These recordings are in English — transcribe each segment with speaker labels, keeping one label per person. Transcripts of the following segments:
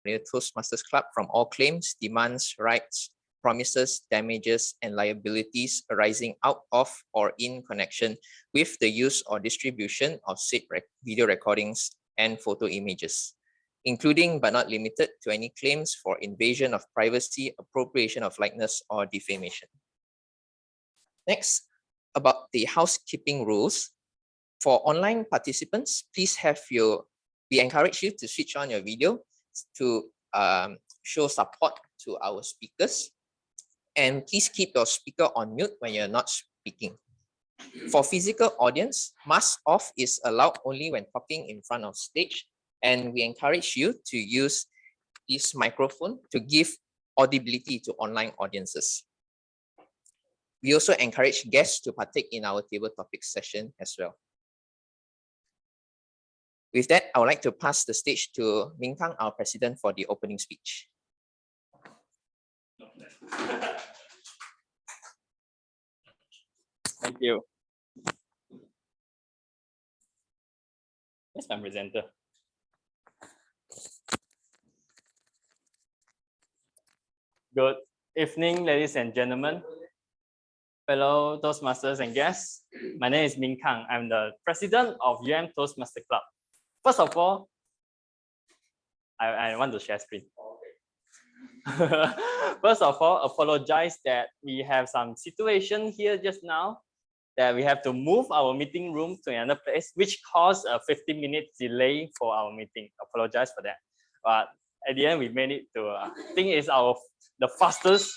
Speaker 1: Entrepreneur Toastmasters Club from all claims, demands, rights, promises, damages, and liabilities arising out of or in connection with the use or distribution of said video recordings and photo images, including but not limited to any claims for invasion of privacy, appropriation of likeness, or defamation. Next, about the housekeeping rules. For online participants, please we encourage you to switch on your video to show support to our speakers. And please keep your speaker on mute when you're not speaking. For physical audience, mask off is allowed only when talking in front of stage. And we encourage you to use this microphone to give audibility to online audiences. We also encourage guests to partake in our table topics session as well. With that, I would like to pass the stage to Ming Kang, our president, for the opening speech.
Speaker 2: Thank you. Yes, my presenter. Good evening, ladies and gentlemen, fellow Toastmasters and guests. My name is Ming Kang. I'm the president of Toastmaster Club. First of all, I want to share screen. First of all, apologize that we have some situation here just now that we have to move our meeting room to another place, which caused a 15-minute delay for our meeting. Apologize for that. But at the end, we made it to, I think it's the fastest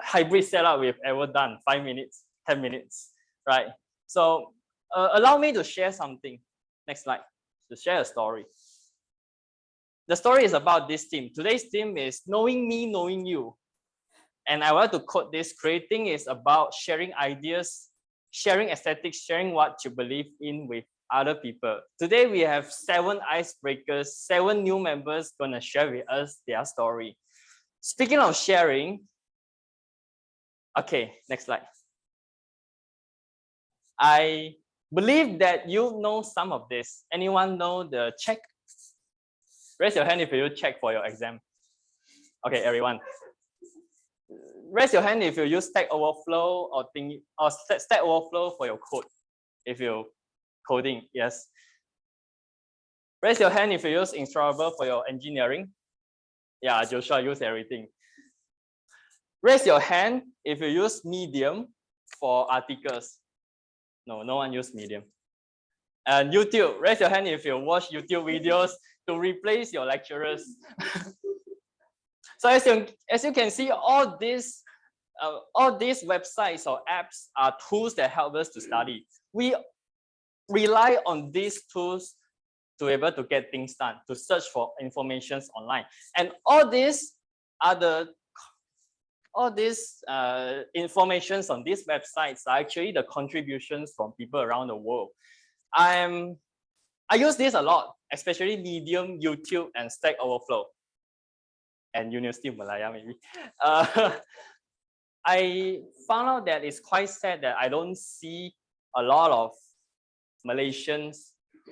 Speaker 2: hybrid setup we've ever done. 5 minutes, 10 minutes, right? So allow me to share something. Next slide, to share a story. The story is about this theme. Today's theme is knowing me, knowing you. And I want to quote this: creating is about sharing ideas, sharing aesthetics, sharing what you believe in with other people. Today we have 7 icebreakers, 7 new members gonna share with us their story. Speaking of sharing, okay, next slide. I believe that you know some of this. Anyone know the check? Raise your hand if you check for your exam. Okay, everyone. Raise your hand if you use Stack Overflow or Stack Overflow for your code. If you coding, yes. Raise your hand if you use Instructable for your engineering. Yeah, Joshua use everything. Raise your hand if you use Medium for articles. No, no one use Medium. And YouTube, raise your hand if you watch YouTube videos to replace your lecturers. So as you can see, all these websites or apps are tools that help us to study. We rely on these tools to be able to get things done, to search for information online. And all these informations on these websites are actually the contributions from people around the world. I use this a lot, especially Medium, YouTube, and Stack Overflow, and University of Malaya maybe. I found out that it's quite sad that I don't see a lot of Malaysians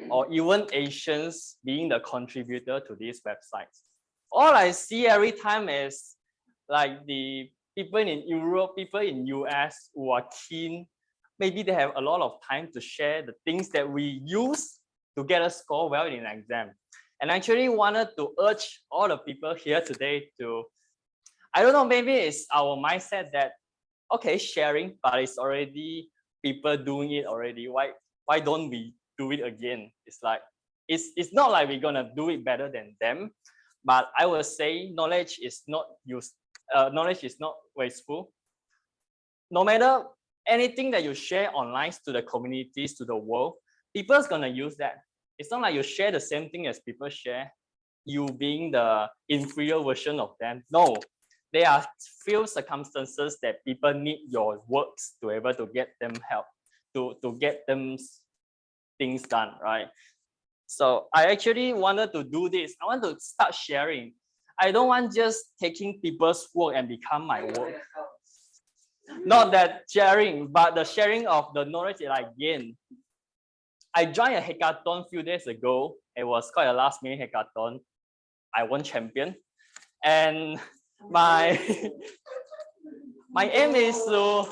Speaker 2: or even Asians being the contributor to these websites. All I see every time is like the people in Europe, people in US who are keen. Maybe they have a lot of time to share the things that we use to get us score well in an exam. And I actually wanted to urge all the people here today to, I don't know, maybe it's our mindset that, okay, sharing, but it's already people doing it already. Why don't we do it again? It's like, it's not like we're gonna do it better than them, but I would say knowledge is not wasteful. No matter anything that you share online to the communities, to the world, people's gonna use that. It's not like you share the same thing as people share, you being the inferior version of them. No, there are few circumstances that people need your works to be able to get them help, to get them things done, right? So I actually wanted to do this. I want to start sharing. I don't want just taking people's work and become my work. Not that sharing, but the sharing of the knowledge that I gain. I joined a hackathon a few days ago. It was quite a last minute hackathon. I won champion. And my aim is to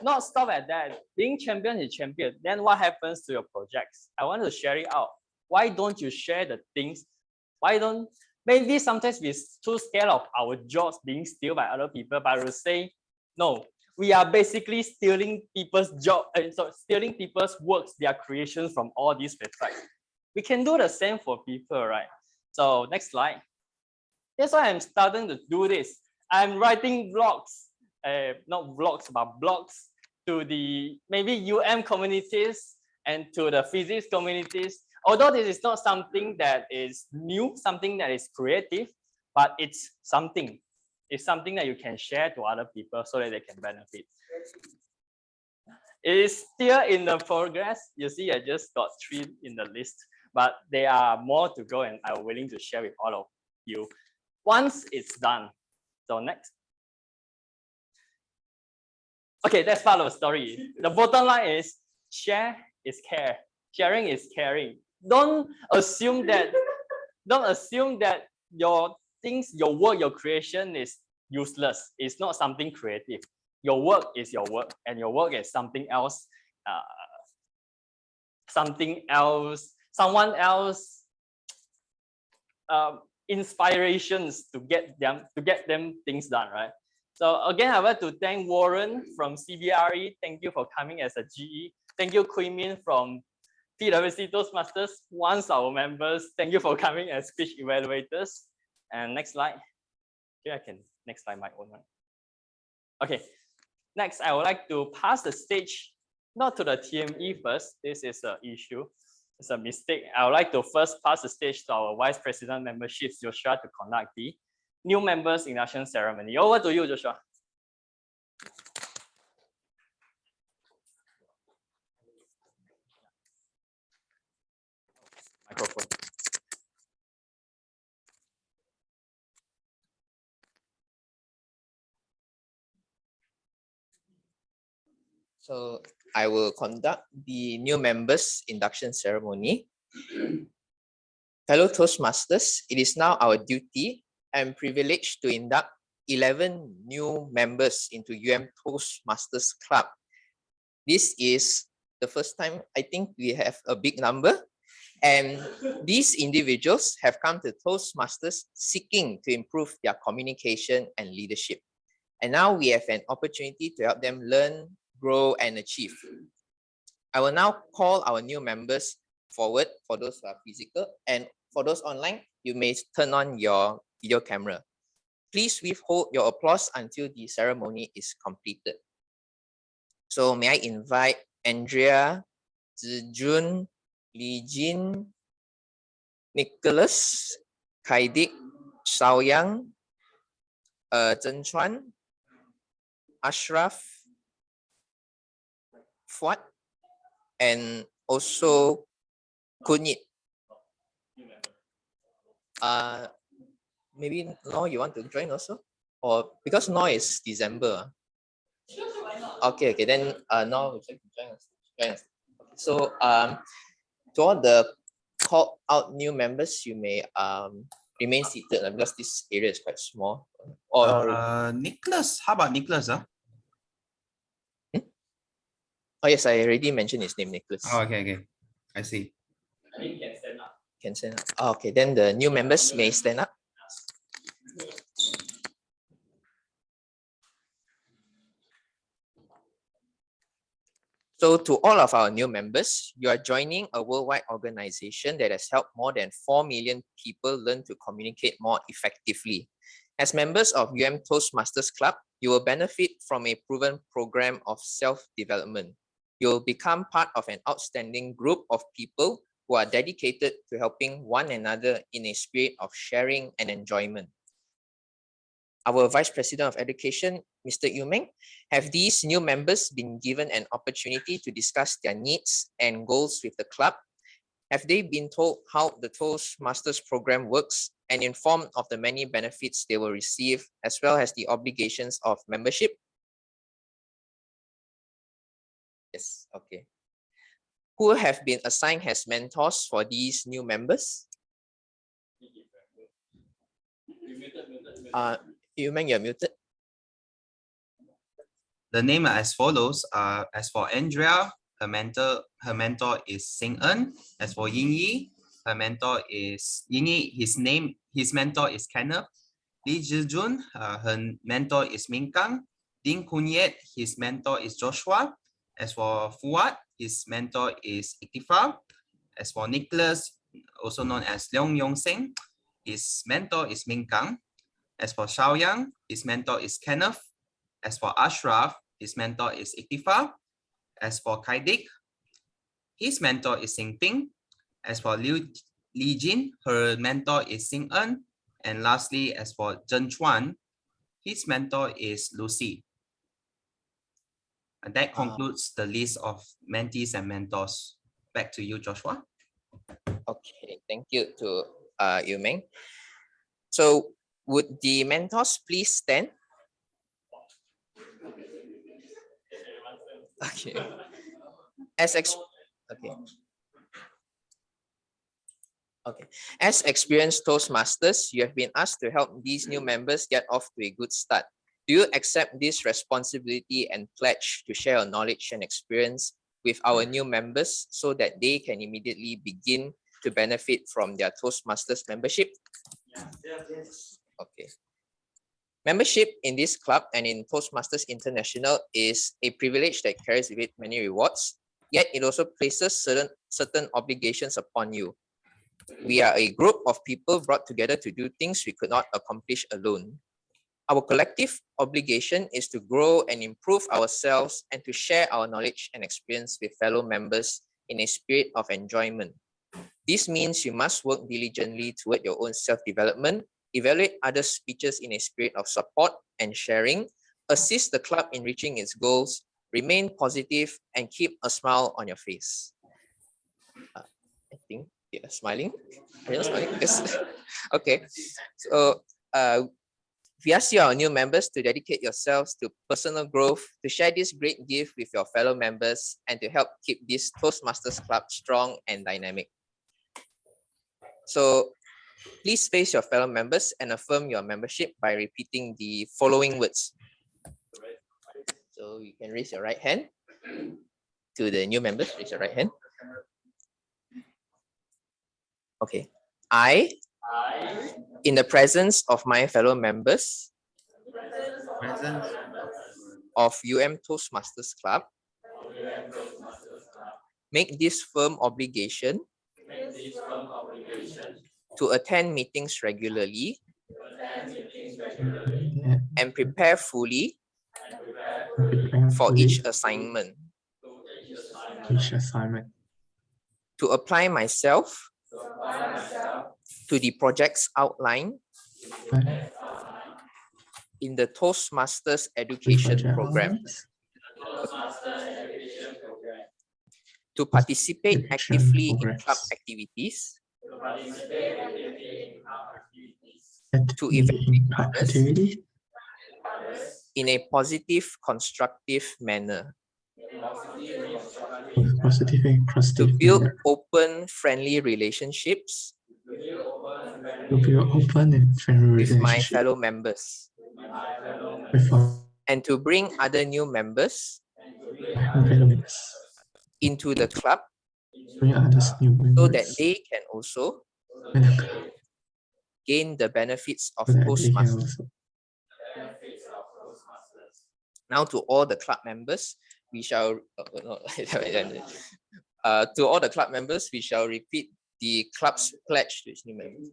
Speaker 2: not stop at that. Being champion is champion. Then what happens to your projects? I want to share it out. Why don't you share the things? Maybe sometimes we're too scared of our jobs being stolen by other people, but I will say, no, we are basically stealing people's stealing people's works, their creations from all these websites. We can do the same for people, right? So next slide. That's why I'm starting to do this. I'm writing blogs, not vlogs, but blogs to the maybe communities and to the physics communities. Although this is not something that is new, something that is creative, but it's something. It's something that you can share to other people so that they can benefit. It is still in the progress. You see, I just got 3 in the list, but there are more to go, and I'm willing to share with all of you once it's done. So next. Okay, that's part of the story. The bottom line is share is care. Sharing is caring. Don't assume that your things, your work, your creation is useless. It's not something creative. Your work is your work, and your work is something else. Someone else inspirations to get them things done, right? So again, I want to thank Warren from CBRE. Thank you for coming as a GE. Thank you, Queen from PwC Toastmasters, once our members. Thank you for coming as speech evaluators. And next slide. Here I can next slide my own one. Okay. Next, I would like to pass the stage not to the TME first. This is an issue. It's a mistake. I would like to first pass the stage to our Vice President Memberships, Joshua, to conduct the new members induction ceremony. Over to you, Joshua. Microphone.
Speaker 1: So I will conduct the new members induction ceremony. Fellow Toastmasters, it is now our duty and privilege to induct 11 new members into Toastmasters Club. This is the first time I think we have a big number, and these individuals have come to Toastmasters seeking to improve their communication and leadership. And now we have an opportunity to help them learn, grow, and achieve. I will now call our new members forward for those who are physical, and for those online, you may turn on your video camera. Please withhold your applause until the ceremony is completed. So may I invite Andrea, Zijun, Li Jin, Nicholas, Kaidik, Xiaoyang, Zhen Chuan, Ashraf, Fuad, and also Kunyit. Maybe No, you want to join also? Or because No is December. Okay, then No would like to join us. So to all the called out new members, you may remain seated because this area is quite small. Or
Speaker 3: Nicholas, how about Nicholas?
Speaker 1: Oh yes, I already mentioned his name, Nicholas.
Speaker 3: Oh, okay. I see.
Speaker 2: I think can stand up.
Speaker 1: Can stand up. Oh, okay, then the new members may stand up. So to all of our new members, you are joining a worldwide organization that has helped more than 4 million people learn to communicate more effectively. As members of Toastmasters Club, you will benefit from a proven program of self-development. You will become part of an outstanding group of people who are dedicated to helping one another in a spirit of sharing and enjoyment. Our Vice President of Education, Mr. Yu-Meng, have these new members been given an opportunity to discuss their needs and goals with the club? Have they been told how the Toastmasters program works and informed of the many benefits they will receive, as well as the obligations of membership? Yes, okay. who have been assigned as mentors for these new members? 𝐬𝐭𝐡, you're muted.
Speaker 3: The name are as follows. As for Andrea, her mentor is 𝐶𝐸ng. As for 𝐸𝐴, her mentor is 𝐸𝐴. His mentor is Kenneth. 𝐿𝐧𝐶, her mentor is Mingkang. 𝐷𝐚𝐻𝐿, his mentor is Joshua. As for Fuad, his mentor is Iktifa. As for Nicholas, also known as 𝐤𝐤𝐭, his mentor is Mingkang. As for Xiaoyang, his mentor is Kenneth. As for Ashraf, his mentor is Iktifa. As for Kaidik, his mentor is Xingping. As for Li Jin, her mentor is 𝐶𝐸ng. And lastly, as for Zhen Chuan, his mentor is Lucy. And that concludes the list of mentees and mentors. Back to you, Joshua.
Speaker 1: Okay, thank you to 𝐬𝐿. So would the mentors please stand? Okay. As experienced Toastmasters, you have been asked to help these new members get off to a good start. Do you accept this responsibility and pledge to share your knowledge and experience with our new members so that they can immediately begin to benefit from their Toastmasters membership? Yes. Okay. Membership in this club and in Toastmasters International is a privilege that carries with it many rewards, yet it also places certain obligations upon you. We are a group of people brought together to do things we could not accomplish alone. Our collective obligation is to grow and improve ourselves and to share our knowledge and experience with fellow members in a spirit of enjoyment. This means you must work diligently toward your own self-development, evaluate other speeches in a spirit of support and sharing, assist the club in reaching its goals, remain positive, and keep a smile on your face. I think you're smiling. Are you smiling? Yes. Okay. So we ask you, our new members, to dedicate yourselves to personal growth, to share this great gift with your fellow members, and to help keep this Toastmasters Club strong and dynamic. So please face your fellow members and affirm your membership by repeating the following words. So you can raise your right hand. To the new members, raise your right hand. Okay. I, in the presence of my fellow members of Toastmasters Club, make this firm obligation to attend meetings regularly and prepare fully for each assignment. To apply myself to the projects outlined in the Toastmasters education program. To participate actively in club activities. To evaluate others in a positive, constructive manner. To build open, friendly relationships with my fellow members. And to bring other new members into the club so that they can also gain the benefits of Toastmasters. Now to all the club members, we shall to all the club members, we shall repeat the club's pledge to its new members.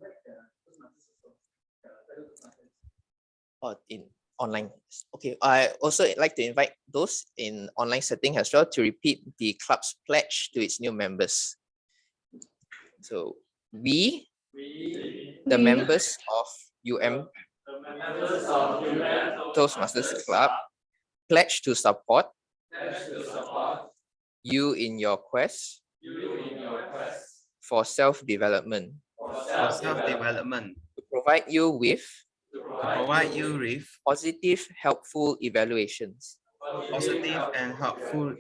Speaker 1: In online. Okay, I also like to invite those in online setting as well to repeat the club's pledge to its new members. So we, the members of Toastmasters Club, pledge to support you in your quest for self-development. To provide you with positive, helpful evaluations.
Speaker 3: Positive and helpful.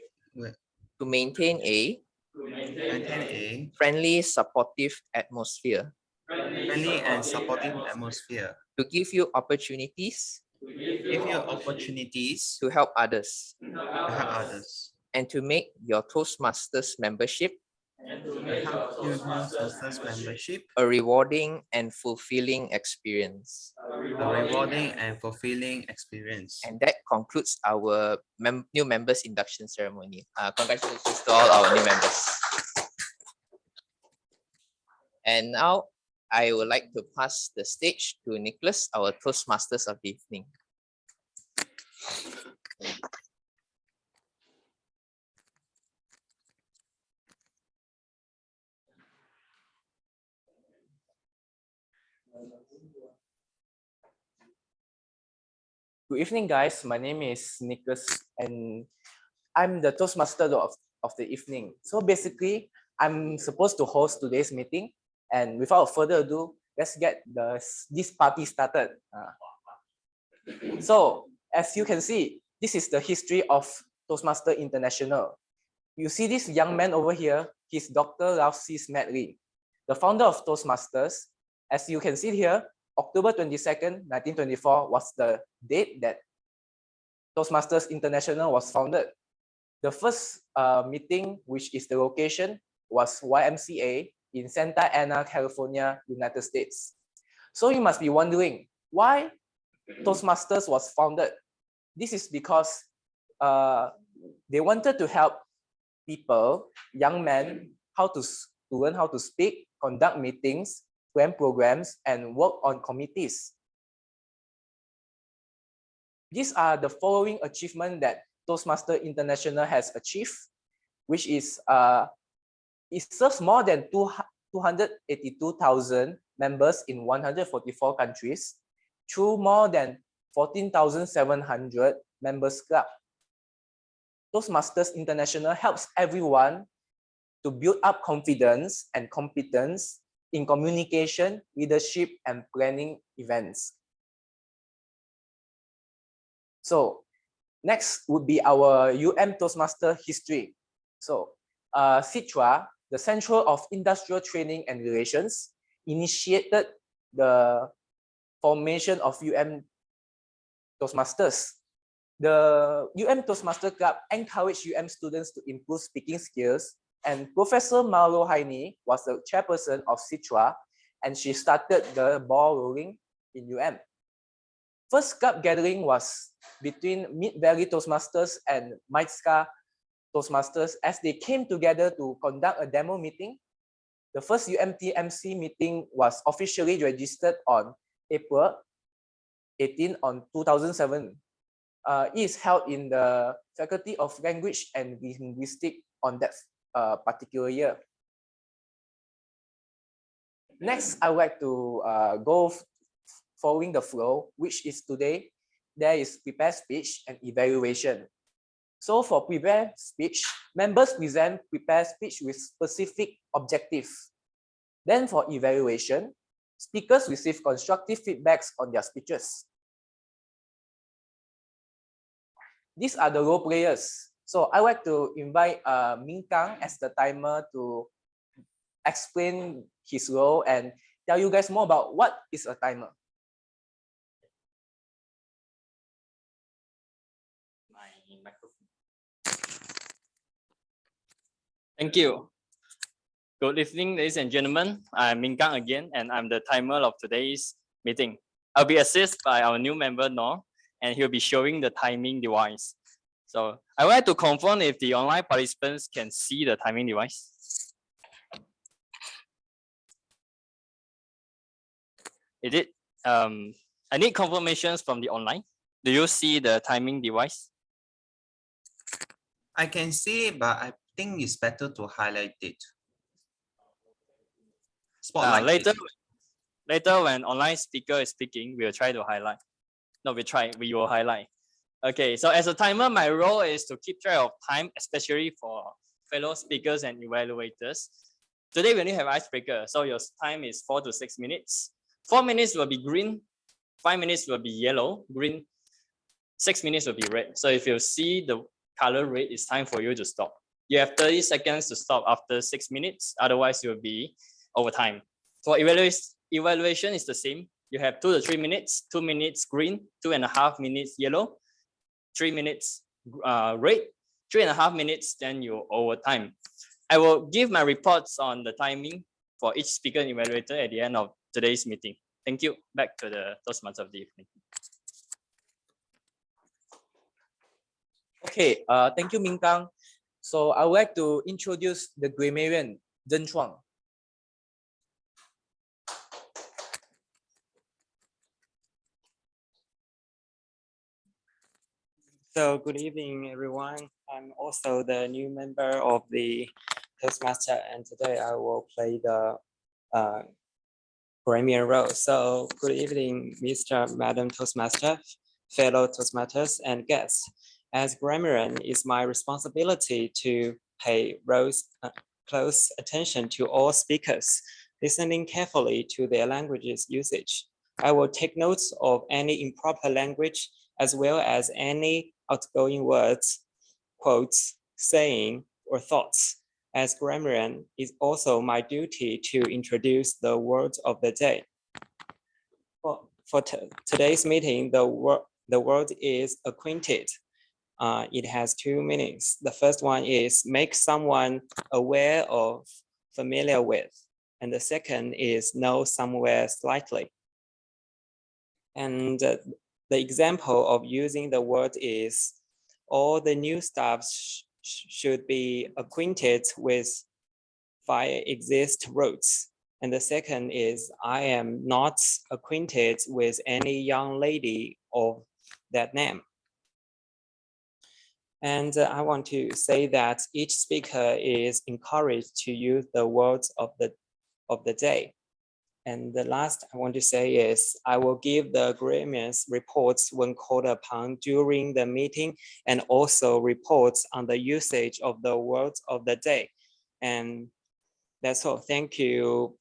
Speaker 1: To maintain a
Speaker 3: maintain a
Speaker 1: friendly, supportive atmosphere,
Speaker 3: friendly and supportive atmosphere,
Speaker 1: to give you opportunities
Speaker 3: give you opportunities
Speaker 1: to help others,
Speaker 3: to help others,
Speaker 1: and to make your Toastmasters membership
Speaker 3: to help you Toastmasters membership
Speaker 1: a rewarding and fulfilling experience.
Speaker 3: a rewarding and fulfilling experience.
Speaker 1: And that concludes our new members induction ceremony. Congratulations to all our new members. And now I would like to pass the stage to Nicholas, our Toastmasters of the evening.
Speaker 2: Good evening, guys. My name is Nicholas, and I'm the Toastmaster of the evening. So basically, I'm supposed to host today's meeting. And without further ado, let's get this party started. So as you can see, this is the history of Toastmaster International. You see this young man over here, he's Dr. 𝐷𝐻𝐶, the founder of Toastmasters. As you can see here, October 22nd, 1924 was the date that Toastmasters International was founded. The first meeting, which is the location, was YMCA in Santa Ana, California, United States. So you must be wondering, why Toastmasters was founded? This is because they wanted to help people, young men, to learn how to speak, conduct meetings, plan programs, and work on committees. These are the following achievements that Toastmaster International has achieved, which is it serves more than 282,000 members in 144 countries through more than 14,700 members club. Toastmasters International helps everyone to build up confidence and competence in communication, leadership, and planning events. So next would be our Toastmaster history. So CITRA, the Central of Industrial Training and Relations, initiated the formation of Toastmasters. The Toastmaster Club encouraged students to improve speaking skills, and Professor Marlo Heine was the chairperson of CITRA, and she started the ball rolling in First club gathering was between Mid-Valley Toastmasters and 𝐻𝐸𝐿 Toastmasters as they came together to conduct a demo meeting. The first UMTMC meeting was officially registered on April 18 on 2007. It is held in the Faculty of Language and Linguistics on that particular year. Next, I would like to go following the flow, which is today, there is prepared speech and evaluation. So for prepared speech, members present prepared speech with specific objectives. Then for evaluation, speakers receive constructive feedbacks on their speeches. These are the role players. So I would like to invite Min Kang as the timer to explain his role and tell you guys more about what is a timer. Thank you. Good evening, ladies and gentlemen. I'm Min Kang again, and I'm the timer of today's meeting. I'll be assisted by our new member, Nor, and he'll be showing the timing device. So I would like to confirm if the online participants can see the timing device. Is it? I need confirmations from the online. Do you see the timing device?
Speaker 3: I can see, but I think it's better to highlight it. Spotlight
Speaker 2: later when online speaker is speaking, we'll try to highlight. No, we will highlight. Okay, so as a timer, my role is to keep track of time, especially for fellow speakers and evaluators. Today we only have icebreaker, so your time is 4 to 6 minutes. 4 minutes will be green, 5 minutes will be yellow, green, 6 minutes will be red. So if you see the color red, it's time for you to stop. You have 30 seconds to stop after 6 minutes. Otherwise, you'll be over time. For evaluation is the same. You have 2 to 3 minutes, 2 minutes green, 2.5 minutes yellow, 3 minutes red, 3.5 minutes, then you're over time. I will give my reports on the timing for each speaker and evaluator at the end of today's meeting. Thank you. Back to the Toastmasters of the evening.
Speaker 1: Okay, thank you, Minh Kang. So I would like to introduce the grammarian, Zhen Chuang.
Speaker 4: So good evening, everyone. I'm also the new member of the Toastmaster, and today I will play the Grammarian role. So good evening, Mr. Madam Toastmaster, fellow Toastmasters, and guests. As grammarian, it's my responsibility to pay close attention to all speakers, listening carefully to their language's usage. I will take notes of any improper language as well as any outgoing words, quotes, saying, or thoughts. As grammarian, it's also my duty to introduce the word of the day. For today's meeting, the word is acquainted. It has 2 meanings. The first one is make someone aware of, familiar with, and the second is know somewhere slightly. And the example of using the word is all the new staff should be acquainted with 5 exist routes. And the second is I am not acquainted with any young lady of that name. And I want to say that each speaker is encouraged to use the words of the day. And the last I want to say is I will give the grammarians reports when called upon during the meeting, and also reports on the usage of the words of the day. And that's all. Thank you,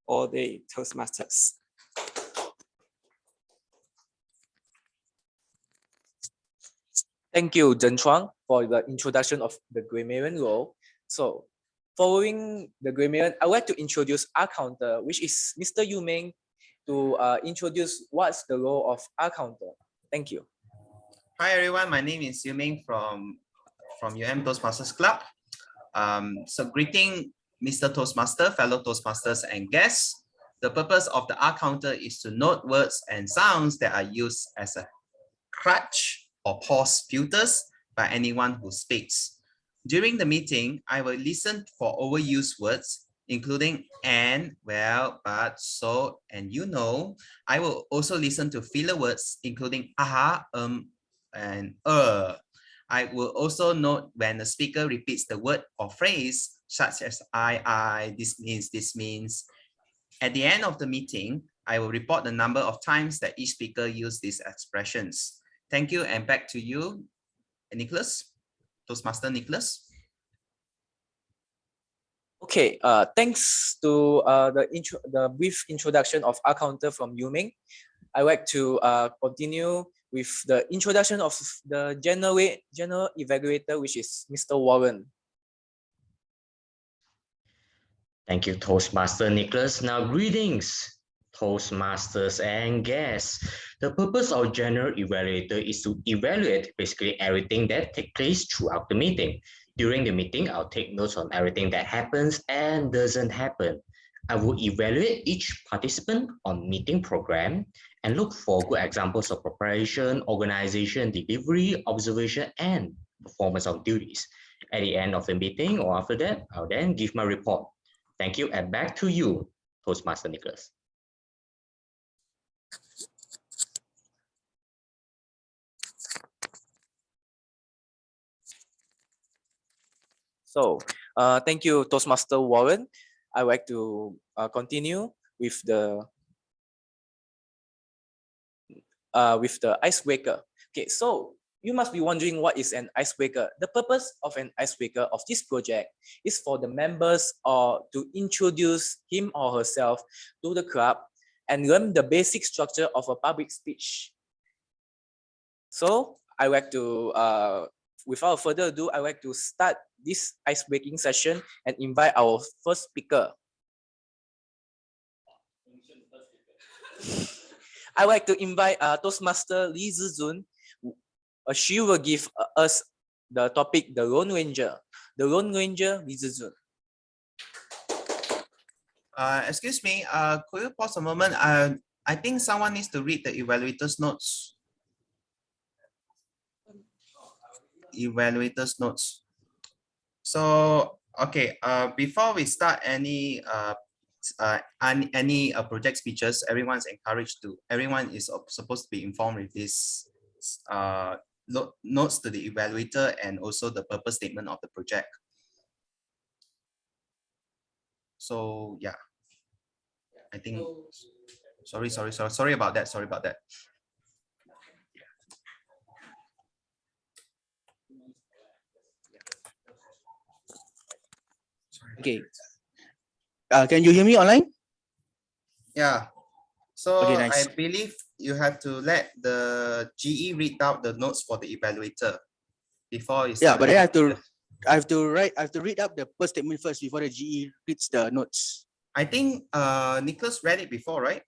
Speaker 4: all the Toastmasters.
Speaker 1: Thank you, Zhen Chuang, for the introduction of the grammarian role. So, following the grammarian, I would like to introduce 𝐷-counter, which is Mr. Yu Ming, to introduce what's the role of 𝐷-counter. Thank you.
Speaker 3: Hi everyone, my name is Yu Ming from Toastmasters Club. So greeting Mr. Toastmaster, fellow Toastmasters and guests. The purpose of the 𝐷-counter is to note words and sounds that are used as a crutch or pause filters by anyone who speaks. During the meeting, I will listen for overused words, including and, well, but, so, and you know. I will also listen to filler words, including aha, and I will also note when the speaker repeats the word or phrase, such as I, this means. At the end of the meeting, I will report the number of times that each speaker used these expressions. Thank you, and back to you, Nicholas, Toastmaster Nicholas.
Speaker 1: Okay, thanks to the brief introduction of 𝐷-counter from Yu Ming. I would like to continue with the introduction of the general evaluator, which is Mr. Warren.
Speaker 5: Thank you, Toastmaster Nicholas. Now, greetings, Toastmasters and guests. The purpose of general evaluator is to evaluate basically everything that takes place throughout the meeting. During the meeting, I'll take notes on everything that happens and doesn't happen. I will evaluate each participant on meeting program and look for good examples of preparation, organization, delivery, observation, and performance of duties. At the end of the meeting or after that, I'll then give my report. Thank you, and back to you, Toastmaster Nicholas.
Speaker 1: So, thank you, Toastmaster Warren. I would like to continue with the icebreaker. Okay, so you must be wondering what is an icebreaker. The purpose of an icebreaker of this project is for the members or to introduce him or herself to the club and learn the basic structure of a public speech. So I would like to, without further ado, I would like to start this ice-breaking session and invite our first speaker. I would like to invite Toastmaster 𝐕𝐻𝐻𝐿. She will give us the topic, the Lone Ranger. The Lone Ranger 𝐕𝐻𝐻𝐿.
Speaker 3: Excuse me, could you pause a moment? I think someone needs to read the evaluator's notes. Evaluator's notes. So, okay, before we start any project speeches, everyone is supposed to be informed with this notes to the evaluator and also the purpose statement of the project. So yeah, I think, sorry about that.
Speaker 6: Okay. Can you hear me online?
Speaker 3: Yeah. So
Speaker 6: Okay, nice.
Speaker 3: I believe you have to let the GE read out the notes for the evaluator before you
Speaker 6: Yeah,
Speaker 3: start.
Speaker 6: but then I have to read up the first statement first before the GE reads the notes.
Speaker 3: I think Nicholas read it before, right?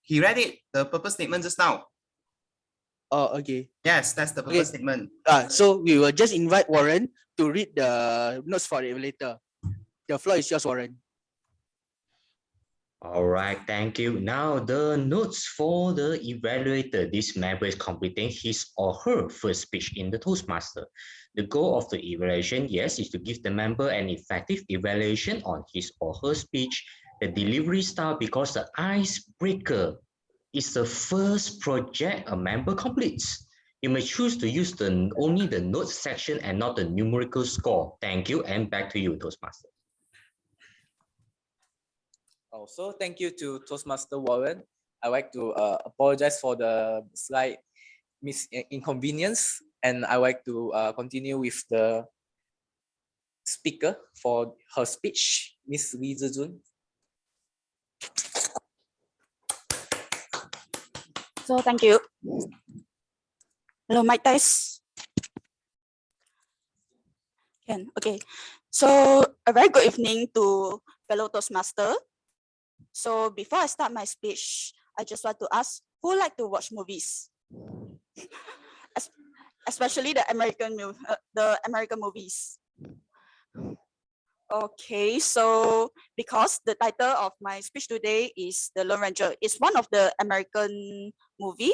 Speaker 3: He read it, the purpose statement just now.
Speaker 6: Oh, okay.
Speaker 3: Yes, that's the purpose statement.
Speaker 6: So we will just invite Warren to read the notes for the evaluator. The floor is yours, Warren.
Speaker 5: All right, thank you. Now the notes for the evaluator. This member is completing his or her first speech in the Toastmaster. The goal of the evaluation, yes, is to give the member an effective evaluation on his or her speech, the delivery style, because the icebreaker is the first project a member completes. You may choose to use only the notes section and not the numerical score. Thank you, and back to you, Toastmaster.
Speaker 1: Also, thank you to Toastmaster Warren. I'd like to apologize for the slight inconvenience, and I'd like to continue with the speaker for her speech, Ms. 𝐕𝐻𝐻𝐿.
Speaker 7: So thank you. Hello, mic test. Okay. So a very good evening to fellow Toastmaster. So before I start my speech, I just want to ask, who like to watch movies? Especially the American movies. Okay, so because the title of my speech today is The Lone Ranger, it's one of the American movie.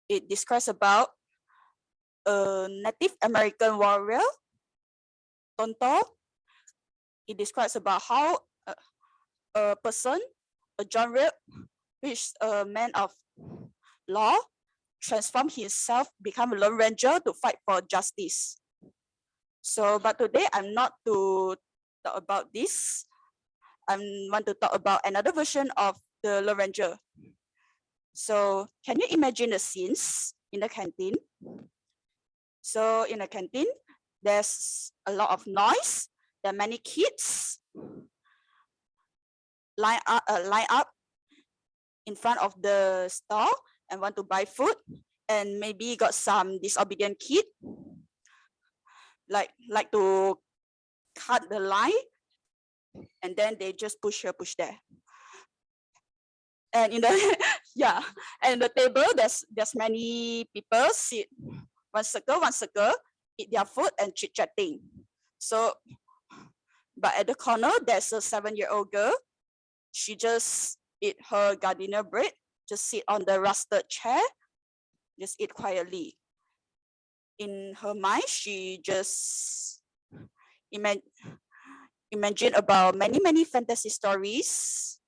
Speaker 7: It describes about a Native American warrior, Tonto. It describes about how a person, a genre, which a man of law, transform himself, become a Lone Ranger to fight for justice. So, but today I'm not to talk about this. I want to talk about another version of the Lone Ranger. So, can you imagine the scenes in the canteen? So, in the canteen, there's a lot of noise. There are many kids line up in front of the store and want to buy food, and maybe got some disobedient kid like to cut the line, and then they just push here, push there. And in the and the table there's many people sit one circle, eat their food and chit-chatting. So, but at the corner there's a 7-year-old girl. She just eat her gardenia bread, just sit on the rusted chair, just eat quietly. In her mind, she just imagine about many fantasy stories.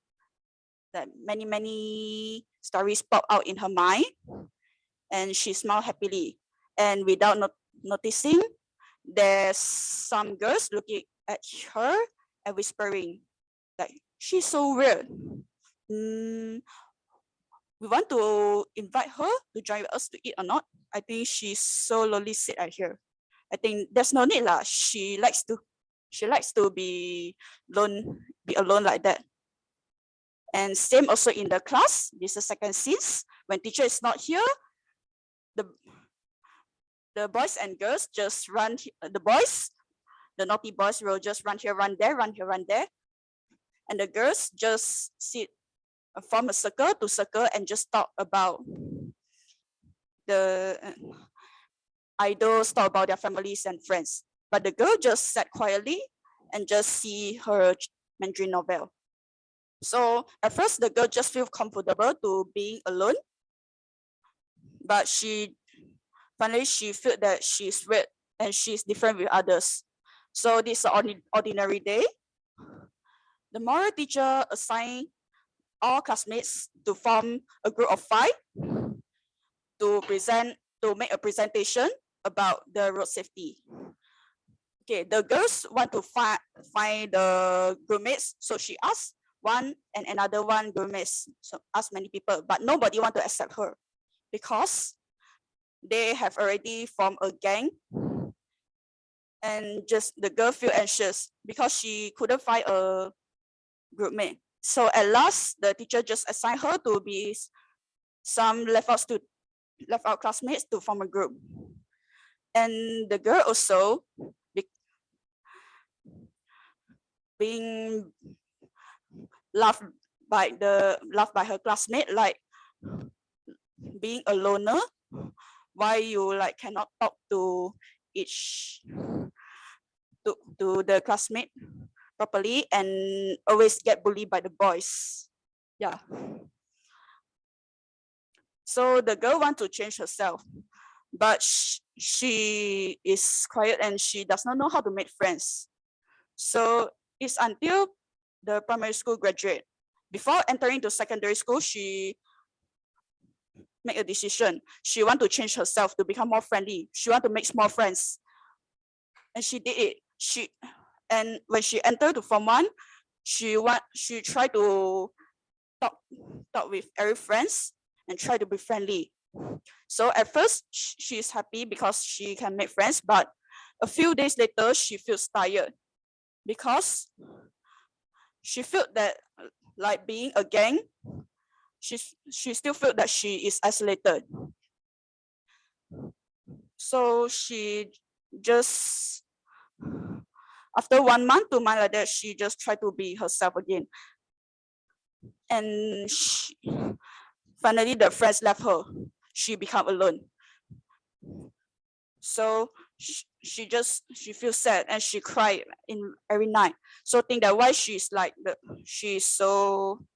Speaker 7: That many stories pop out in her mind, and she smiled happily. And without noticing, there's some girls looking at her and whispering, like, she's so weird. We want to invite her to join us to eat or not. I think she's so lonely sit right here. I think there's no need lah. She likes to be alone like that. And same also in the class. This is second scene. When teacher is not here, the boys and girls just run. The boys the naughty boys will just run here, run there, run here, run there. And the girls just sit, form a circle to circle and just talk about the idols, talk about their families and friends. But the girl just sat quietly and just see her Mandarin novel. So at first the girl just feel comfortable to being alone, but finally she felt that she's weird and she's different with others. So this is an ordinary day. The moral teacher assigned all classmates to form a group of 5 to make a presentation about the road safety. Okay, the girls want to find the groupmates, so she asked one and another one groupmates, so asked many people, but nobody want to accept her because they have already formed a gang, and just the girl feel anxious because she couldn't find a groupmate. So at last, the teacher just assigned her to be some left out classmates to form a group. And the girl also being laughed by her classmate, like being a loner. Why you like cannot talk to the classmate properly and always get bullied by the boys. Yeah. So the girl want to change herself, but she is quiet and she does not know how to make friends. So it's until the primary school graduate. Before entering to secondary school, she make a decision. She want to change herself to become more friendly. She want to make small friends. And she did it. And when she entered to Form 1, she tried to talk with every friends and try to be friendly. So at first she's happy because she can make friends, but a few days later she feels tired because she felt that like being a gang, she still felt that she is isolated. So she just, after 1 month, 2 months like that, she just tried to be herself again. And finally the friends left her. She became alone. So she feels sad and she cried every night. So think that why she's so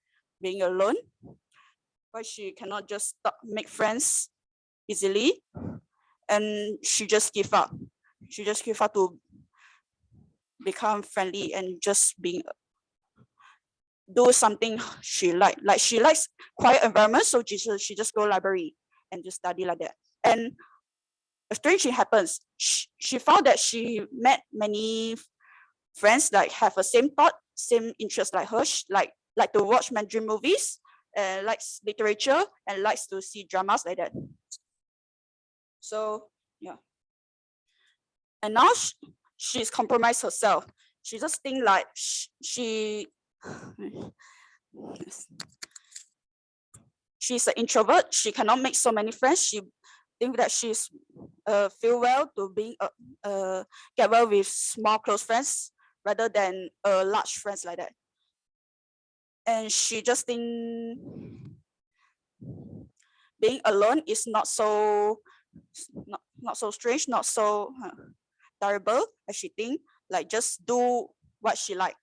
Speaker 7: being alone, why she cannot just make friends easily, and she just give up. She just give up to become friendly and just do something she like. Like she likes quiet environment, so she just go library and just study like that. And a strange thing happens. She found that she met many friends like have the same thought, same interest like her, like to watch Mandarin movies, likes literature, and likes to see dramas like that. So yeah. And now she's compromised herself. She just think like she's an introvert. She cannot make so many friends. She think that she's feel well to being get well with small close friends rather than large friends like that. And she just think being alone is not so strange, not so terrible as she think. Like just do what she like.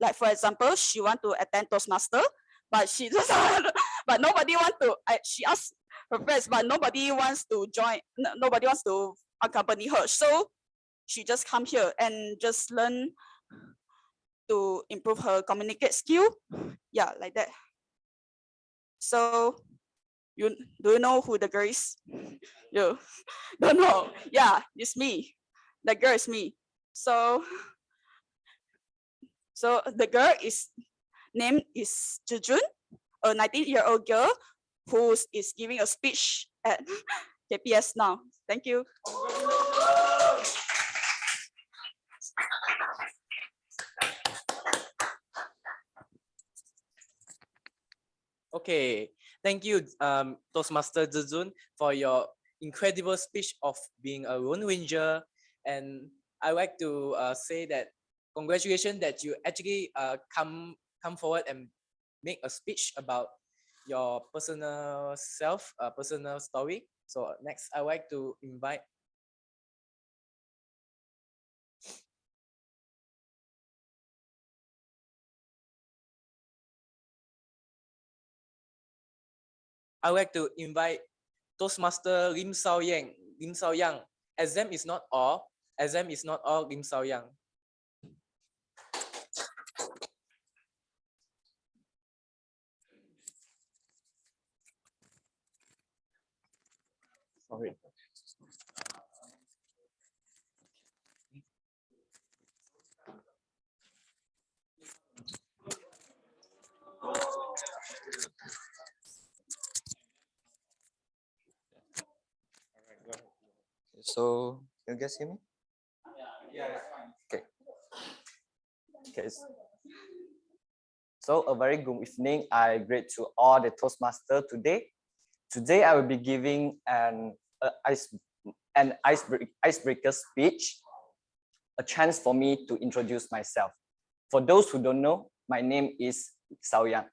Speaker 7: Like for example, she want to attend Toastmaster, but she just but nobody want to. She asked her friends, but nobody wants to join. Nobody wants to accompany her. So she just come here and just learn to improve her communicate skill. Yeah, like that. So do you know who the girl is? You don't know. Yeah, it's me. The girl is me. So the girl name is Zhijun, a 19-year-old girl who is giving a speech at KPS now. Thank you.
Speaker 6: Okay, thank you, Toastmaster Zhijun, for your incredible speech of being a Lone Ranger and
Speaker 8: I like to say that congratulations that you actually come forward and make a speech about your personal self, personal story. So next, I like to invite Toastmaster Lim Sao Yang. Exam is not all. Exam is not all. Lim Sao Yang. Sorry.
Speaker 9: So you guys hear me?
Speaker 10: Yeah.
Speaker 9: Okay.
Speaker 10: Okay. So a very good evening. I greet to all the Toastmaster today. Today I will be giving an icebreaker speech, a chance for me to introduce myself. For those who don't know, my name is Sao Yang.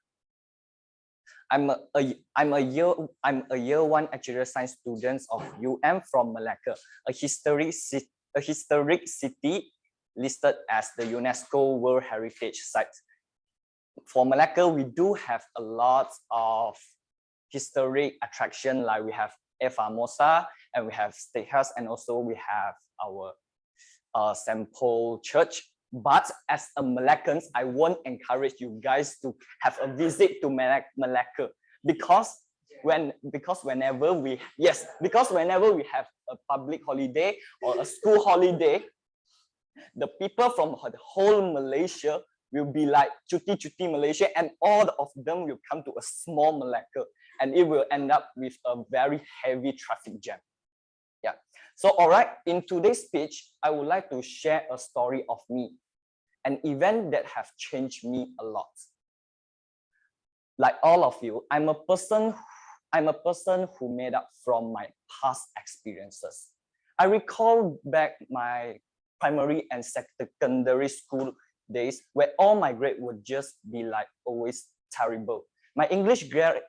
Speaker 10: I'm a year one actuarial science student of from Malacca, a historic city listed as the UNESCO World Heritage Site. For Malacca, we do have a lot of historic attraction, like we have Famosa and we have State House, and also we have our St. Paul Church. But as a Malaccans, I won't encourage you guys to have a visit to Malacca because whenever we have a public holiday or a school holiday, the people from the whole Malaysia will be like cuti Malaysia, and all of them will come to a small Malacca, and it will end up with a very heavy traffic jam. Yeah. So, all right, in today's speech, I would like to share a story of me, an event that have changed me a lot. Like all of you, I'm a person who made up from my past experiences. I recall back my primary and secondary school days where all my grades would just be like always terrible. My English grades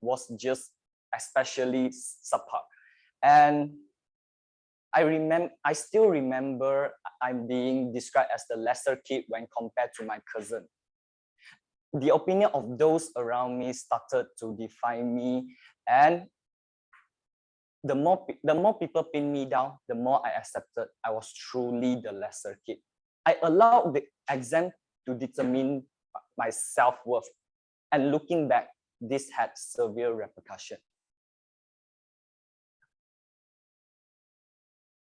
Speaker 10: was just especially subpar. And I still remember I'm being described as the lesser kid when compared to my cousin. The opinion of those around me started to define me, and the more people pinned me down, the more I accepted I was truly the lesser kid. I allowed the exam to determine my self-worth, and looking back, this had severe repercussions.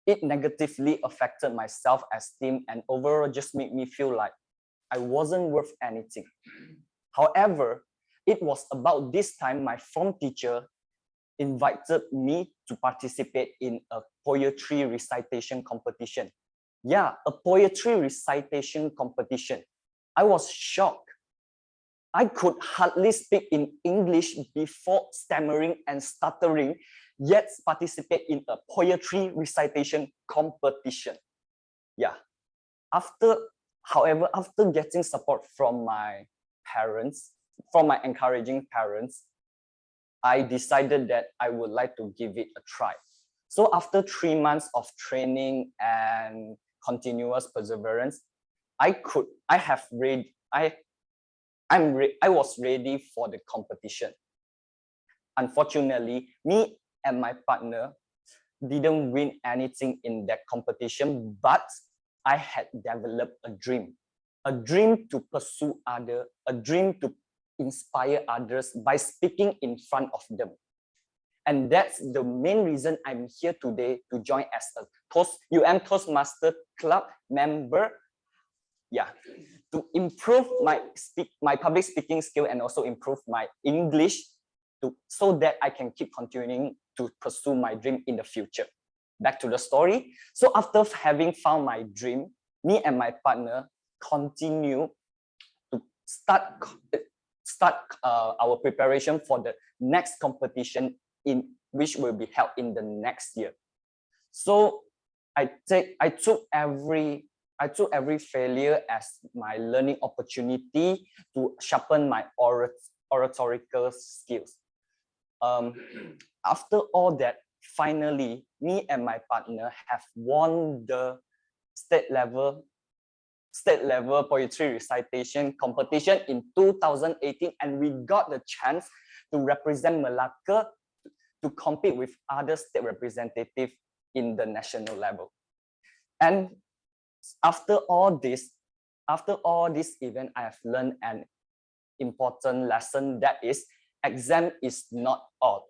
Speaker 10: It negatively affected my self-esteem and overall just made me feel like I wasn't worth anything. However, it was about this time my form teacher invited me to participate in a poetry recitation competition. Yeah, a poetry recitation competition. I was shocked. I could hardly speak in English before stammering and stuttering, yet participate in a poetry recitation competition. Yeah. However, after getting support from my parents, from my encouraging parents, I decided that I would like to give it a try. So after 3 months of training and continuous perseverance, I was ready for the competition. Unfortunately, me and my partner didn't win anything in that competition, but I had developed a dream to pursue others, a dream to inspire others by speaking in front of them. And that's the main reason I'm here today to join as a Toastmaster Club member. Yeah, to improve my public speaking skill and also improve my English so that I can keep continuing to pursue my dream in the future. Back to the story. So after having found my dream, me and my partner continue to start our preparation for the next competition which will be held in the next year. So I took every failure as my learning opportunity to sharpen my oratorical skills. After all that, finally, me and my partner have won the state level poetry recitation competition in 2018, and we got the chance to represent Malacca to compete with other state representatives in the national level. And after all this event, I have learned an important lesson, that is, exam is not all.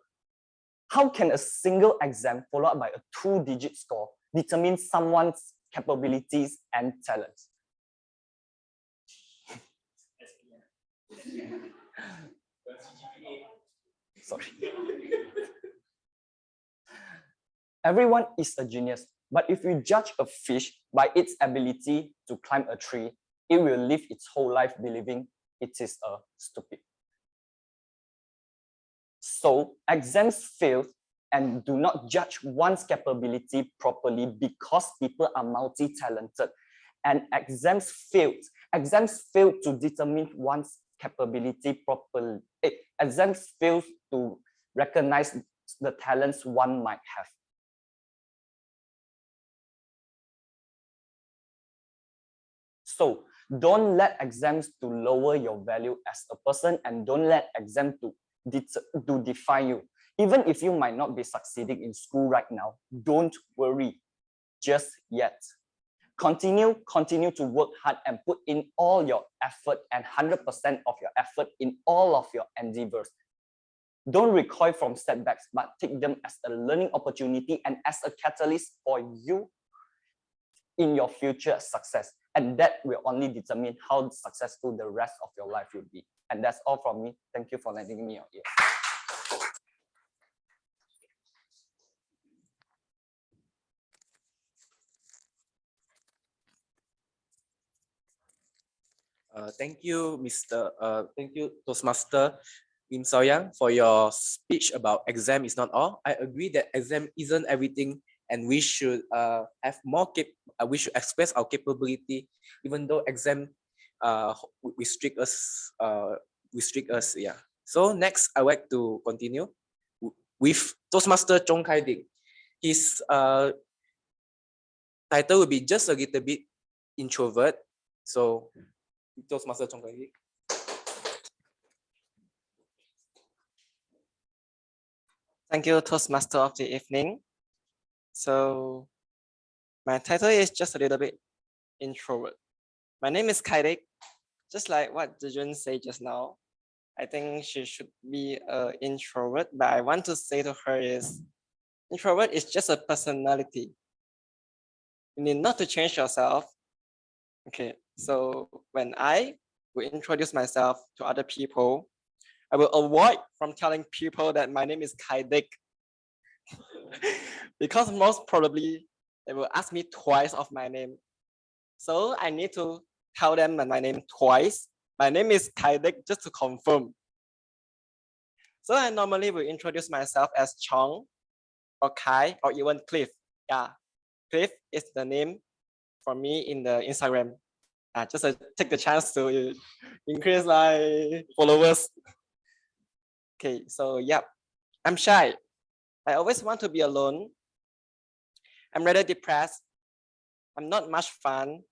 Speaker 10: How can a single exam followed by a 2-digit score determine someone's capabilities and talents? Sorry. Everyone is a genius, but if you judge a fish by its ability to climb a tree, it will live its whole life believing it is a stupid. So exams fail, and do not judge one's capability properly because people are multi-talented, and exams fail to determine one's capability properly. Exams fail to recognize the talents one might have. So don't let exams to lower your value as a person, and don't let exams to define you. Even if you might not be succeeding in school right now, don't worry just yet. Continue to work hard and put in all your effort and 100% of your effort in all of your endeavors. Don't recoil from setbacks, but take them as a learning opportunity and as a catalyst for you in your future success. And that will only determine how successful the rest of your life will be. And that's all from me. Thank you for lending me your ear.
Speaker 8: Thank you, Toastmaster 𝐸𝐴𝐻, for your speech about exam is not all. I agree that exam isn't everything, and we should have more we should express our capability, even though exam restrict us. Yeah. So next, I would like to continue with Toastmaster 𝐂𝐻. His title will be just a little bit introvert. So Toastmaster 𝐂𝐻.
Speaker 4: Thank you, Toastmaster of the evening. So my title is just a little bit introvert. My name is 𝐻𝐻. Just like what 𝐷𝐴𝐻 said just now, I think she should be an introvert, but I want to say to her is, introvert is just a personality. You need not to change yourself. Okay, so when I will introduce myself to other people, I will avoid from telling people that my name is 𝐻𝐻 because most probably they will ask me twice of my name. So I need to tell them my name twice. My name is 𝐻𝐻 just to confirm. So I normally will introduce myself as Chong or Kai or even Cliff. Yeah, Cliff is the name for me in the Instagram. Just take the chance to increase my followers. Okay, so yeah, I'm shy. I always want to be alone. I'm rather depressed. I'm not much fun.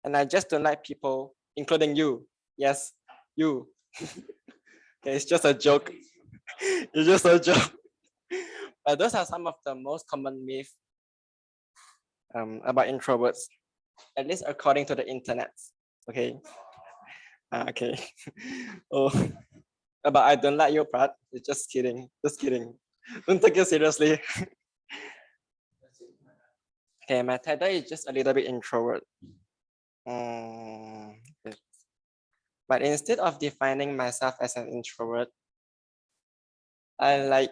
Speaker 4: And I just don't like people, including you. Yes, you. Okay, it's just a joke. It's just a joke. But those are some of the most common myths about introverts, at least according to the internet. Okay. Okay. Oh, but I don't like your part. It's just kidding. Just kidding. Don't take it seriously. Okay, my title is just a little bit introvert. But instead of defining myself as an introvert, I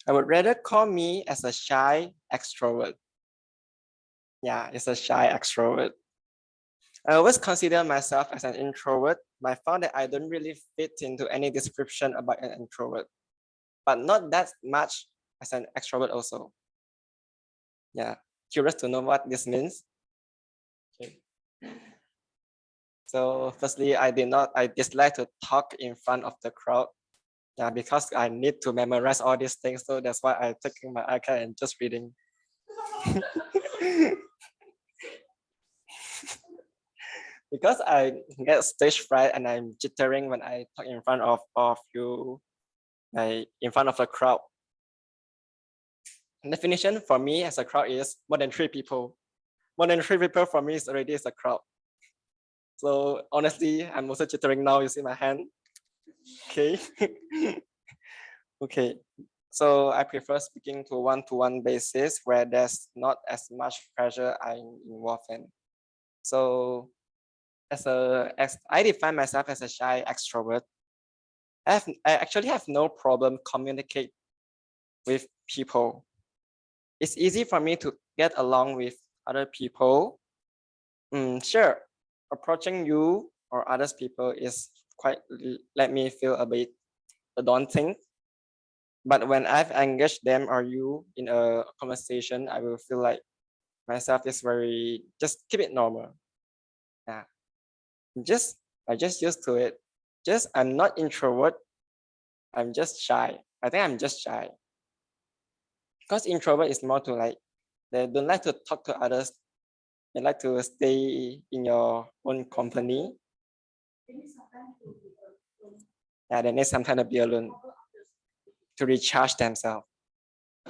Speaker 4: would rather call me as a shy extrovert. Yeah, it's a shy extrovert. I always consider myself as an introvert, but I found that I don't really fit into any description about an introvert. but not that much as an extrovert also. Yeah, curious to know what this means. Okay. So firstly, I dislike to talk in front of the crowd. Yeah, because I need to memorize all these things. So that's why I'm taking my iPad and just reading. Because I get stage fright and I'm jittering when I talk in front of you, like in front of a crowd. Definition for me as a crowd is more than 3 people. More than 3 people for me is already a crowd. So honestly, I'm also jittering now. You see my hand. Okay. Okay. So I prefer speaking to one-to-one basis where there's not as much pressure I'm involved in. So I define myself as a shy extrovert. I actually have no problem communicate with people. It's easy for me to get along with other people. Sure, approaching you or others people is quite let me feel a bit daunting. But when I've engaged them or you in a conversation, I will feel like myself is just keep it normal. Yeah. I just used to it. I'm not introvert. I'm just shy. I think I'm just shy. Because introvert is more to like, they don't like to talk to others. They like to stay in your own company. Yeah, they need some time to be alone to recharge themselves.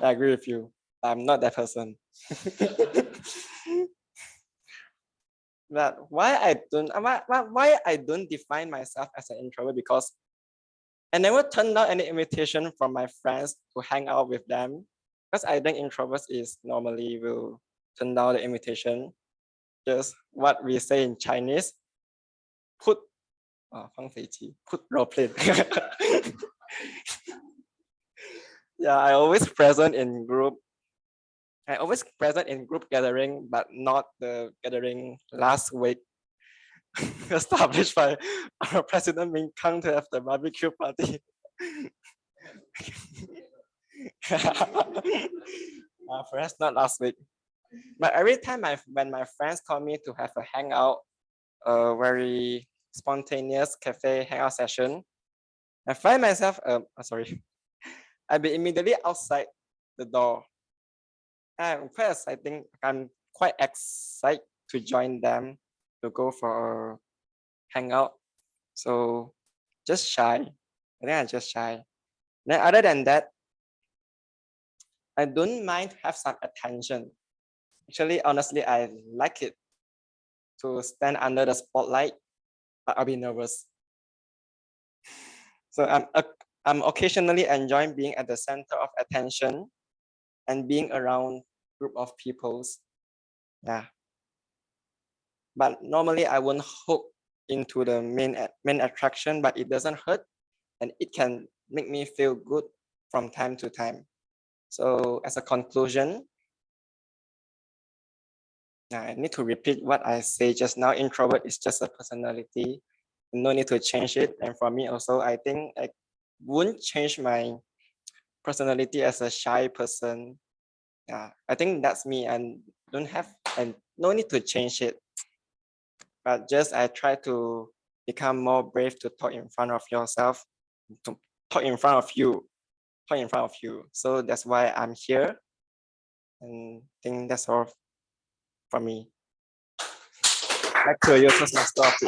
Speaker 4: I agree with you. I'm not that person. But why I don't define myself as an introvert, because I never turned down any invitation from my friends to hang out with them, because I think introverts is normally will turn down the invitation. Just what we say in Chinese, put role play. Yeah, I always present in group gathering, but not the gathering last week established by our President Ming-Kang to have the barbecue party. Perhaps not last week. But every time when my friends call me to have a hangout, a very spontaneous cafe hangout session, I find myself, I'll be immediately outside the door. I'm quite excited to join them to go for a hangout. So just shy. I think I'm just shy. Then other than that, I don't mind have some attention. Actually, honestly, I like it to stand under the spotlight, but I'll be nervous. So I'm occasionally enjoying being at the center of attention and being around group of peoples. Yeah. But normally I won't hook into the main attraction, but it doesn't hurt and it can make me feel good from time to time. So as a conclusion, I need to repeat what I say just now. Introvert is just a personality. No need to change it. And for me also, I think I wouldn't change my personality as a shy person. Yeah, I think that's me and no need to change it. But just I try to become more brave to talk in front of yourself, to talk in front of you. So that's why I'm here. And I think that's all for me. Back to you, Toastmaster of the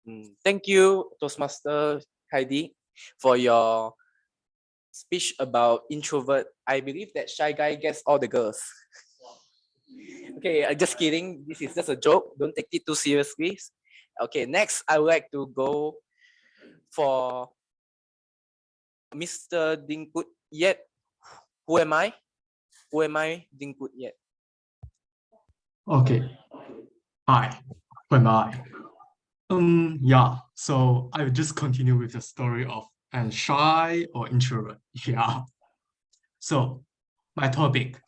Speaker 4: evening.
Speaker 8: Thank you, Toastmaster Heidi, for your speech about introvert. I believe that shy guy gets all the girls. Okay, just kidding. This is just a joke. Don't take it too seriously. Okay, next I would like to go for Mr. 𝐷𝐚𝐬𝐿. Who am I? Who am I? 𝐷𝐚𝐬𝐿.
Speaker 11: Okay. Hi. Who am I? Yeah. So I will just continue with the story of shy or introvert. Yeah. So my topic.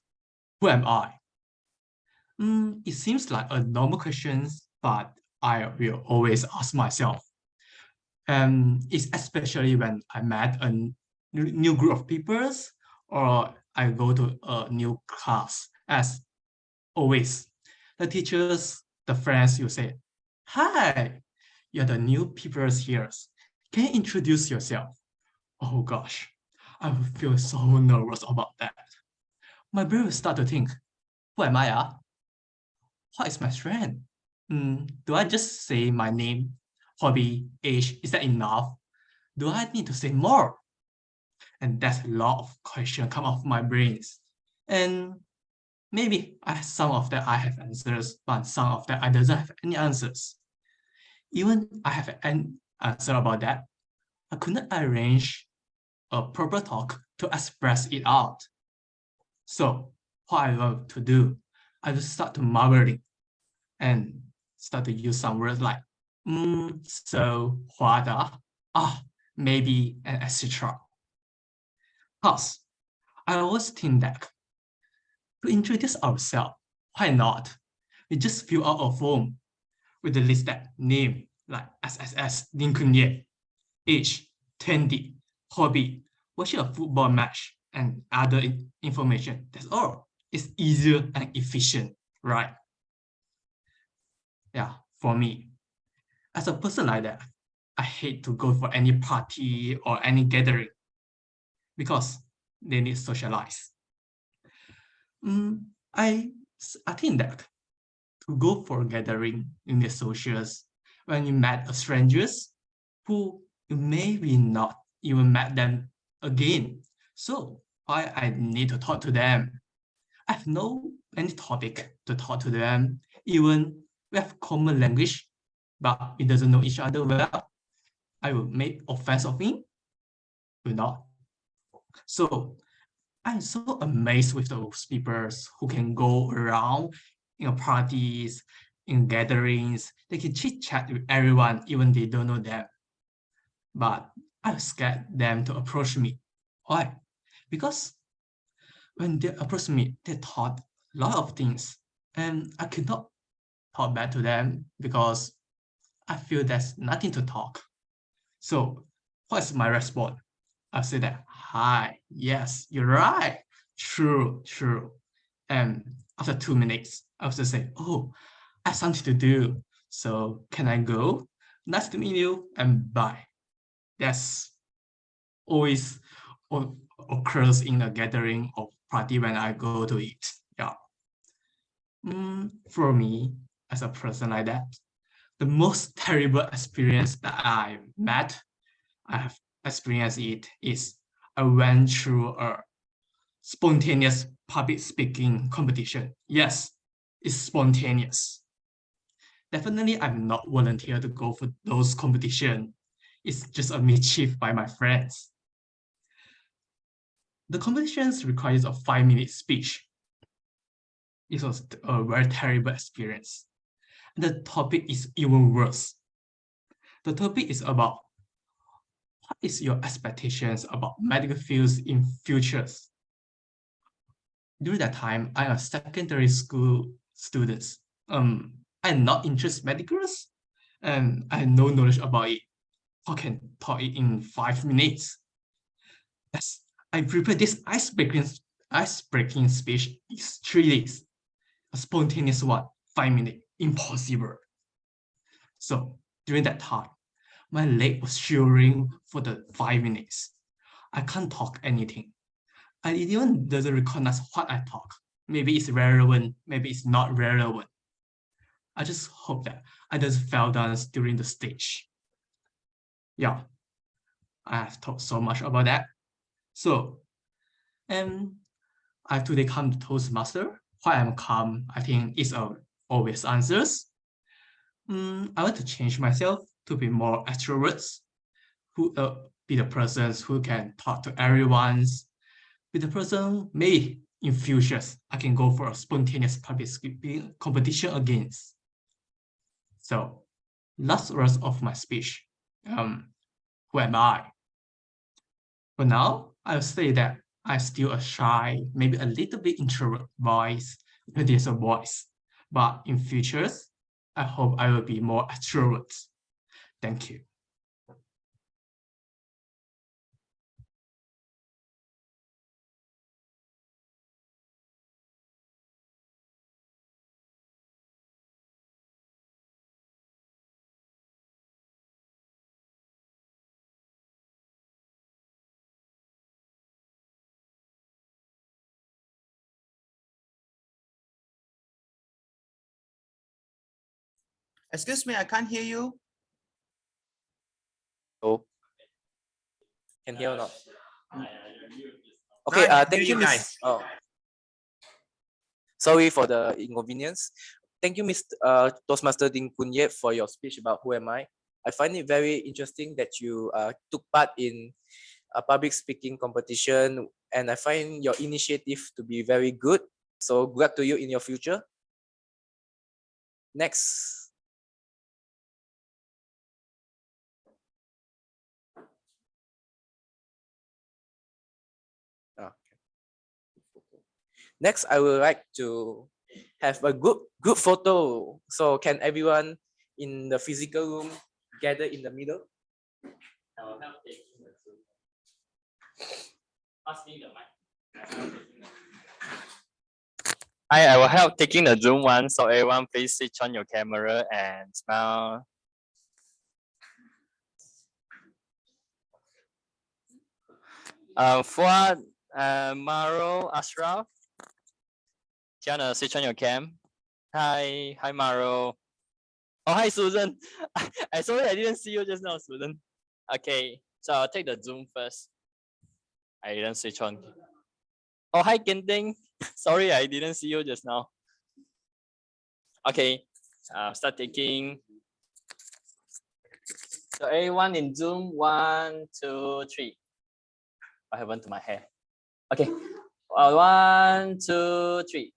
Speaker 11: Who am I? It seems like a normal question, but I will always ask myself. It's especially when I met a new group of people or I go to a new class. As always, the teachers, the friends, you say, "Hi, you're the new people here. Can you introduce yourself?" Oh gosh, I will feel so nervous about that. My brain will start to think, who am I? What is my strength? Do I just say my name, hobby, age? Is that enough? Do I need to say more? And that's a lot of questions come off my brains. And maybe some of that I have answers, but some of that I doesn't have any answers. Even I have an answer about that, I couldn't arrange a proper talk to express it out. So what I love to do, I just start to mumbling and start to use some words like so, what, maybe, and etc. Plus, I always think that to introduce ourselves, why not? We just fill out a form with the list that name like SSS, Lincoln, age, 20, hobby, watching a football match, and other information. That's all. It's easier and efficient, right? Yeah, for me, as a person like that, I hate to go for any party or any gathering because they need to socialize. I think that to go for a gathering in the socials when you met a strangers who you maybe not even met them again. So why I need to talk to them? I have no any topic to talk to them. Even we have common language, but we doesn't know each other well. I will make offense of me. Will not. So I'm so amazed with those people who can go around in parties, in gatherings. They can chit chat with everyone, even they don't know them. But I scared them to approach me. Why? Because when they approach me, they thought a lot of things, and I cannot talk back to them because I feel there's nothing to talk. So what's my response? I say that, hi, yes, you're right. True. And after 2 minutes, I will say, oh, I have something to do. So can I go? Nice to meet you, and bye. That's always occurs in a gathering or party when I go to it. Yeah. For me, as a person like that, the most terrible experience that I have experienced it is I went through a spontaneous public speaking competition. Yes, it's spontaneous. Definitely, I'm not volunteer to go for those competitions. It's just a mischief by my friends. The competitions requires a 5-minute speech. It was a very terrible experience. The topic is even worse. The topic is about what is your expectations about medical fields in futures? During that time, I'm a secondary school student. I'm not interested in medicals, and I have no knowledge about it. I can talk it in 5 minutes. Yes, I prepared this ice-breaking speech in 3 days. A spontaneous one, 5 minutes, impossible. So during that time, my leg was shivering for the 5 minutes. I can't talk anything. I even doesn't recognize what I talk. Maybe it's relevant, maybe it's not relevant. I just hope that I just fell down during the stage. Yeah, I have talked so much about that. So, I today come to Toastmaster. Why I'm calm, I think is obvious answers. I want to change myself to be more extroverts, who be the persons who can talk to everyone. Be the person, maybe in futures, I can go for a spontaneous public speaking competition against. So, last words of my speech. Who am I? For now, I'll say that I'm still a shy, maybe a little bit introvert voice, but there's a voice. But in futures, I hope I will be more accurate. Thank you.
Speaker 3: Excuse me, I can't hear you.
Speaker 8: Oh, can hear or not? Okay,
Speaker 3: Now I can
Speaker 8: thank
Speaker 3: hear
Speaker 8: you,
Speaker 3: you
Speaker 8: Miss. Oh, sorry for the inconvenience. Thank you, Mr. Toastmaster 𝐷𝐚𝐻 for your speech about who am I. I find it very interesting that you took part in a public speaking competition, and I find your initiative to be very good. So good luck to you in your future. Next. Next, I would like to have a good photo. So can everyone in the physical room gather in the middle?
Speaker 2: I will help taking the Zoom. Pass me the mic. Hi, I will help taking the Zoom one. So everyone please switch on your camera and smile. Fuad, Maro, Ashraf. Tiana, switch on your cam. Hi, Maro. Oh, hi, Susan. I sorry I didn't see you just now, Susan. Okay, so I'll take the Zoom first. I didn't switch on. Oh, hi, Kenting. Sorry, I didn't see you just now. Okay, start taking. So everyone in Zoom, 1, 2, 3. What happened to my hair? Okay, 1, 2, 3.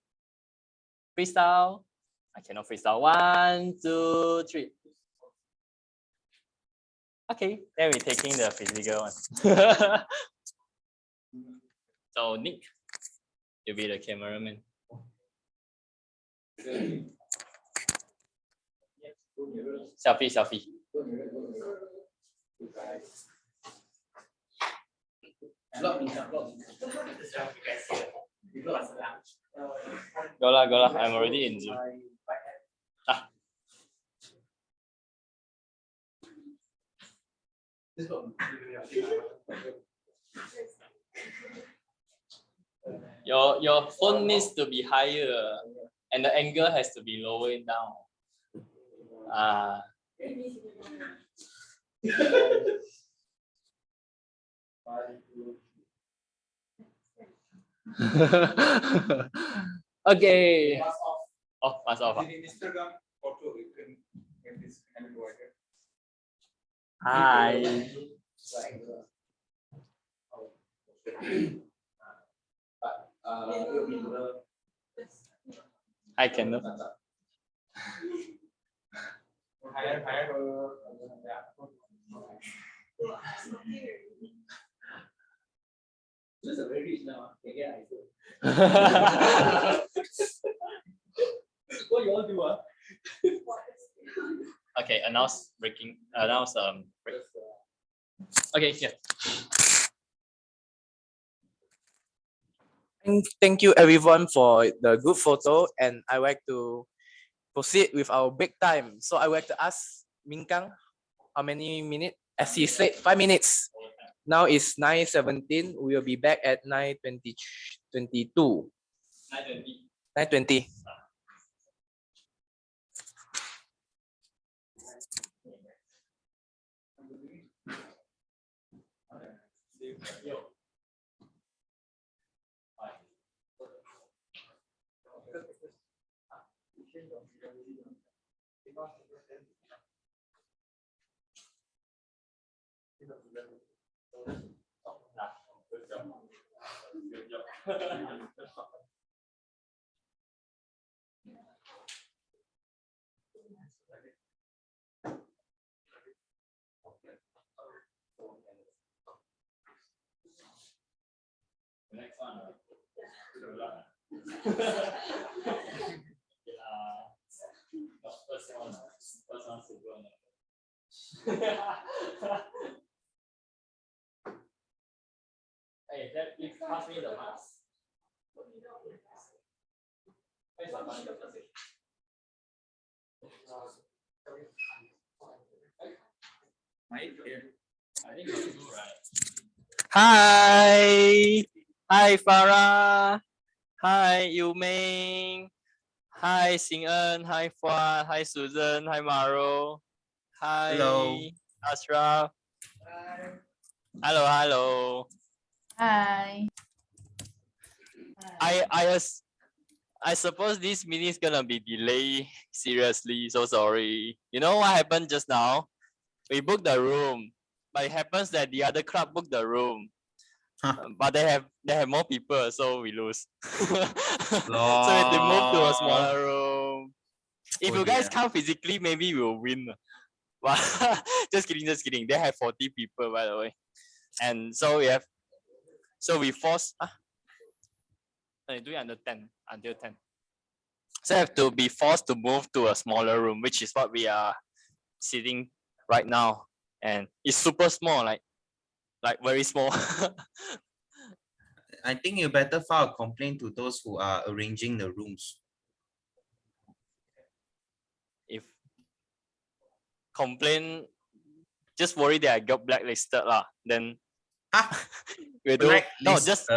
Speaker 2: Freestyle. I cannot freestyle. 1, 2, 3. Okay, then we're taking the physical one. So Nick, you'll be the cameraman. Selfie. Go lah. I'm already in Zoom. Your phone needs to be higher and the angle has to be lower down. Okay. Oh, mask off. Hi. Hi, Kendall. What you all do? Okay, announce break. Okay, yeah.
Speaker 8: Thank you everyone for the good photo, and I would like to proceed with our break time. So I would like to ask Minkang, how many minutes? As he said, 5 minutes. Now it's 9:17. We will be back at 9:22. 9:20.
Speaker 2: Next one. First one. Hey, please pass me the mask. Where's my mask? Hi. Hi, Farah. Hi, Yu-Ming. Hi, Xing-En. Hi, Fuan. Hi, Susan. Hi, Maro. Hi,
Speaker 3: Hello.
Speaker 2: Ashraf. Hello, hello.
Speaker 12: Hi.
Speaker 2: I suppose this meeting is gonna be delayed. Seriously, so sorry. You know what happened just now? We booked the room, but it happens that the other club booked the room. But they have more people, so we lose. So we have to move to a smaller room. If you guys come physically, maybe we'll win. But just kidding, just kidding. They have 40 people, by the way. And so we force do it under 10 until 10. So I have to be forced to move to a smaller room, which is what we are sitting right now. And it's super small, like very small.
Speaker 3: I think you better file a complaint to those who are arranging the rooms.
Speaker 2: If complain, just worry that I got blacklisted lah. Then we do no, just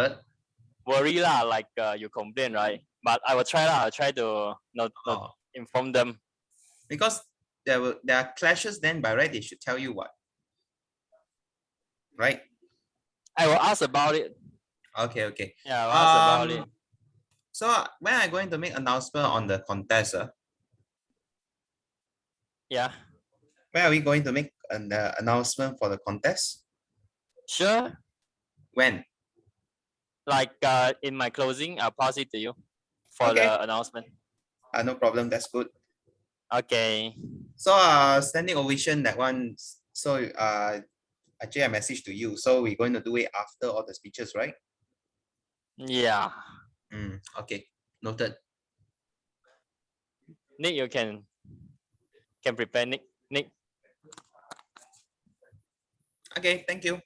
Speaker 2: worry lah. Like you complain, right? But I will try lah. I'll try to not inform them.
Speaker 3: Because there are clashes. Then by right they should tell you what. Right.
Speaker 2: I will ask about it.
Speaker 3: Okay. Okay.
Speaker 2: Yeah, I'll ask about it.
Speaker 3: So when are you going to make announcement on the contest?
Speaker 2: Yeah.
Speaker 3: Where are we going to make an announcement for the contest?
Speaker 2: Sure.
Speaker 3: When?
Speaker 2: Like in my closing, I'll pass it to you for the announcement.
Speaker 3: No problem. That's good.
Speaker 2: Okay.
Speaker 3: So standing ovation, that one. So actually I messaged to you. So we're going to do it after all the speeches, right?
Speaker 2: Yeah.
Speaker 3: Okay. Noted.
Speaker 2: Nick, you can prepare. Nick.
Speaker 3: Okay. Thank you.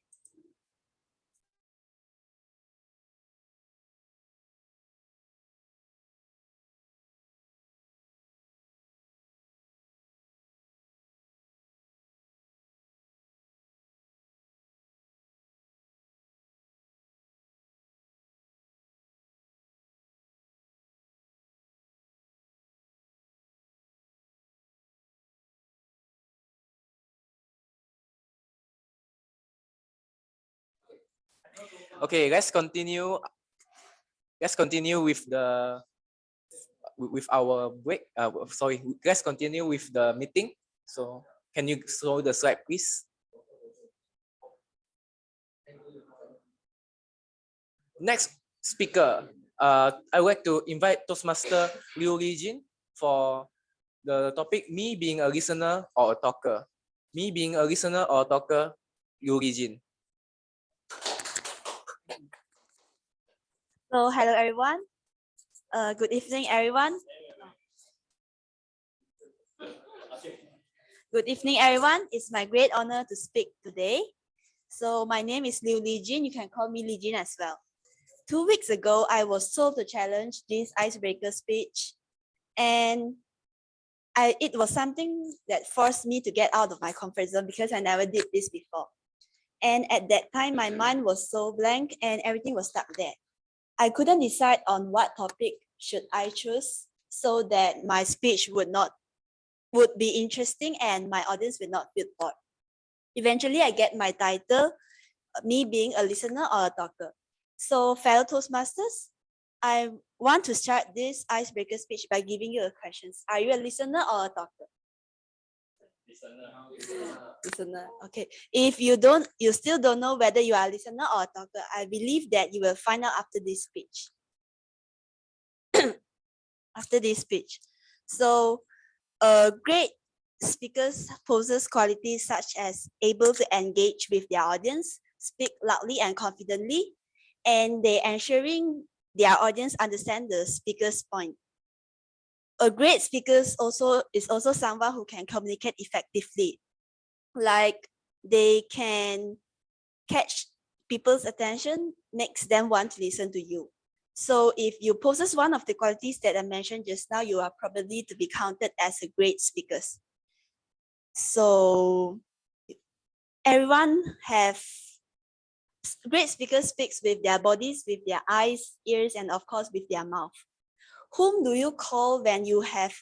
Speaker 8: Okay, let's continue. Let's continue with our break. Sorry, let's continue with the meeting. So can you show the slide, please? Next speaker, I would like to invite Toastmaster 𝐿𝐿𝐿𝐿 for the topic, me being a listener or a talker. Me being a listener or a talker, 𝐿𝐿𝐿𝐿.
Speaker 13: So hello everyone. Good evening everyone. Good evening everyone. It's my great honor to speak today. So my name is 𝐿𝐿𝐿𝐿. You can call me Lijin as well. 2 weeks ago, I was told to challenge this icebreaker speech, and it was something that forced me to get out of my comfort zone because I never did this before. And at that time, my mind was so blank and everything was stuck there. I couldn't decide on what topic should I choose so that my speech would be interesting and my audience would not feel bored. Eventually, I get my title, me being a listener or a talker. So fellow Toastmasters, I want to start this icebreaker speech by giving you a question. Are you a listener or a talker? Listener. Okay. If you still don't know whether you are a listener or a talker, I believe that you will find out after this speech. After this speech. So great speakers possess qualities such as able to engage with their audience, speak loudly and confidently, and they ensuring their audience understand the speaker's point. A great speaker is also someone who can communicate effectively. Like they can catch people's attention, makes them want to listen to you. So if you possess one of the qualities that I mentioned just now, you are probably to be counted as a great speaker. So everyone have great speakers speaks with their bodies, with their eyes, ears, and of course with their mouth. Whom do you call when you have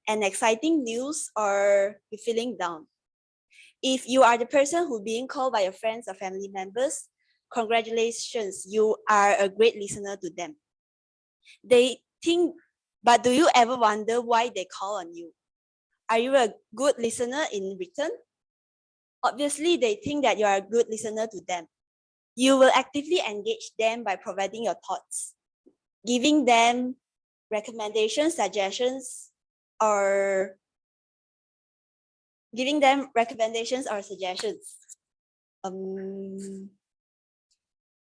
Speaker 13: an exciting news or you're feeling down? If you are the person who being called by your friends or family members, congratulations, you are a great listener to them. They think, but do you ever wonder why they call on you? Are you a good listener in return? Obviously, they think that you are a good listener to them. You will actively engage them by providing your thoughts, giving them recommendations, suggestions, or giving them recommendations or suggestions.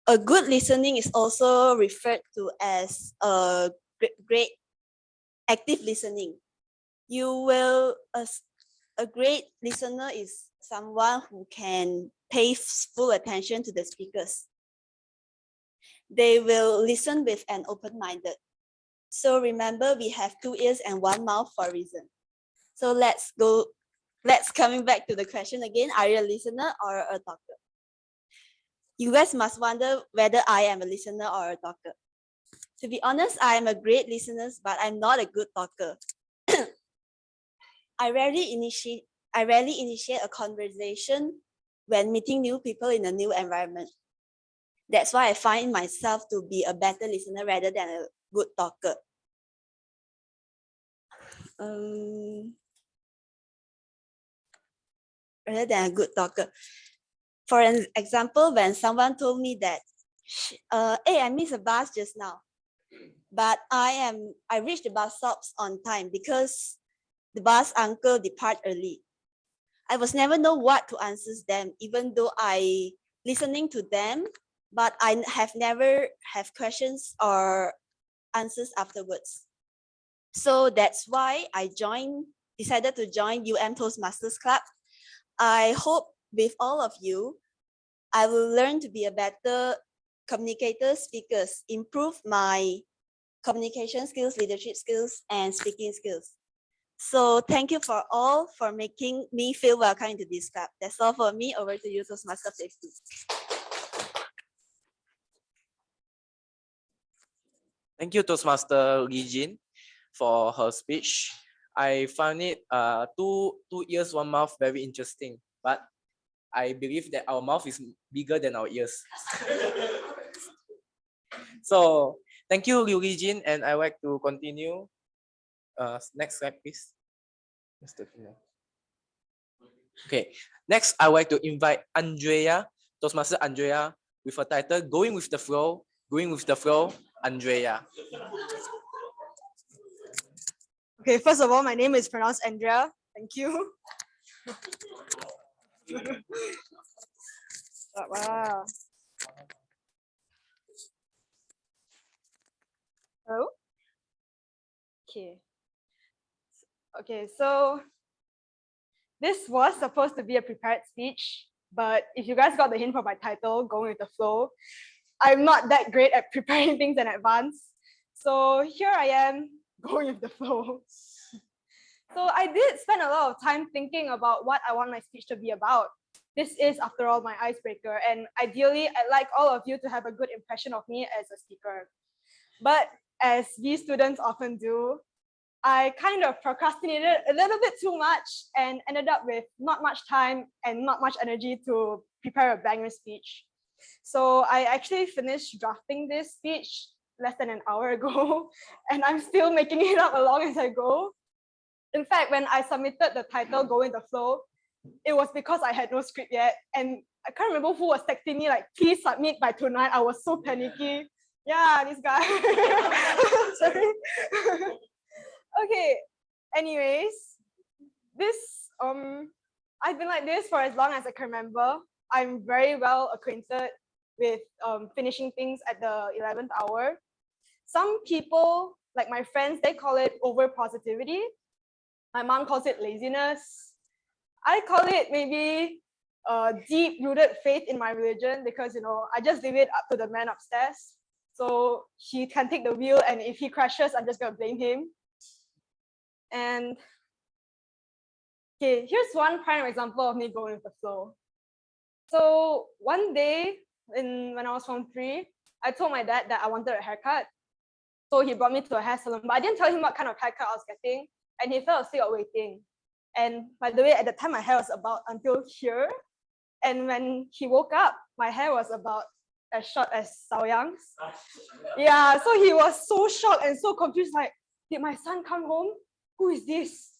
Speaker 13: A good listening is also referred to as a great active listening. A great listener is someone who can pay full attention to the speakers. They will listen with an open-minded. So remember, we have 2 ears and 1 mouth for a reason. So let's coming back to the question again. Are you a listener or a talker? You guys must wonder whether I am a listener or a talker. To be honest, I am a great listener, but I'm not a good talker. I rarely initiate a conversation when meeting new people in a new environment. That's why I find myself to be a better listener rather than a good talker. Rather than a good talker. For an example, when someone told me that, hey, I missed a bus just now, but I reached the bus stops on time because the bus uncle depart early. I was never know what to answer them, even though I listening to them, but I have never have questions or answers afterwards. So that's why I decided to join Toastmasters Club. I hope with all of you, I will learn to be a better communicator, speakers, improve my communication skills, leadership skills, and speaking skills. So thank you for all for making me feel welcome into this club. That's all for me. Over to you, Toastmaster 50.
Speaker 8: Thank you, Toastmaster Lee-Jin, for her speech. I found it 2 ears, 1 mouth very interesting, but I believe that our mouth is bigger than our ears. So thank you, Liu Lee-Jin, and I would like to continue. Next slide, please. Okay, next I would like to invite Andrea, Toastmaster Andrea, with a title, Going with the Flow, Andrea.
Speaker 12: Okay, first of all, my name is pronounced Andrea. Thank you. Wow. Oh. Okay, so this was supposed to be a prepared speech, but if you guys got the hint from my title, Going with the Flow, I'm not that great at preparing things in advance. So here I am, going with the flow. So I did spend a lot of time thinking about what I want my speech to be about. This is, after all, my icebreaker, and ideally, I'd like all of you to have a good impression of me as a speaker. But as we students often do, I kind of procrastinated a little bit too much and ended up with not much time and not much energy to prepare a banger speech. So I actually finished drafting this speech less than an hour ago, and I'm still making it up along as I go. In fact, when I submitted the title Going with the Flow, it was because I had no script yet, and I can't remember who was texting me like, please submit by tonight. I was so panicky. Yeah, this guy. Sorry. Okay, anyways, I've been like this for as long as I can remember. I'm very well acquainted with finishing things at the 11th hour. Some people, like my friends, they call it over positivity. My mom calls it laziness. I call it maybe a deep-rooted faith in my religion because, I just leave it up to the man upstairs. So he can take the wheel, and if he crashes, I'm just gonna blame him. And okay, here's one prime example of me going with the flow. So one day when I was Form 3, I told my dad that I wanted a haircut. So he brought me to a hair salon, but I didn't tell him what kind of haircut I was getting, and he fell asleep while waiting. And by the way, at the time my hair was about until here, and when he woke up, my hair was about as short as 𝐲𝐢𝐭𝐡's. Yeah, so he was so shocked and so confused, like, did my son come home? Who is this?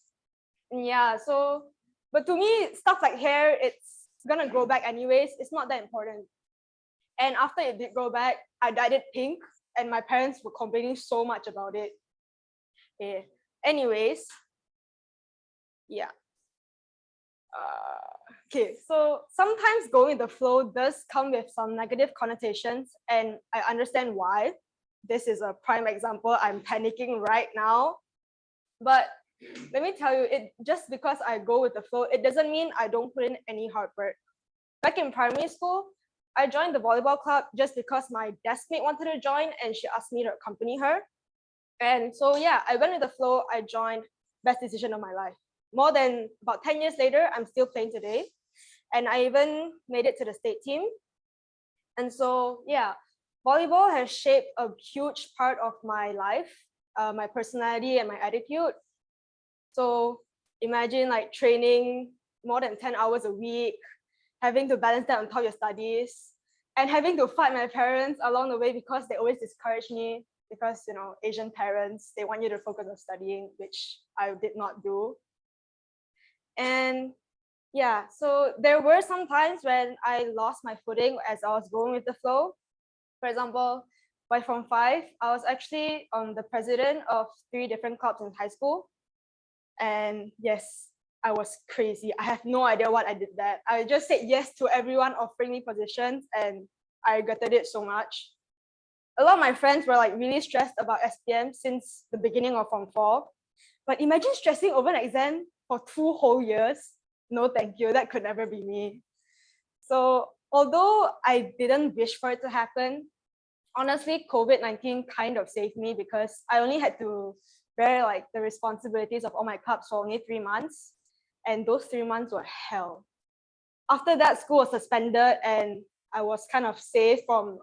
Speaker 12: Yeah, so, but to me, stuff like hair, it's gonna grow back anyways. It's not that important. And after it did grow back, I dyed it pink, and my parents were complaining so much about it. Yeah. Anyways, yeah. Okay, so sometimes going with the flow does come with some negative connotations, and I understand why. This is a prime example. I'm panicking right now. But let me tell you, just because I go with the flow, it doesn't mean I don't put in any hard work. Back in primary school, I joined the volleyball club just because my deskmate wanted to join and she asked me to accompany her. And so yeah, I went with the flow. I joined. Best decision of my life. More than about 10 years later, I'm still playing today. And I even made it to the state team. And so yeah, volleyball has shaped a huge part of my life, my personality and my attitude. So imagine like training more than 10 hours a week, having to balance that on top of your studies, and having to fight my parents along the way because they always discourage me because, Asian parents, they want you to focus on studying, which I did not do. And yeah, so there were some times when I lost my footing as I was going with the flow. For example, by Form 5, I was actually the president of 3 different clubs in high school. And yes, I was crazy. I have no idea what I did that. I just said yes to everyone offering me positions, and I regretted it so much. A lot of my friends were like really stressed about SPM since the beginning of Form 4. But imagine stressing over an exam for 2 whole years. No, thank you. That could never be me. So although I didn't wish for it to happen, honestly, COVID-19 kind of saved me because I only had to bear like the responsibilities of all my clubs for only 3 months. And those 3 months were hell. After that, school was suspended and I was kind of safe from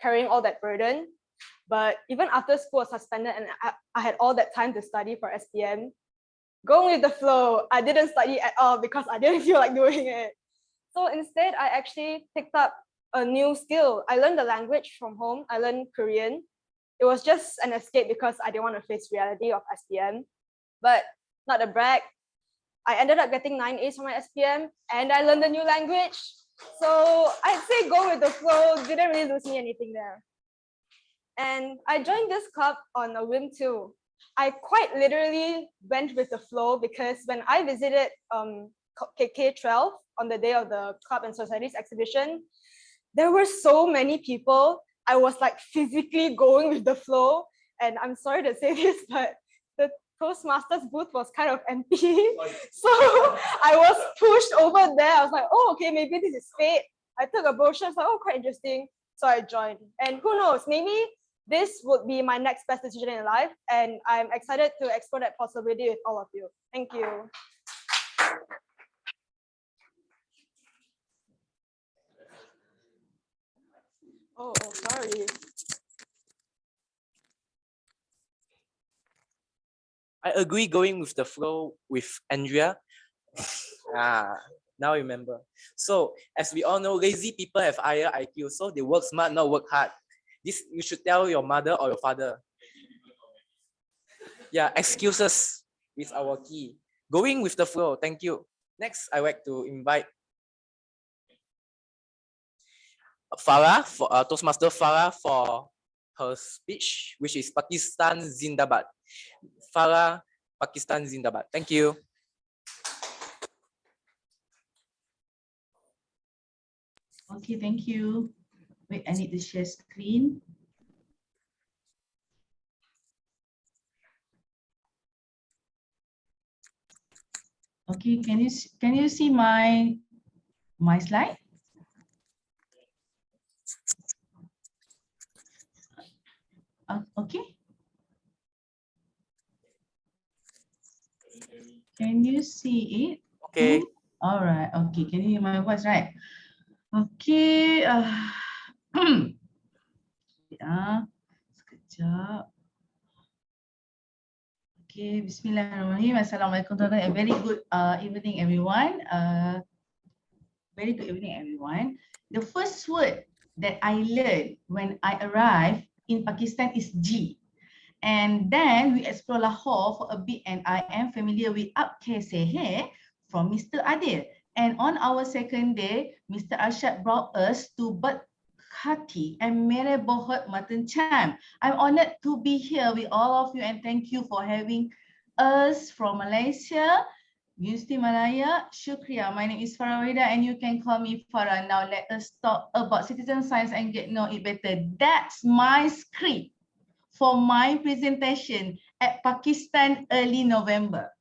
Speaker 12: carrying all that burden. But even after school was suspended and I had all that time to study for SPM, going with the flow, I didn't study at all because I didn't feel like doing it. So instead, I actually picked up a new skill. I learned the language from home. I learned Korean. It was just an escape because I didn't want to face reality of SPM. But not to brag, I ended up getting 9 A's for my SPM and I learned a new language. So I'd say go with the flow, didn't really lose me anything there. And I joined this club on a whim too. I quite literally went with the flow because when I visited KK12 on the day of the Club and Societies exhibition, there were so many people. I was like physically going with the flow. And I'm sorry to say this, but the Toastmasters booth was kind of empty. So I was pushed over there. I was like, oh, okay, maybe this is fate. I took a brochure, I was like, oh, quite interesting. So I joined. And who knows, maybe this would be my next best decision in life. And I'm excited to explore that possibility with all of you. Thank you. Oh, sorry.
Speaker 8: I agree going with the flow with Andrea. Now I remember. So as we all know, lazy people have higher IQ, so they work smart, not work hard. This you should tell your mother or your father. Yeah, excuses is our key. Going with the flow. Thank you. Next, I would like to invite Farah, for Toastmaster Farah, for her speech, which is Pakistan Zindabad. Farah, Pakistan Zindabad. Thank you.
Speaker 14: Okay, thank you. Wait, I need to share screen. Okay, can you see my slide? Okay. Can you see it?
Speaker 8: Okay.
Speaker 14: All right. Okay. Can you hear my voice, right? Okay. Ya, sekejap. Okay. Bismillahirrahmanirrahim. Assalamualaikum warahmatullahi wabarakatuh. Very good evening, everyone. Very good evening, everyone. The first word that I learned when I arrived in Pakistan is G. And then we explore Lahore for a bit, and I am familiar with 𝐻𝐸𝐴 from Mr. Adil. And on our second day, Mr. Arshad brought us to Khati and Mere Bohot Mutton Cham. I'm honored to be here with all of you, and thank you for having us from Malaysia. Universiti Malaya, Shukriya. My name is Farah Wida, and you can call me Farah. Now let us talk about citizen science and get know it better. That's my script for my presentation at Pakistan early November.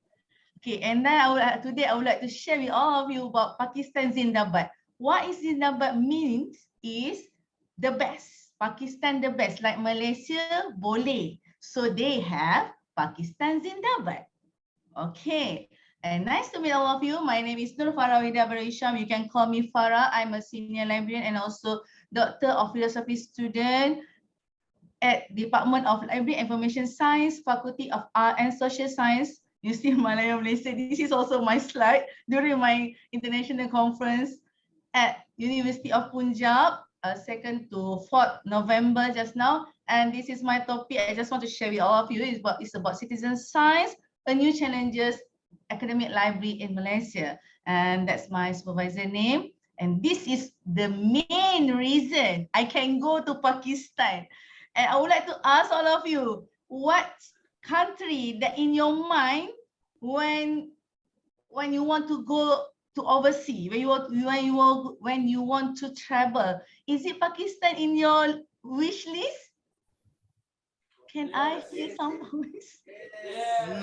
Speaker 14: Okay, and then today I would like to share with all of you about Pakistan Zindabad. What is Zindabad means is the best. Pakistan the best, like Malaysia boleh. So they have Pakistan Zindabad. Okay, and nice to meet all of you. My name is Nur Farah Wida Barisham. You can call me Farah. I'm a senior librarian and also Doctor of Philosophy student at Department of Library Information Science, Faculty of Art and Social Science, Universiti Malaya Malaysia. This is also my slide during my international conference at University of Punjab, 2nd to 4th November just now. And this is my topic. I just want to share with all of you. It's about citizen science, a new challenges, academic library in Malaysia. And that's my supervisor name. And this is the main reason I can go to Pakistan. And I would like to ask all of you, what country that in your mind when you want to go to overseas, when you want to travel, is it Pakistan in your wish list? Can I hear some voice?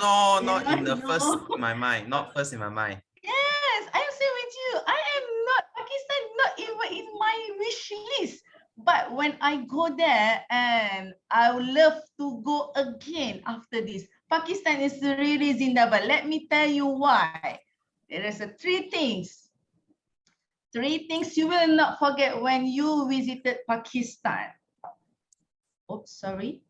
Speaker 3: No, not in the first in my mind. Not first in my mind.
Speaker 14: Yes, I'm saying with you. I am not Pakistan, not even in my wish list. But when I go there, and I would love to go again after this. Pakistan is really Zindabad. Let me tell you why. There is three things. Three things you will not forget when you visited Pakistan. Oops, sorry.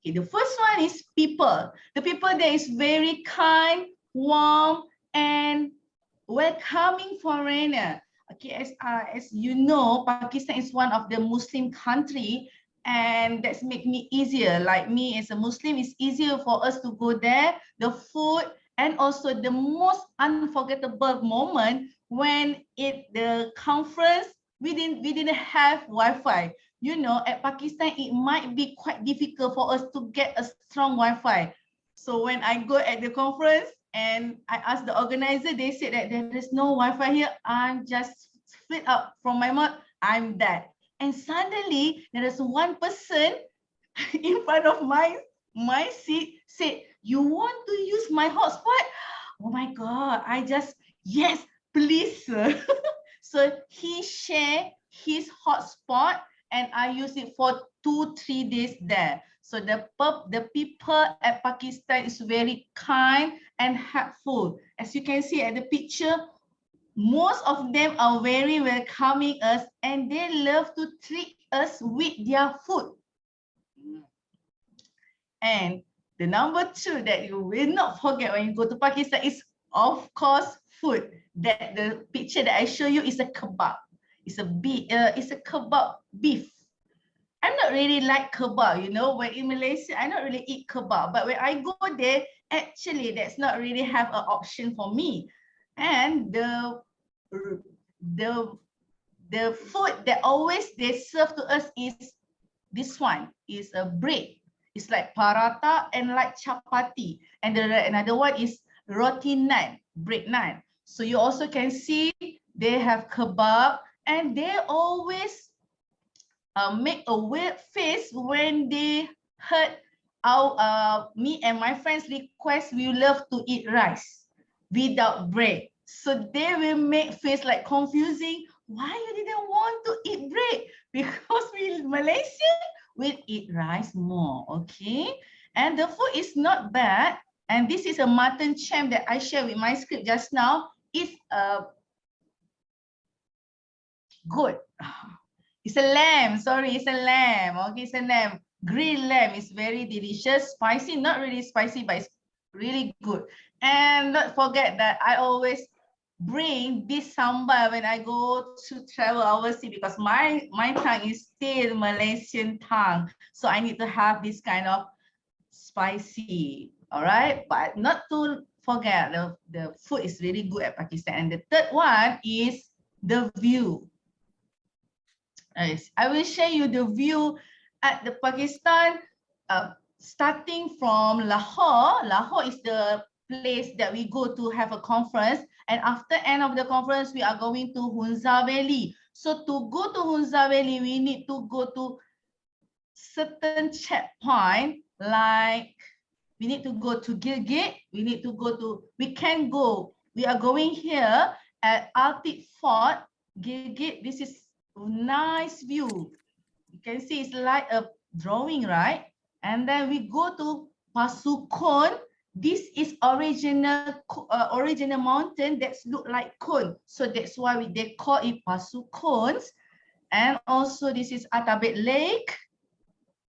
Speaker 14: Okay, the first one is people. The people there is very kind, warm, and welcoming foreigner. Okay, as you know, Pakistan is one of the Muslim country, and that's make me easier. Like me as a Muslim, it's easier for us to go there. The food, and also the most unforgettable moment when the conference we didn't have Wi-Fi. You know, at Pakistan it might be quite difficult for us to get a strong Wi-Fi. So when I go at the conference, and I asked the organizer, they said that there is no Wi-Fi here. I'm just split up from my mouth. I'm dead. And suddenly there is one person in front of my seat said, "You want to use my hotspot?" Oh my God! I just, yes, please, sir. So he shared his hotspot, and I used it for 2-3 days there. So the people at Pakistan is very kind and helpful. As you can see at the picture, most of them are very welcoming us, and they love to treat us with their food. And the number 2 that you will not forget when you go to Pakistan is, of course, food. That the picture that I show you is a kebab. It's a kebab beef. I'm not really like kebab, you know. When in Malaysia, I don't really eat kebab. But when I go there, actually, that's not really have an option for me. And the food that always they serve to us is this one, is a bread. It's like paratha and like chapati. And another one is roti naan, bread naan. So you also can see they have kebab, and they always make a weird face when they heard me and my friends request we love to eat rice. without break. So they will make face like confusing. Why you didn't want to eat bread? Because we Malaysian will eat rice more, okay? And the food is not bad. And this is a mutton cham that I shared with my script just now. It's good. It's a lamb, sorry, it's a lamb. Okay, it's a lamb. Grilled lamb is very delicious, spicy, not really spicy, but it's really good. And don't forget that I always bring this sambal when I go to travel overseas because my tongue is still Malaysian tongue. So I need to have this kind of spicy, all right? But not to forget, the food is really good at Pakistan. And the third one is the view. I will show you the view at the Pakistan, starting from Lahore. Lahore is the place that we go to have a conference. And after end of the conference, we are going to Hunza Valley. So to go to Hunza Valley, we need to go to certain checkpoint, like we need to go to Gilgit. We are going here at Arctic Fort, Gilgit. This is a nice view. You can see it's like a drawing, right? And then we go to Pasukon. This is original mountain that look like cone. So that's why they call it Pasukons. And also this is Atabet Lake.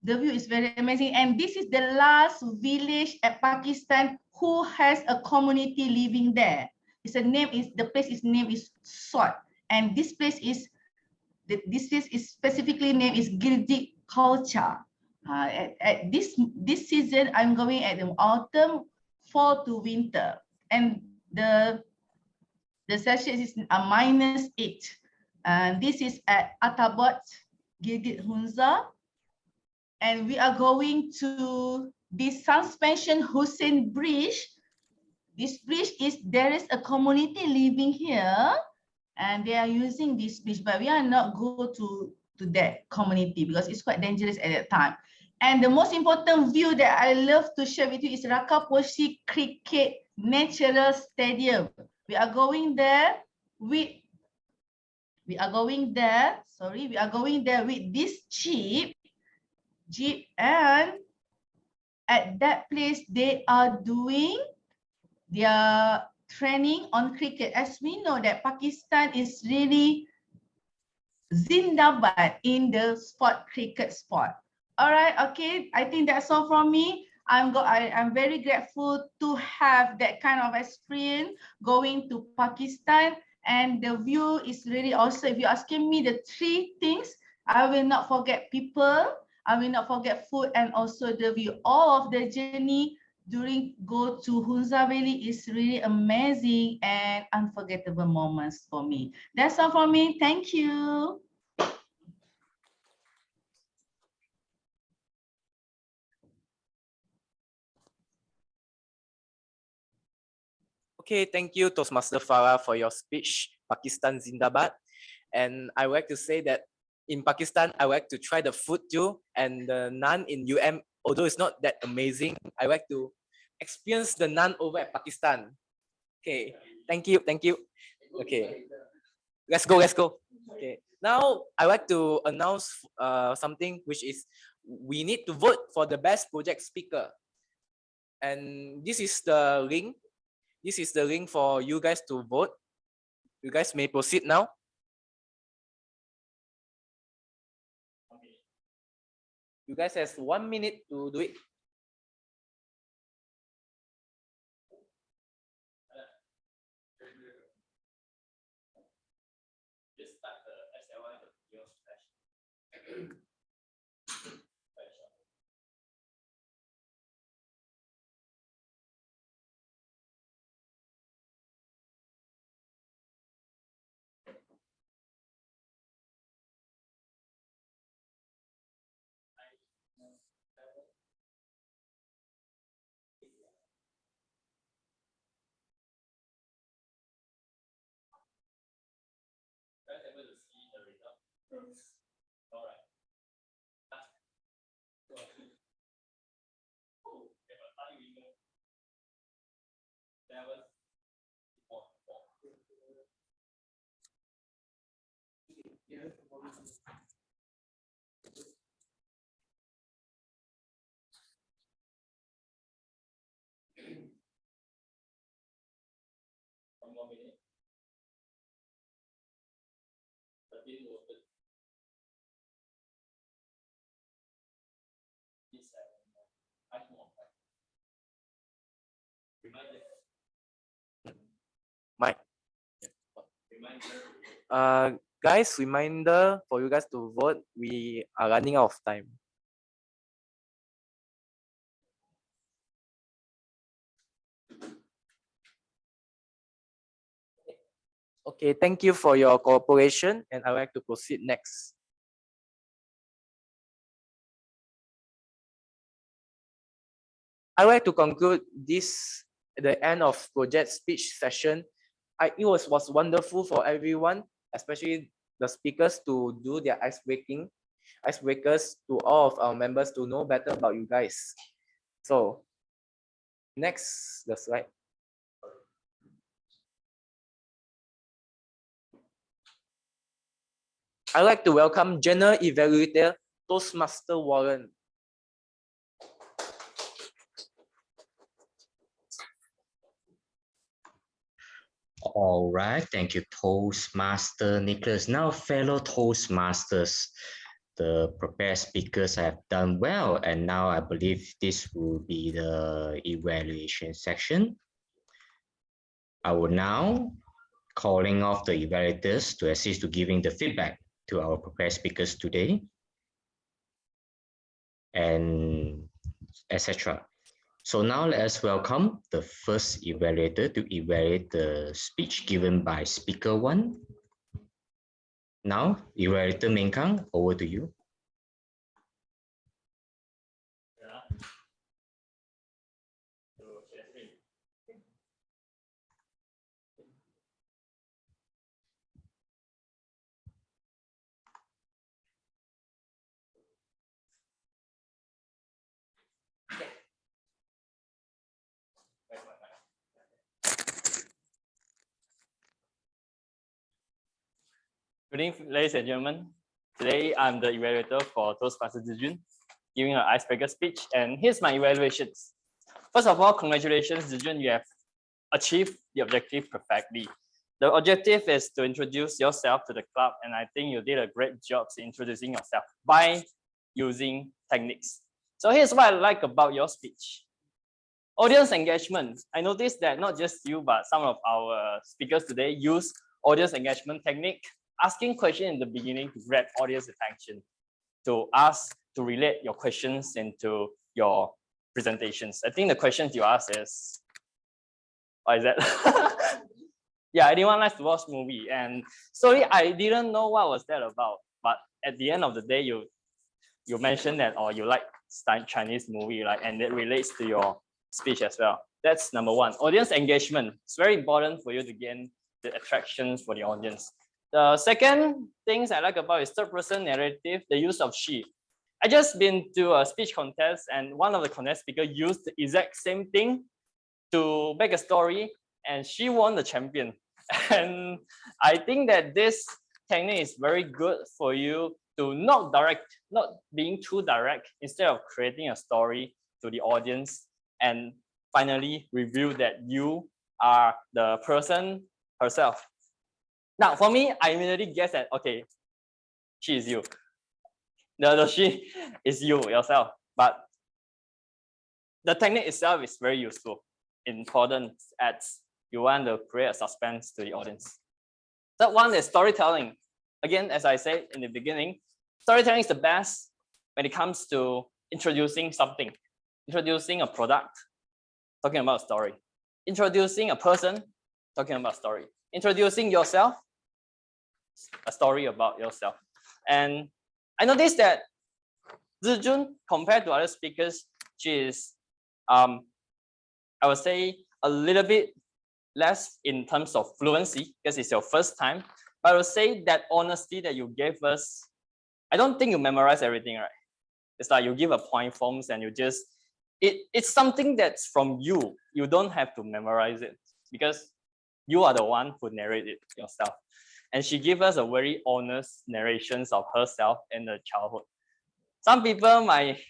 Speaker 14: The view is very amazing. And this is the last village at Pakistan who has a community living there. The place name is Swat. And this place is specifically named is Gilgit culture. At this season, I'm going at the autumn, fall to winter, and the Celsius is -8. And this is at Atabot, Gilgit Hunza, and we are going to this suspension Hussein Bridge. This bridge there is a community living here, and they are using this bridge, but we are not go to that community because it's quite dangerous at that time. And the most important view that I love to share with you is Rakaposhi Cricket Natural Stadium. We are going there with this jeep, and at that place they are doing their training on cricket. As we know that Pakistan is really Zindabad in the cricket sport. All right, okay, I think that's all from me. I'm very grateful to have that kind of experience going to Pakistan, and the view is really awesome. If you're asking me the 3 things, I will not forget people, I will not forget food, and also the view. All of the journey during go to Hunza Valley is really amazing and unforgettable moments for me. That's all for me. Thank you.
Speaker 8: Okay, thank you, Toastmaster Farah, for your speech, Pakistan Zindabad. And I would like to say that in Pakistan, I would like to try the food too. And the naan in UM, although it's not that amazing, I would like to experience the naan over at Pakistan. Okay, thank you. Okay, let's go. Okay, now I would like to announce something, which is we need to vote for the best project speaker. And this is the link. This is the link for you guys to vote. You guys may proceed now. You guys have 1 minute to do it. Mike. Guys, reminder for you guys to vote. We are running out of time. Okay, thank you for your cooperation, and I'd like to proceed next. I'd like to conclude this at the end of project speech session. It was wonderful for everyone, especially the speakers, to do their icebreakers to all of our members to know better about you guys. So next, the slide. I'd like to welcome General Evaluator Toastmaster Warren.
Speaker 5: All right, thank you, Toastmaster Nicholas. Now, fellow Toastmasters, the prepared speakers have done well, and now I believe this will be the evaluation section. I will now calling off the evaluators to assist to giving the feedback to our prepared speakers today, and etc. So now let us welcome the first evaluator to evaluate the speech given by speaker 1. Now, Evaluator Mengkang, over to you.
Speaker 2: Good evening, ladies and gentlemen. Today, I'm the evaluator for Toastmaster Zijun, giving an icebreaker speech, and here's my evaluations. First of all, congratulations, Zijun, you have achieved the objective perfectly. The objective is to introduce yourself to the club, and I think you did a great job in introducing yourself by using techniques. So here's what I like about your speech. Audience engagement. I noticed that not just you, but some of our speakers today use audience engagement technique, asking questions in the beginning to grab audience attention, to ask, to relate your questions into your presentations. I think the questions you ask is, what is that? Yeah, anyone likes to watch movie, and sorry, I didn't know what was that about. But at the end of the day, you mentioned that, or you like Chinese movie, like, and it relates to your speech as well. That's number one. Audience engagement. It's very important for you to gain the attractions for the audience. The second things I like about is third-person narrative, the use of she. I just been to a speech contest, and one of the contest speakers used the exact same thing to make a story, and she won the champion. And I think that this technique is very good for you to not being too direct, instead of creating a story to the audience, and finally reveal that you are the person herself. Now, for me, I immediately guess that, okay, she is you. The she is you yourself. But the technique itself is very useful, important, as you want to create a suspense to the audience. Third one is storytelling. Again, as I said in the beginning, storytelling is the best when it comes to introducing something, introducing a product, talking about a story, introducing a person, talking about a story, introducing yourself, a story about yourself. And I noticed that Zijun, compared to other speakers, she is, I would say, a little bit less in terms of fluency, because it's your first time. But I would say that honesty that you gave us, I don't think you memorize everything, right? It's like you give a point forms and you just, it's something that's from you. You don't have to memorize it, because you are the one who narrate it yourself. And she gave us a very honest narrations of herself in the childhood. Some people might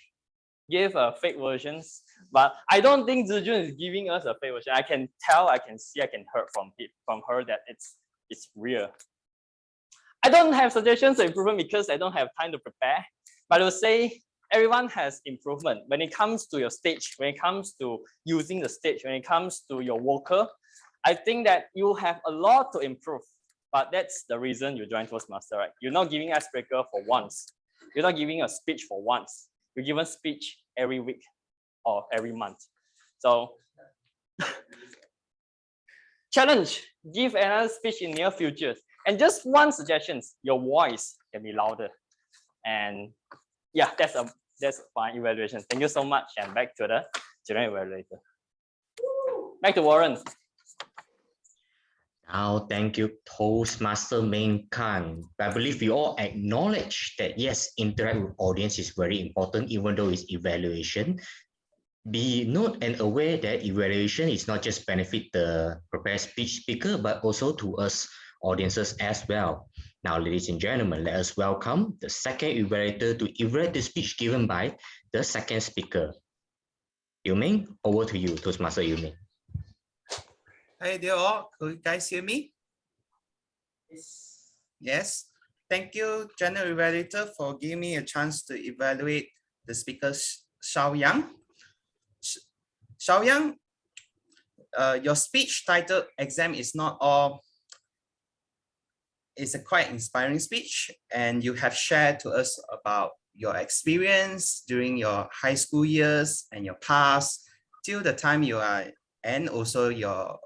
Speaker 2: give fake versions, but I don't think Zijun is giving us a fake version. I can tell, I can see, I can hear from her that it's real. I don't have suggestions of improvement because I don't have time to prepare, but I will say everyone has improvement when it comes to your stage, when it comes to using the stage, when it comes to your vocal. I think that you have a lot to improve, but that's the reason you joined Toastmaster, right? You're not giving icebreaker for once. You're not giving a speech for once. You're giving speech every week or every month. So challenge, give another speech in near future. And just one suggestion, your voice can be louder. And yeah, that's my evaluation. Thank you so much. And back to the general evaluator. Back to Warren.
Speaker 5: Now, thank you, Toastmaster Meng Khan. I believe we all acknowledge that yes, interact with audience is very important, even though it's evaluation. Be known and aware that evaluation is not just benefit the prepared speech speaker, but also to us audiences as well. Now, ladies and gentlemen, let us welcome the second evaluator to evaluate the speech given by the second speaker. Yu-Ming, over to you, Toastmaster Yu-Ming.
Speaker 3: Hi there all, could you guys hear me? Yes. Thank you, General Evaluator, for giving me a chance to evaluate the speaker Xiaoyang. Xiaoyang, your speech titled Exam is Not All. It's a quite inspiring speech, and you have shared to us about your experience during your high school years and your past till the time you are, and also your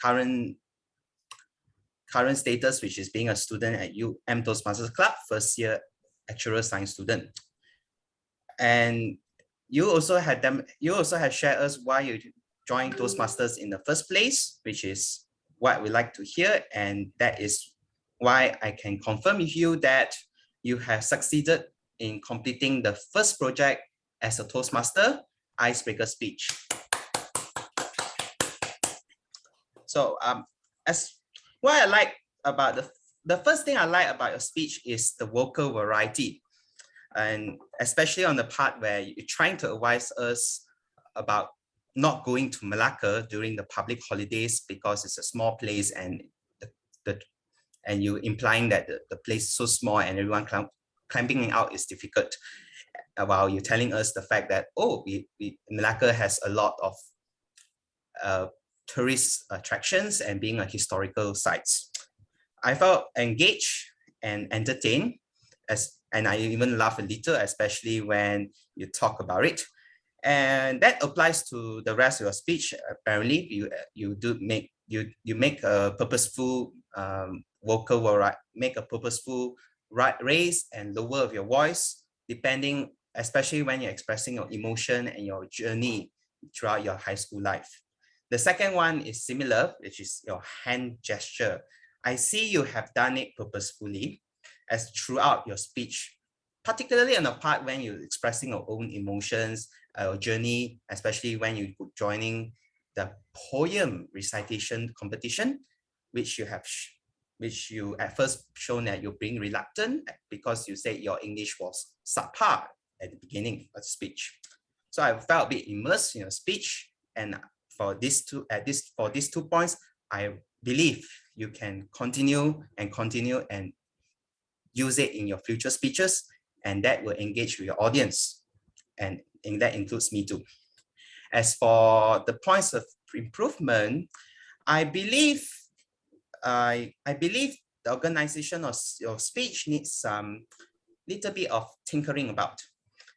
Speaker 3: current status, which is being a student at UM Toastmasters Club, first year actuarial science student. And you also had shared us why you joined Toastmasters in the first place, which is what we like to hear, and that is why I can confirm with you that you have succeeded in completing the first project as a Toastmaster icebreaker speech. So as what I like about the first thing I like about your speech is the vocal variety, and especially on the part where you're trying to advise us about not going to Malacca during the public holidays because it's a small place, and and you implying that the place is so small and everyone climbing out is difficult, while you're telling us the fact that Malacca has a lot of tourist attractions and being a historical sites. I felt engaged and entertained, and I even laugh a little, especially when you talk about it. And that applies to the rest of your speech. Apparently, you make a purposeful raise and lower of your voice, depending, especially when you're expressing your emotion and your journey throughout your high school life. The second one is similar, which is your hand gesture. I see you have done it purposefully as throughout your speech, particularly on the part when you're expressing your own emotions, your journey, especially when you're joining the poem recitation competition, which you at first shown that you're being reluctant because you said your English was subpar at the beginning of the speech. So I felt a bit immersed in your speech, and for these 2 points, I believe you can continue and use it in your future speeches, and that will engage with your audience, and that includes me too. As for the points of improvement, I believe the organization of your speech needs some little bit of tinkering about.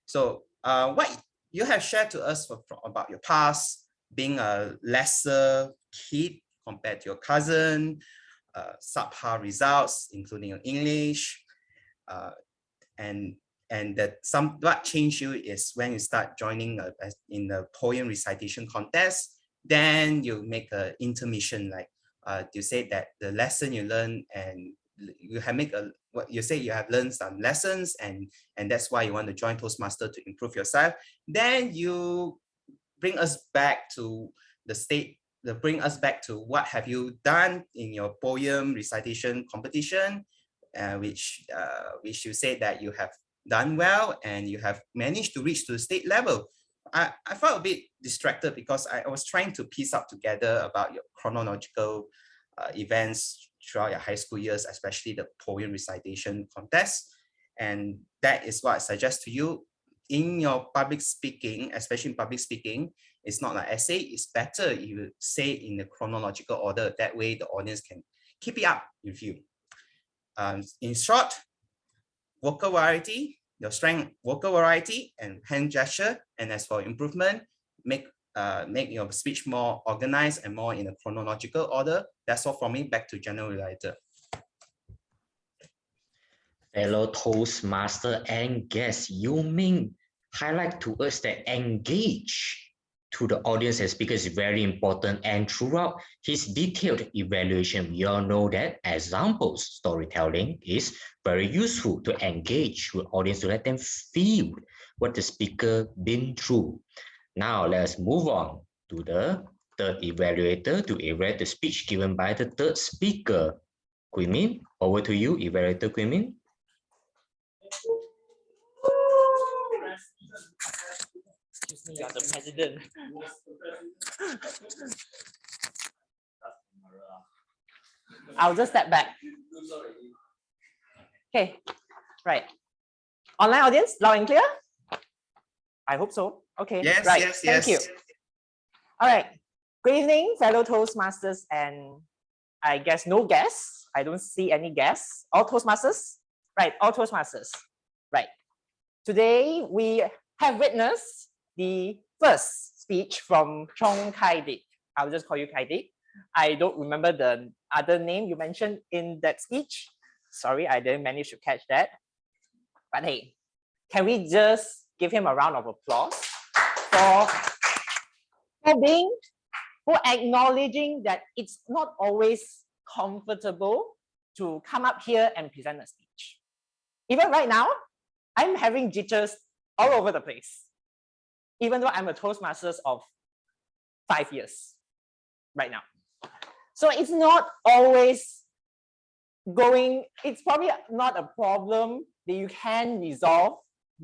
Speaker 3: So what you have shared to us about your past, being a lesser kid compared to your cousin, subpar results, including your English, and that what changed you is when you start joining in the poem recitation contest, then you make an intermission, like you say that the lesson you learn, and you have you say you have learned some lessons, and that's why you want to join Toastmaster to improve yourself. Then you bring us back to what have you done in your poem recitation competition, which you say that you have done well and you have managed to reach to the state level. I felt a bit distracted because I was trying to piece up together about your chronological events throughout your high school years, especially the poem recitation contest. And that is what I suggest to you in your public speaking, especially in public speaking. It's not like essay, it's better if you say in the chronological order. That way the audience can keep it up with you. In short, vocal variety, your strength, vocal variety and hand gesture. And as for improvement, make your speech more organized and more in a chronological order. That's all from me. Back to General Evaluator.
Speaker 5: Fellow Toastmaster and guests, you mean highlight to us that engage to the audience and speakers is very important, and throughout his detailed evaluation, we all know that examples storytelling is very useful to engage with audience, to let them feel what the speaker been through. Now let's move on to the third evaluator to evaluate the speech given by the third speaker. 𝐸𝐿, over to you, evaluator 𝐸𝐿.
Speaker 2: Excuse me, you're the president. I'll just step back. Okay, right. Online audience, loud and clear? I hope so. Okay,
Speaker 3: yes,
Speaker 2: right.
Speaker 3: Yes,
Speaker 2: Thank you. All right. Good evening, fellow Toastmasters, and I guess no guests. I don't see any guests. All Toastmasters? Right, all Toastmasters. Right. Today, we have witnessed the first speech from 𝐶𝐚. I'll just call you 𝐶𝐚. I don't remember the other name you mentioned in that speech. Sorry, I didn't manage to catch that. But hey, can we just give him a round of applause for acknowledging that it's not always comfortable to come up here and present a speech. Even right now, I'm having jitters all over the place, even though I'm a Toastmasters of 5 years right now. So it's not always going, it's probably not a problem that you can resolve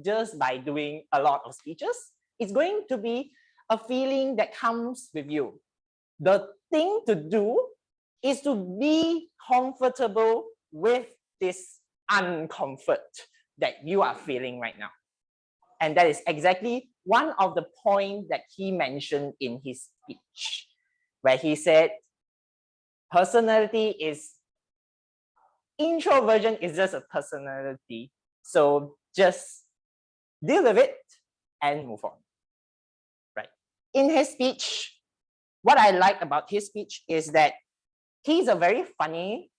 Speaker 2: just by doing a lot of speeches. It's going to be a feeling that comes with you. The thing to do is to be comfortable with this uncomfort that you are feeling right now. And that is exactly one of the points that he mentioned in his speech, where he said, introversion is just a personality. So just deal with it and move on. Right. In his speech, what I like about his speech is that he's a very funny,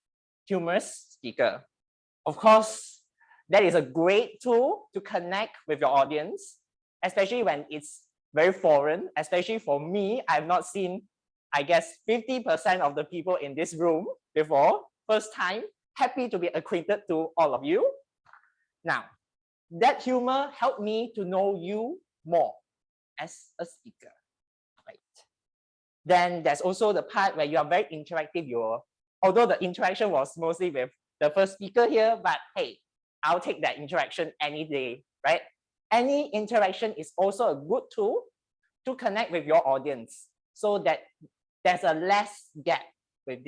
Speaker 2: humorous speaker. Of course, that is a great tool to connect with your audience, especially when it's very foreign, especially for me. I've not seen, I guess, 50% of the people in this room before. First time, happy to be acquainted to all of you. Now, that humor helped me to know you more as a speaker. Right. Then there's also the part where you are very interactive. Although the interaction was mostly with the first speaker here, but hey, I'll take that interaction any day, right? Any interaction is also a good tool to connect with your audience so that there's a less gap with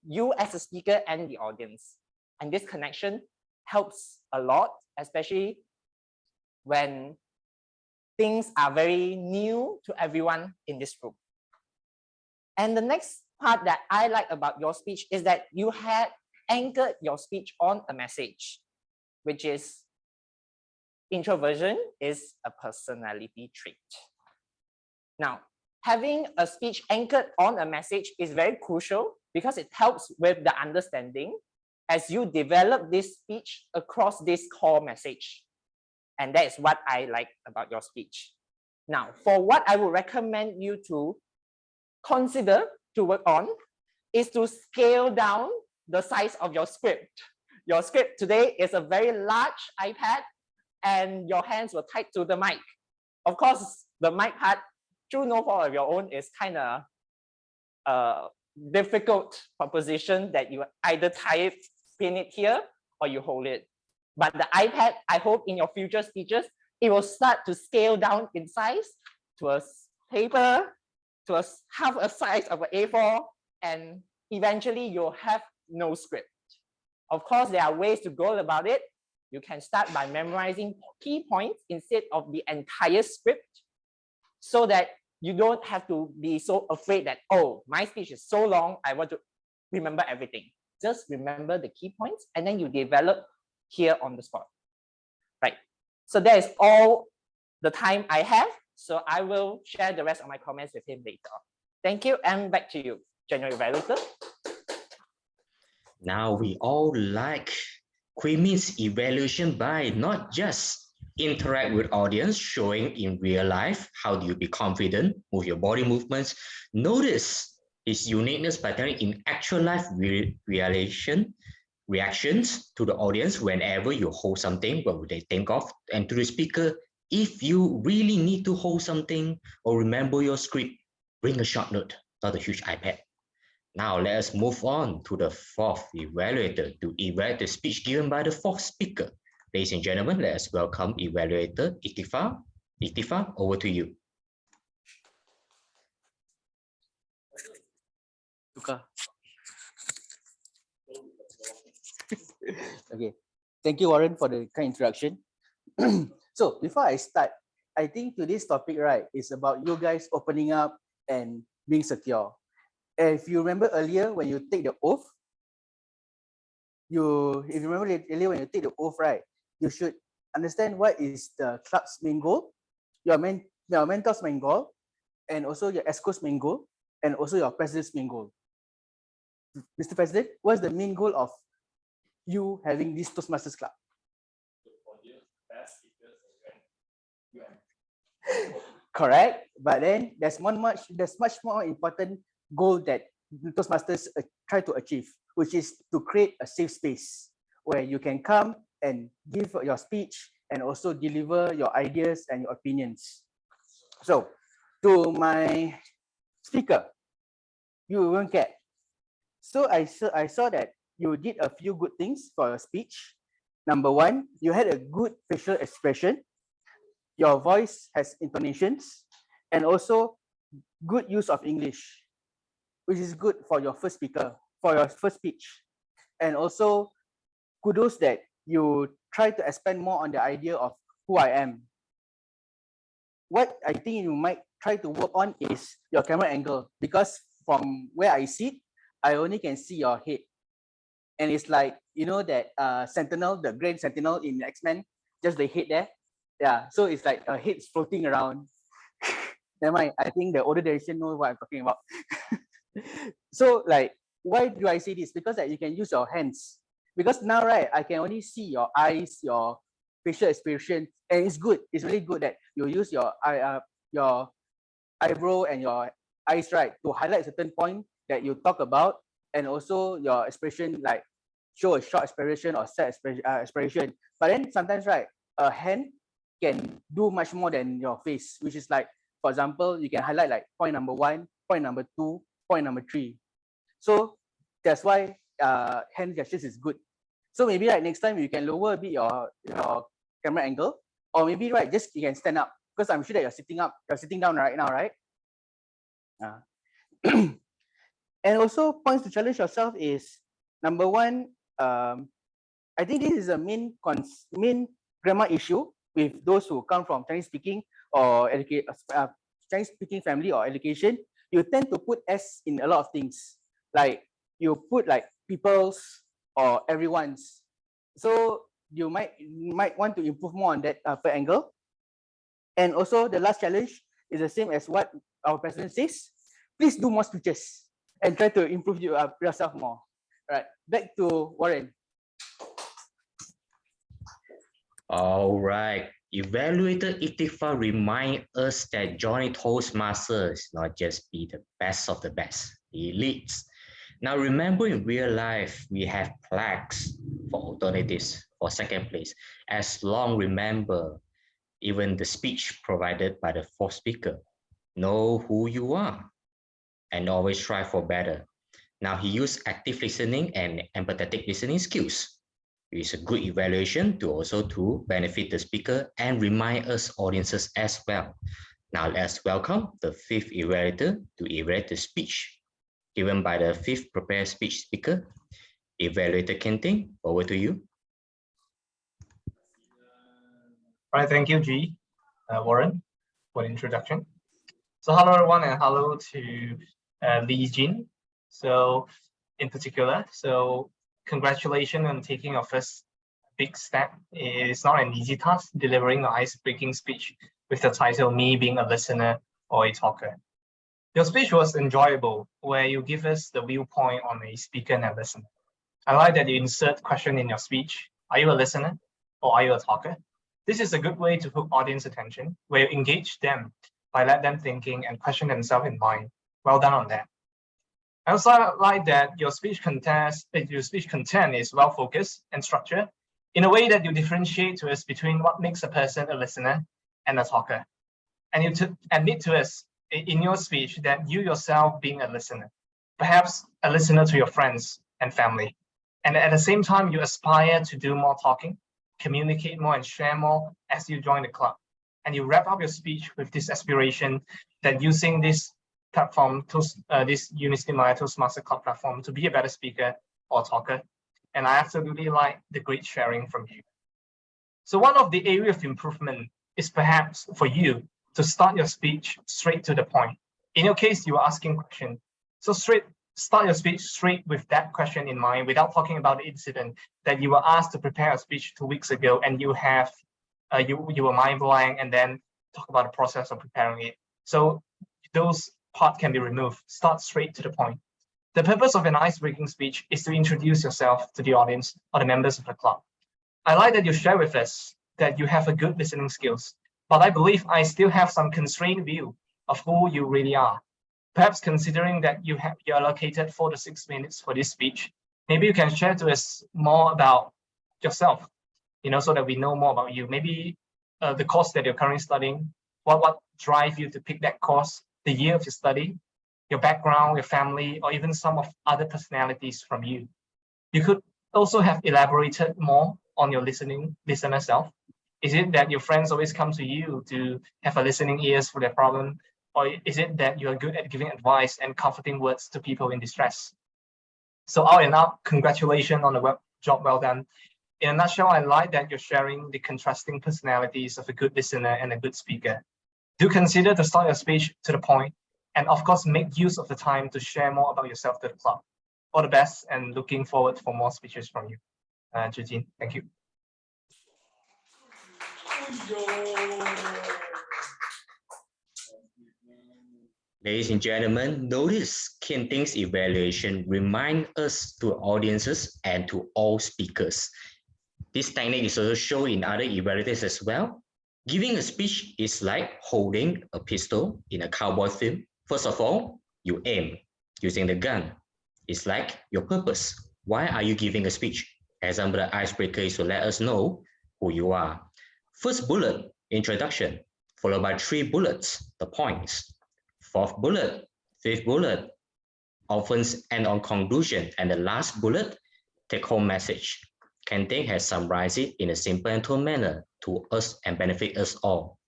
Speaker 2: you as a speaker and the audience. And this connection helps a lot, especially when things are very new to everyone in this room. And the next part that I like about your speech is that you had anchored your speech on a message, which is introversion is a personality trait. Now, having a speech anchored on a message is very crucial because it helps with the understanding as you develop this speech across this core message. And that is what I like about your speech. Now, for what I would recommend you to consider to work on is to scale down the size of your script. Your script today is a very large iPad and your hands were tied to the mic. Of course, the mic part, through no fault of your own, is kind of difficult proposition that you either tie it, pin it here, or you hold it.
Speaker 15: But the iPad, I hope in your future speeches, it will start to scale down in size to a paper, to a half a size of an A4, and eventually you'll have no script. Of course, there are ways to go about it. You can start by memorizing key points instead of the entire script, so that you don't have to be so afraid that, oh, my speech is so long, I want to remember everything. Just remember the key points and then you develop here on the spot, right? So that is all the time I have. So I will share the rest of my comments with him later. Thank you, and back to you, General Evaluator.
Speaker 5: Now we all like 𝐸𝐻 evaluation by not just interact with audience, showing in real life how do you be confident, move your body movements, notice its uniqueness by telling in actual life reactions to the audience whenever you hold something, what would they think of, and to the speaker, if you really need to hold something or remember your script, bring a short note, not a huge iPad. Now let us move on to the fourth evaluator to evaluate the speech given by the fourth speaker. Ladies and gentlemen, let us welcome evaluator 𝐸𝐻𝐻. 𝐸𝐻𝐻, over to you.
Speaker 6: Okay, thank you, Warren, for the kind introduction. So before I start, I think today's topic, right, is about you guys opening up and being secure. If you remember earlier when you take the oath, right, you should understand what is the club's main goal, your mentor's main goal, and also your ESCO's main goal, and also your president's main goal. Mr. President, what's the main goal of you having this Toastmasters Club? Correct, but then there's much more important goal that Toastmasters try to achieve, which is to create a safe space where you can come and give your speech and also deliver your ideas and your opinions. So, to my speaker, 𝐤𝐢𝐭𝐡. So I saw that you did a few good things for your speech. Number one, you had a good facial expression. Your voice has intonations, and also good use of English, which is good for your first speech. And also kudos that you try to expand more on the idea of who I am. What I think you might try to work on is your camera angle, because from where I sit, I only can see your head. And it's like, you know that Sentinel, the Grand Sentinel in X-Men, just the head there. Yeah, so it's like a head floating around. Never mind, I think the older generation know what I'm talking about. So like, why do I say this? Because that you can use your hands. Because now, right, I can only see your eyes, your facial expression, and it's good. It's really good that you use your eyebrow and your eyes, right, to highlight a certain point that you talk about, and also your expression, like show a short expression or set expression. But then sometimes, right, a hand can do much more than your face, which is like, for example, you can highlight like point number 1, point number 2, point number 3. So that's why hand gestures is good. So maybe like next time you can lower a bit your camera angle, or maybe right, just you can stand up, because I'm sure that you're sitting down right now, right? And also points to challenge yourself is, number one, I think this is a main grammar issue with those who come from Chinese speaking or Chinese speaking family or education. You tend to put S in a lot of things, like you put like people's or everyone's. So you might want to improve more on that angle. And also the last challenge is the same as what our president says. Please do more speeches and try to improve yourself more. All right, back to Warren.
Speaker 5: All right, Evaluator 𝐸𝐻𝐻 remind us that joining Toastmasters is not just be the best of the best, he leads. Now remember, in real life, we have plaques for alternatives for second place. As long remember, even the speech provided by the fourth speaker, know who you are and always strive for better. Now he used active listening and empathetic listening skills. It's a good evaluation to also to benefit the speaker and remind us audiences as well. Now let's welcome the fifth evaluator to evaluate the speech given by the fifth prepared speech speaker. Evaluator 𝐿𝐻𝐻, over to you.
Speaker 16: All right, thank you, Warren, for the introduction. So hello everyone, and hello to 𝐿𝐻𝐻. So in particular, so congratulations on taking your first big step. It's not an easy task delivering an ice-breaking speech with the title "Me Being a Listener or a Talker." Your speech was enjoyable, where you give us the viewpoint on a speaker and a listener. I like that you insert question in your speech. Are you a listener or are you a talker? This is a good way to hook audience attention, where you engage them by let them thinking and question themselves in mind. Well done on that. I also like that your speech content is well focused and structured in a way that you differentiate to us between what makes a person a listener and a talker. And you admit to us in your speech that you yourself being a listener, perhaps a listener to your friends and family. And at the same time, you aspire to do more talking, communicate more and share more as you join the club. And you wrap up your speech with this aspiration that using this platform, this UMTMC Toastmaster Club platform, to be a better speaker or talker. And I absolutely like the great sharing from you. So one of the area of improvement is perhaps for you to start your speech straight to the point. In your case, you are asking a question. So start your speech straight with that question in mind, without talking about the incident that you were asked to prepare a speech 2 weeks ago, and you were mind blank, and then talk about the process of preparing it. So those parts can be removed. Start straight to the point. The purpose of an ice-breaking speech is to introduce yourself to the audience or the members of the club. I like that you share with us that you have a good listening skills, but I believe I still have some constrained view of who you really are. Perhaps considering that you're allocated 4 to 6 minutes for this speech, maybe you can share to us more about yourself, so that we know more about you. Maybe the course that you're currently studying, what drive you to pick that course, the year of your study, your background, your family, or even some of other personalities from you. You could also have elaborated more on your listener self. Is it that your friends always come to you to have a listening ears for their problem? Or is it that you are good at giving advice and comforting words to people in distress? So out and out, congratulations on the job well done. In a nutshell, I like that you're sharing the contrasting personalities of a good listener and a good speaker. Do consider to start your speech to the point, and of course, make use of the time to share more about yourself to the club. All the best, and looking forward for more speeches from you. 𝐻𝐻𝐻, thank you.
Speaker 5: Ladies and gentlemen, notice 𝐿𝐻𝐻's evaluation remind us to audiences and to all speakers. This technique is also shown in other evaluators as well. Giving a speech is like holding a pistol in a cowboy film. First of all, you aim using the gun. It's like your purpose. Why are you giving a speech? Example, the icebreaker is to let us know who you are. First bullet, introduction, followed by 3 bullets, the points. 4th bullet, 5th bullet, often end on conclusion, and the last bullet, take-home message. 𝐿𝐻𝐻 has summarized it in a simple and tone manner to us and benefit us all.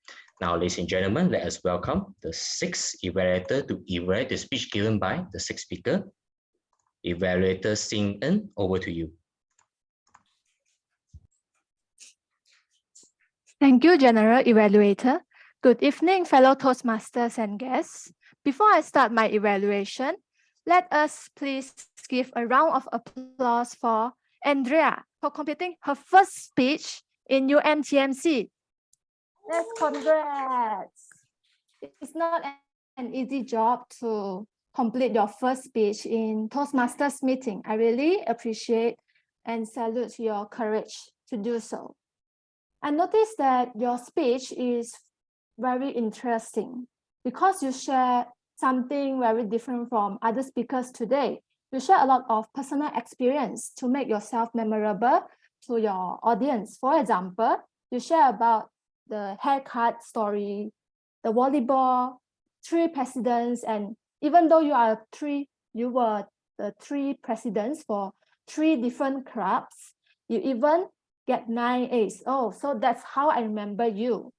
Speaker 5: Now, ladies and gentlemen, let us welcome the 6th evaluator to evaluate the speech given by the 6th speaker. Evaluator 𝐶𝐻, over to you.
Speaker 17: Thank you, General Evaluator. Good evening, fellow Toastmasters and guests. Before I start my evaluation, let us please give a round of applause for Andrea for completing her first speech in UMTMC. Let's congrats. It's not an easy job to complete your first speech in Toastmasters meeting. I really appreciate and salute your courage to do so. I noticed that your speech is very interesting because you share something very different from other speakers today. You share a lot of personal experience to make yourself memorable to your audience. For example, you share about the haircut story, the volleyball, 3 presidents, and even though you were the 3 presidents for 3 different clubs, You even get 9 A's. Oh, so that's how I remember you.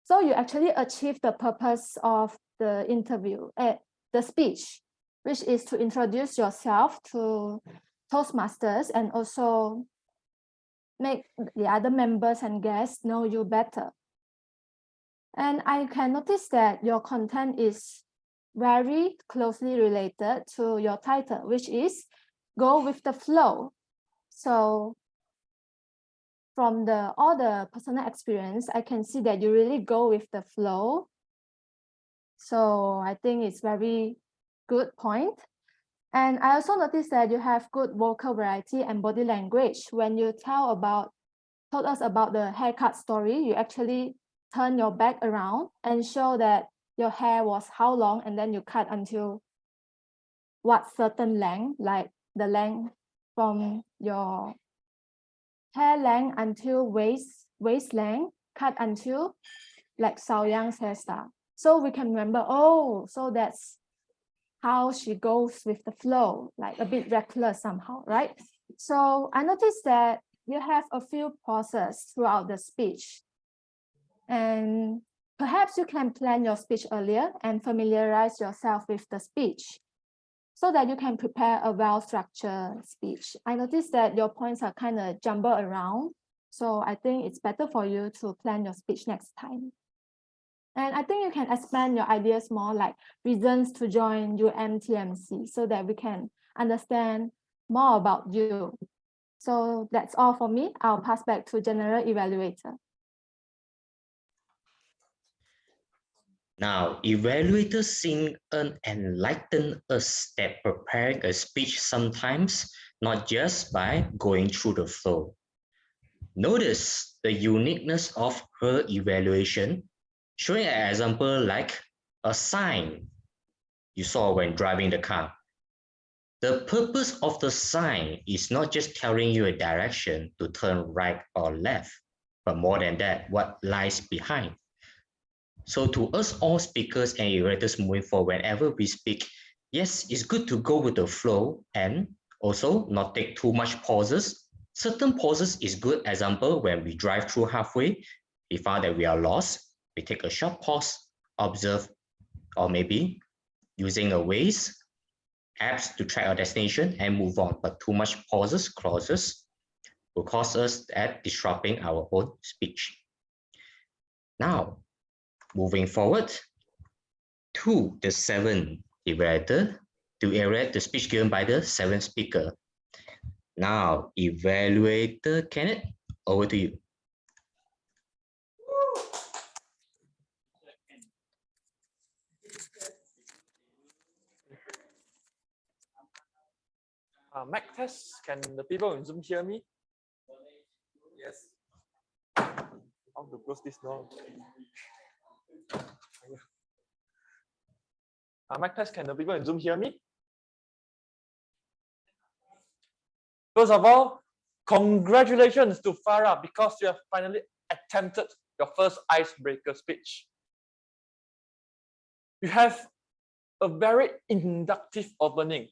Speaker 17: So you actually achieve the purpose of the interview, the speech, which is to introduce yourself to Toastmasters and also make the other members and guests know you better. And I can notice that your content is very closely related to your title, which is Go with the Flow. So from all the personal experience, I can see that you really go with the flow. So I think it's very good point. And I also noticed that you have good vocal variety and body language. When you told us about the haircut story, you actually turn your back around and show that your hair was how long, and then you cut until what certain length, like the length from your hair length until waist length, cut until like 𝐲𝐢𝐭𝐡's hairstyle. So we can remember, oh, so that's how she goes with the flow, like a bit reckless somehow, right? So I noticed that you have a few pauses throughout the speech. And perhaps you can plan your speech earlier and familiarize yourself with the speech so that you can prepare a well-structured speech. I noticed that your points are kind of jumbled around. So I think it's better for you to plan your speech next time. And I think you can expand your ideas more, like reasons to join UMTMC, so that we can understand more about you. So that's all for me. I'll pass back to General Evaluator.
Speaker 5: Now, Evaluator 𝐶𝐴 enlighten us that preparing a speech sometimes not just by going through the flow. Notice the uniqueness of her evaluation, showing an example like a sign you saw when driving the car. The purpose of the sign is not just telling you a direction to turn right or left, but more than that, what lies behind. So to us all speakers and evaluators moving forward, whenever we speak, yes, it's good to go with the flow and also not take too much pauses. Certain pauses is good. Example, when we drive through halfway, we found that we are lost, we take a short pause, observe, or maybe using a Waze apps to track our destination and move on. But too much pauses, clauses will cause us at disrupting our own speech. Now, moving forward to the 7th evaluator to evaluate the speech given by the 7th speaker. Now, Evaluator Kenneth, over to you.
Speaker 18: Mic test. Can the people in Zoom hear me? Yes. How to close this door? Mic test. Can the people in Zoom hear me? First of all, congratulations to Farah because you have finally attempted your first icebreaker speech. You have a very inductive opening.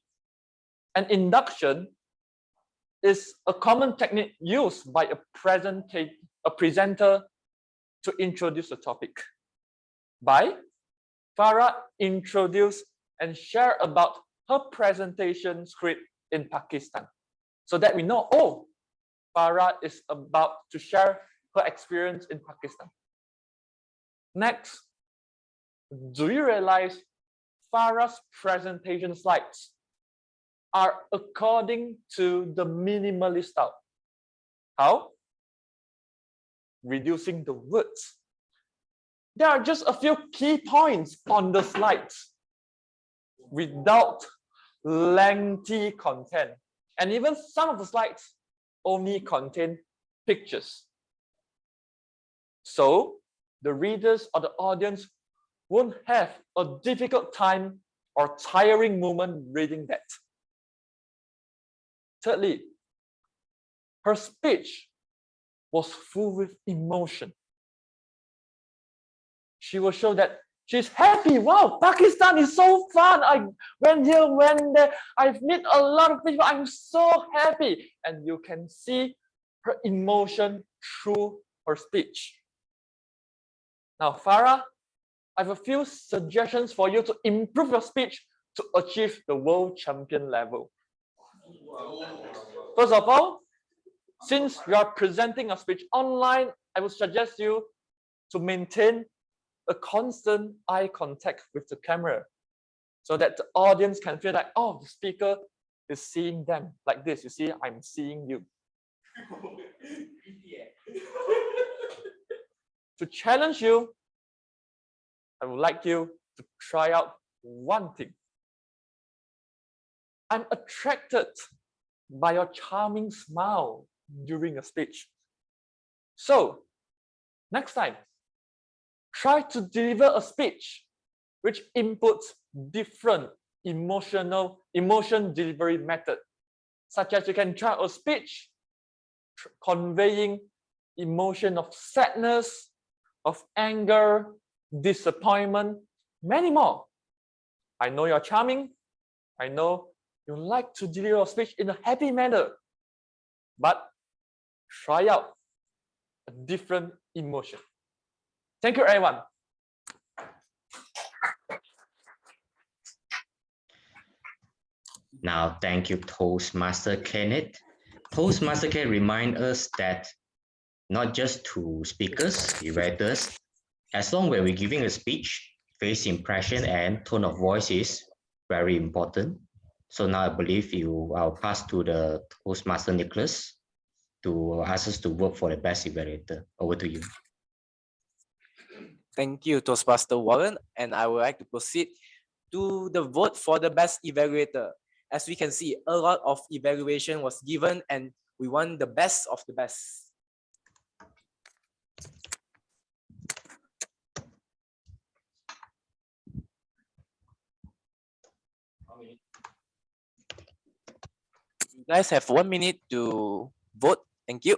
Speaker 18: An induction is a common technique used by a presenter to introduce a topic. Farah introduced and share about her presentation script in Pakistan, so that we know, oh, Farah is about to share her experience in Pakistan. Next, do you realize Farah's presentation slides are according to the minimalist style? How? Reducing the words. There are just a few key points on the slides without lengthy content. And even some of the slides only contain pictures. So the readers or the audience won't have a difficult time or tiring moment reading that. Thirdly, her speech was full with emotion. She will show that she's happy. Wow, Pakistan is so fun. I went here, went there. I've met a lot of people. I'm so happy. And you can see her emotion through her speech. Now, Farah, I have a few suggestions for you to improve your speech to achieve the world champion level. First of all, since you are presenting a speech online, I would suggest you to maintain a constant eye contact with the camera so that the audience can feel like, oh, the speaker is seeing them like this. You see, I'm seeing you. To challenge you, I would like you to try out one thing. I'm attracted by your charming smile during a speech. So, next time, try to deliver a speech which inputs different emotion delivery method, such as you can try a speech conveying emotion of sadness, of anger, disappointment, many more. I know you're charming. I know you like to deliver a speech in a happy manner, but try out a different emotion. Thank you, everyone.
Speaker 5: Now, thank you, Toastmaster Kenneth. Toastmaster can remind us that not just to speakers, evaluators, as long when we're giving a speech, face impression and tone of voice is very important. So now I believe I'll pass to the Toastmaster Nicholas to ask us to vote for the best evaluator. Over to you.
Speaker 8: Thank you, Toastmaster Warren, and I would like to proceed to the vote for the best evaluator. As we can see, a lot of evaluation was given and we won the best of the best. You guys have 1 minute to vote. Thank you.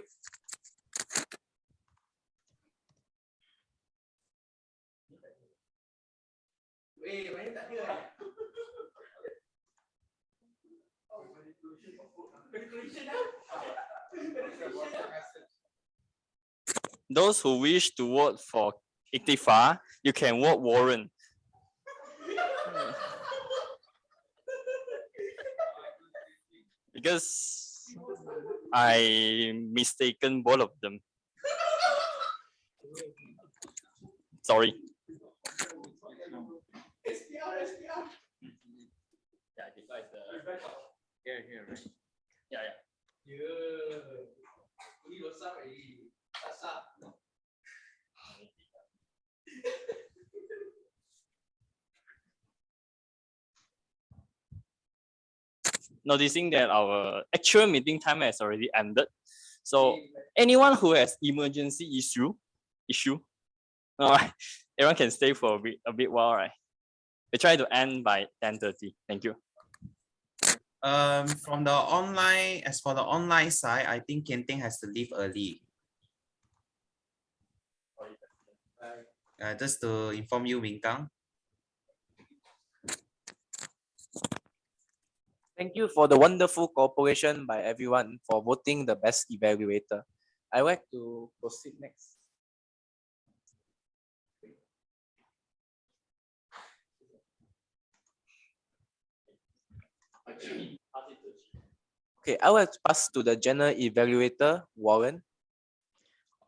Speaker 2: Those who wish to vote for Iktifa, you can vote Warren. Because I mistaken both of them. Sorry. Noticing that our actual meeting time has already ended. So anyone who has emergency issue, everyone can stay for a bit while, right? We try to end by 10:30. Thank you.
Speaker 3: From the online, as for the online side, I think Kenteng has to leave early. Just to inform you, Winkang.
Speaker 8: Thank you for the wonderful cooperation by everyone for voting the best evaluator. I would like to proceed next. Okay, I will pass to the general evaluator, Warren.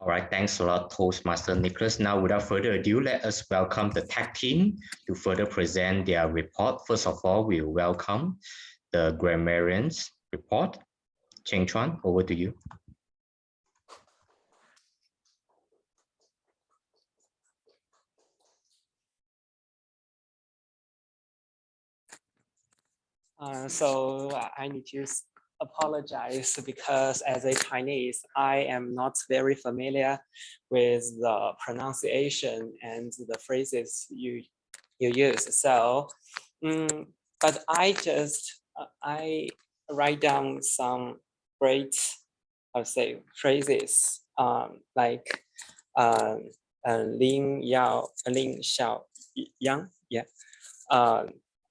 Speaker 5: All right, thanks a lot, Toastmaster Nicholas. Now, without further ado, let us welcome the tag team to further present their report. First of all, we welcome the Grammarian's Report. Cheng Chuan, over to you.
Speaker 4: So I need to apologize because as a Chinese, I am not very familiar with the pronunciation and the phrases you use. So, but I write down some great, I would say, phrases like Lin Xiaoyang,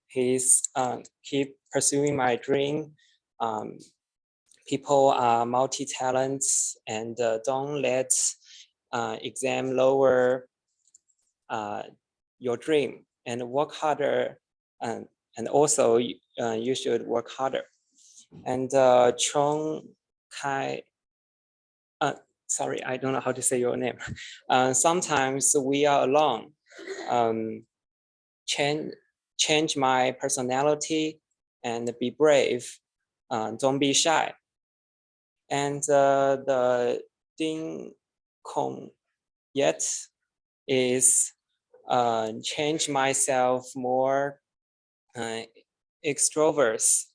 Speaker 4: he's keep pursuing my dream, people are multi-talents and don't let exam lower your dream, and work harder, and also you should work harder. And Chong Kai, sorry, I don't know how to say your name. Sometimes we are alone. Change my personality and be brave. Don't be shy. And the 𝐷𝐚𝐬𝐭 is change myself more extroverts.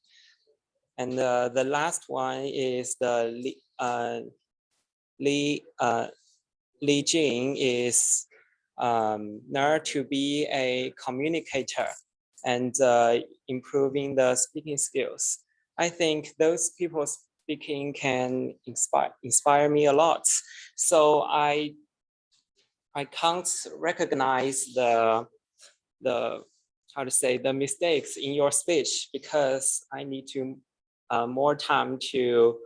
Speaker 4: And the last one is the 𝐿𝐳𝐵 is learn to be a communicator and improving the speaking skills. I think those people speaking can inspire me a lot. So I can't recognize the how to say the mistakes in your speech because I need to more time to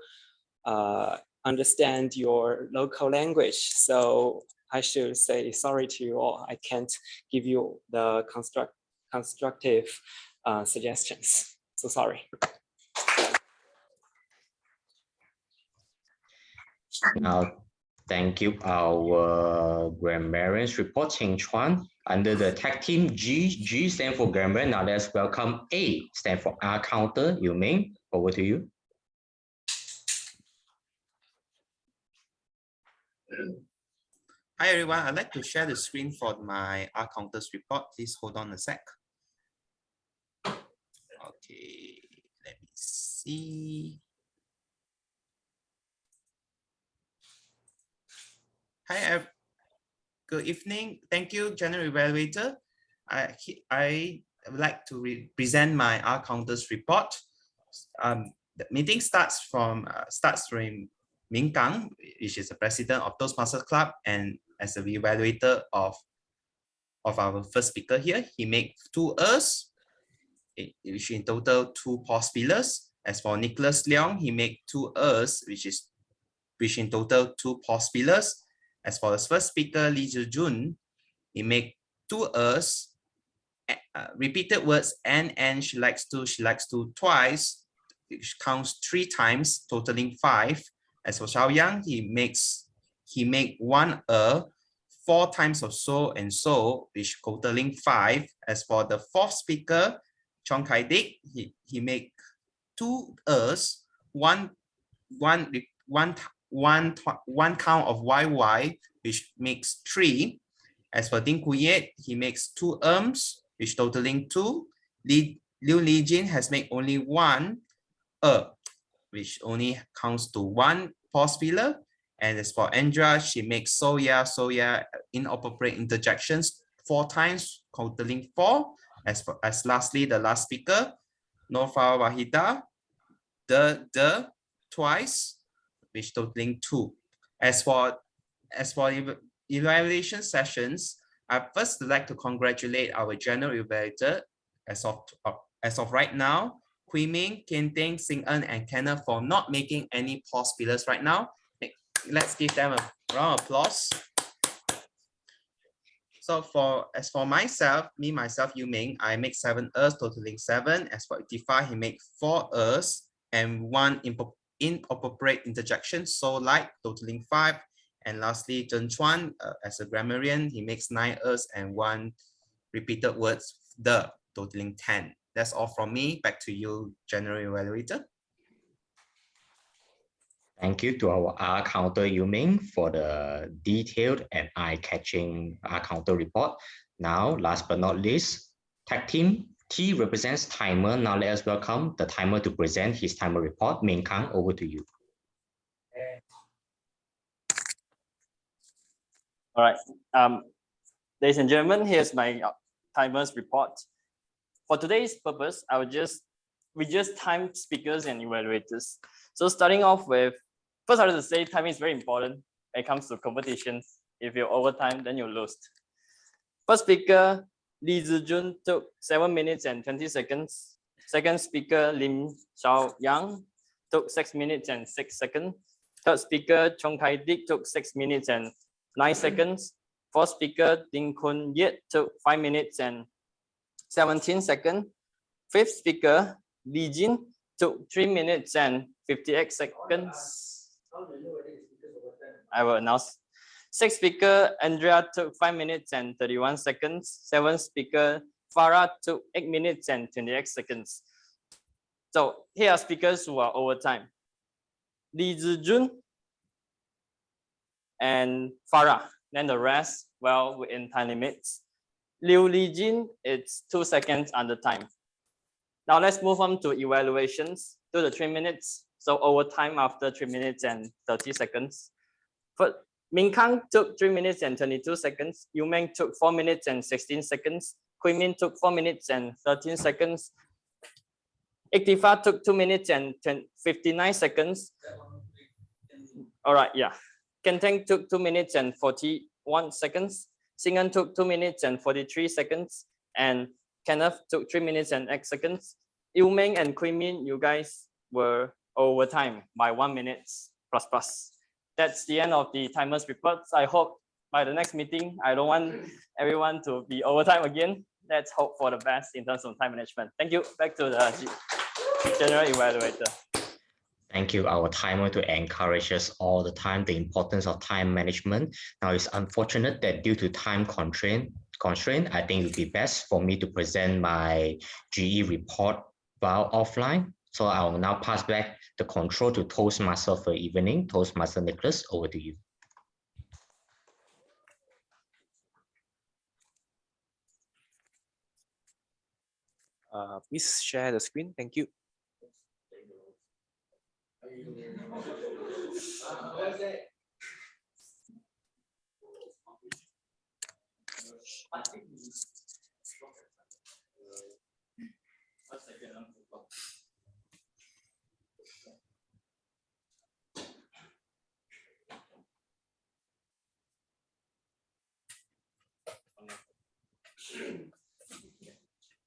Speaker 4: understand your local language. So I should say sorry to you all. I can't give you the constructive suggestions. So sorry.
Speaker 5: Now, thank you, our Grammarians Report, Cheng Chuan. Under the tag team G stand for grammar. Now let's welcome A, stand for 𝐴 𝐿𝐴. Over to you.
Speaker 3: Hi everyone, I'd like to share the screen for my 𝐴 report. Please hold on a sec. Okay, let me see. Hi, good evening. Thank you, General Evaluator. I would like to present my 𝐴 report. The meeting starts from Ming Kang, which is the president of Toastmasters Club, and as the evaluator of our first speaker here, he made 2 𝐷𝐻s, which in total 2 pause fillers. As for Nicholas Leong, he made 2 𝐻s, which in total 2 pause fillers. As for the first speaker, Lee Zhi-jun, he made 2 𝐻s, repeated words and she likes to twice, which counts 3 times, totaling 5. As for Xiaoyang, he made 1 𝐷, 4 times of so and so, which totaling 5. As for the fourth speaker, Chong Kai-dik, he made 2 𝐷s, one count of YY, which makes 3. As for Ding Kuyet, he makes 2 𝐴𝐻s, which totaling 2. Liu Lijin has made only 1 𝐷, which only counts to 1 pause filler. And as for Andrea, she makes soya inappropriate interjections 4 times, totaling 4. As lastly, the last speaker, Nofa Wahida, the twice, which totaling 2. As for evaluation sessions, I first like to congratulate our general evaluator as of right now, Hui Ming, Kian Ting, Xing En, and Kenneth for not making any pause fillers right now. Let's give them a round of applause. So as for myself, Yu Ming, I make 7 𝐻s, totaling 7. As for Itifa, he made 4 𝐻s and 1 inappropriate interjection, so like, totaling 5. And lastly, Zhen Chuan, as a grammarian, he makes 9 𝐻s and 1 repeated words, the, totaling 10. That's all from me. Back to you, General Evaluator.
Speaker 5: Thank you to our 𝐴 Yu Ming for the detailed and eye-catching 𝐴 report. Now, last but not least, tag team T represents timer. Now let us welcome the timer to present his timer report. Ming Kang, over to you.
Speaker 2: All right, ladies and gentlemen, here's my timers report. For today's purpose, we just time speakers and evaluators. So starting off with, first I have to say timing is very important when it comes to competitions. If you're over time, then you lose. First speaker, Lee Zhi-jun, took 7 minutes and 20 seconds. Second speaker, Lim Xiaoyang, took 6 minutes and 6 seconds. Third speaker, 𝐂𝐻𝐻𝐷IC, took 6 minutes and 9 seconds. Fourth speaker, 𝐷𝐚𝐻𝐻𝐻, took 5 minutes and 17 seconds. Fifth speaker, 𝐿𝐿𝐺IN, took 3 minutes and 58 seconds. I will announce. Sixth speaker, Andrea, took 5 minutes and 31 seconds. Seventh speaker, Farah, took 8 minutes and 28 seconds. So here are speakers who are over time. 𝐿𝐺𝐺un and Farah. Then the rest, well, within time limits. 𝐿𝐿𝐺IN, it's 2 seconds under time. Now let's move on to evaluations. Do the 3 minutes. So over time after 3 minutes and 30 seconds. But Minh Khang took 3 minutes and 22 seconds. 𝐤𝐵 took 4 minutes and 16 seconds. 𝐿𝐺 took 4 minutes and 13 seconds. Iktifa took 2 minutes and 59 seconds. All right, yeah. Ken Teng took 2 minutes and 41 seconds. Sinh-ân took 2 minutes and 43 seconds. And Kenneth took 3 minutes and 8 seconds. 𝐤𝐵 and 𝐿𝐺, you guys were over time by 1 minute plus plus. That's the end of the timers reports. I hope by the next meeting, I don't want everyone to be overtime again. Let's hope for the best in terms of time management. Thank you. Back to the General Evaluator.
Speaker 5: Thank you, our timer, to encourage us all the time the importance of time management. Now, it's unfortunate that due to time constraint, I think it would be best for me to present my GE report while offline. So I will now pass back the control to Toastmaster for evening. Toastmaster Nicholas, over to you.
Speaker 1: Please share the screen. Thank you.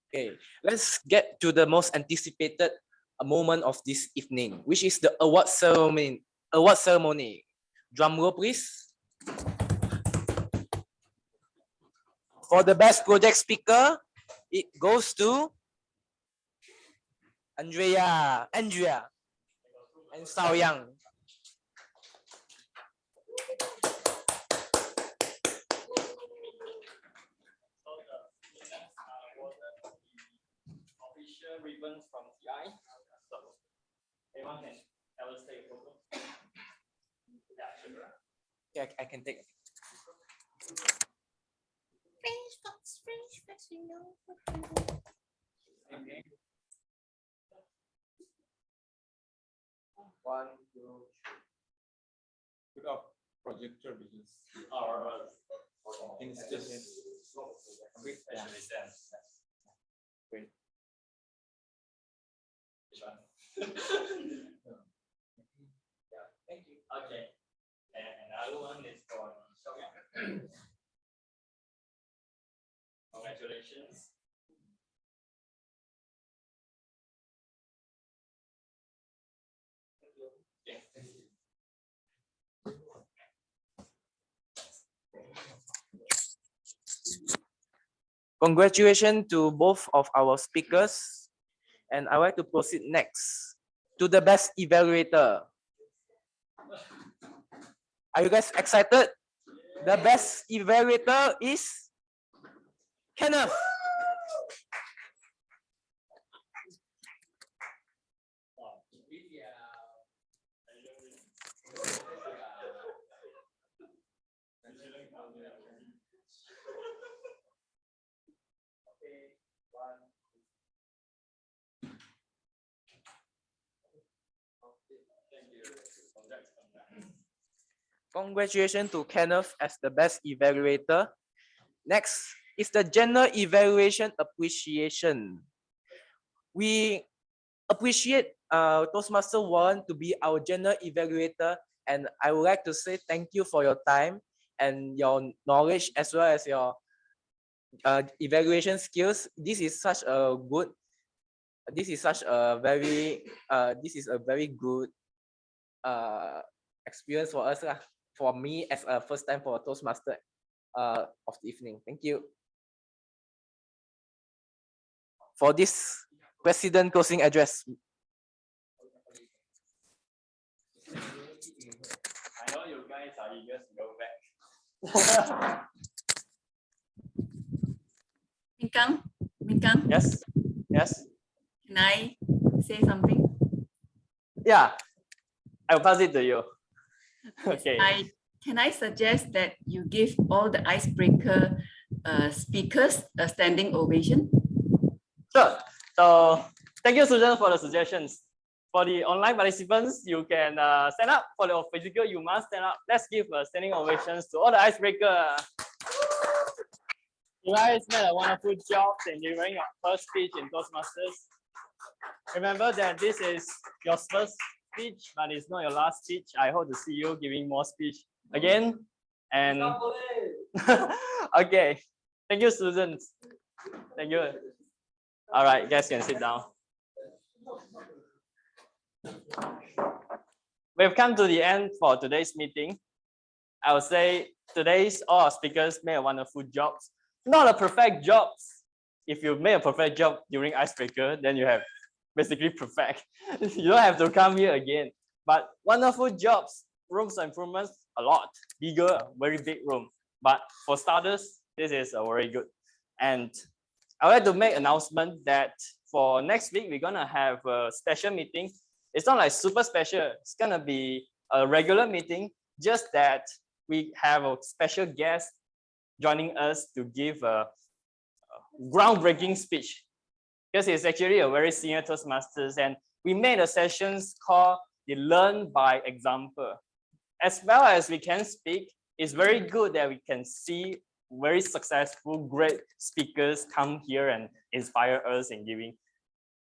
Speaker 1: Okay, let's get to the most anticipated moment of this evening, which is the award ceremony. Drum roll, please. For the best project speaker, it goes to Andrea, and 𝐿𝐺𝐻𝐻.
Speaker 2: Ribbons from TI. Anyone can tell us take a photo. Yeah, sure.
Speaker 1: Yeah, I can take.
Speaker 13: French fox, you know.
Speaker 2: Okay.
Speaker 18: 1, 2, 3. Put up projector because things just a bit. Wait.
Speaker 2: Yeah, thank you. Okay. And another one is for 𝐿𝐺𝐻𝐻. Congratulations. Okay.
Speaker 1: Congratulations to both of our speakers. And I would like to proceed next to the best evaluator. Are you guys excited? The best evaluator is Kenneth. Congratulations to Kenneth as the best evaluator. Next is the general evaluation appreciation. We appreciate Toastmaster Warren to be our general evaluator, and I would like to say thank you for your time and your knowledge as well as your evaluation skills. This is such a good
Speaker 8: this is such a very good experience for us, for me as a first time for Toastmaster of the evening. Thank you. For this President closing address.
Speaker 2: I know you guys are eager to go back.
Speaker 14: Minkang,
Speaker 2: Yes, yes.
Speaker 14: can I say something?
Speaker 2: Yeah, I'll pass it to you. Okay.
Speaker 14: Can I suggest that you give all the icebreaker speakers a standing ovation?
Speaker 2: Sure. So thank you, Susan, for the suggestions. For the online participants, you can stand up. For the physical, you must stand up. Let's give a standing ovations to all the icebreaker. You guys made a wonderful job in delivering your first speech in Toastmasters. Remember that this is your first speech, but it's not your last speech. I hope to see you giving more speech again. And okay, thank you, Susan. Thank you. All right, you guys can sit down. We've come to the end for today's meeting. I would say today's all our speakers made a wonderful job. Not a perfect job. If you made a perfect job during icebreaker, then you have basically perfect. You don't have to come here again. But wonderful jobs, rooms improvements a lot, bigger, very big room. But for starters, this is a very good. And I would like to make an announcement that for next week, we're gonna have a special meeting. It's not like super special. It's gonna be a regular meeting, just that we have a special guest joining us to give a groundbreaking speech, because he's actually a very senior Toastmasters, and we made a sessions called the Learn by Example. As well as we can speak, it's very good that we can see very successful, great speakers come here and inspire us in giving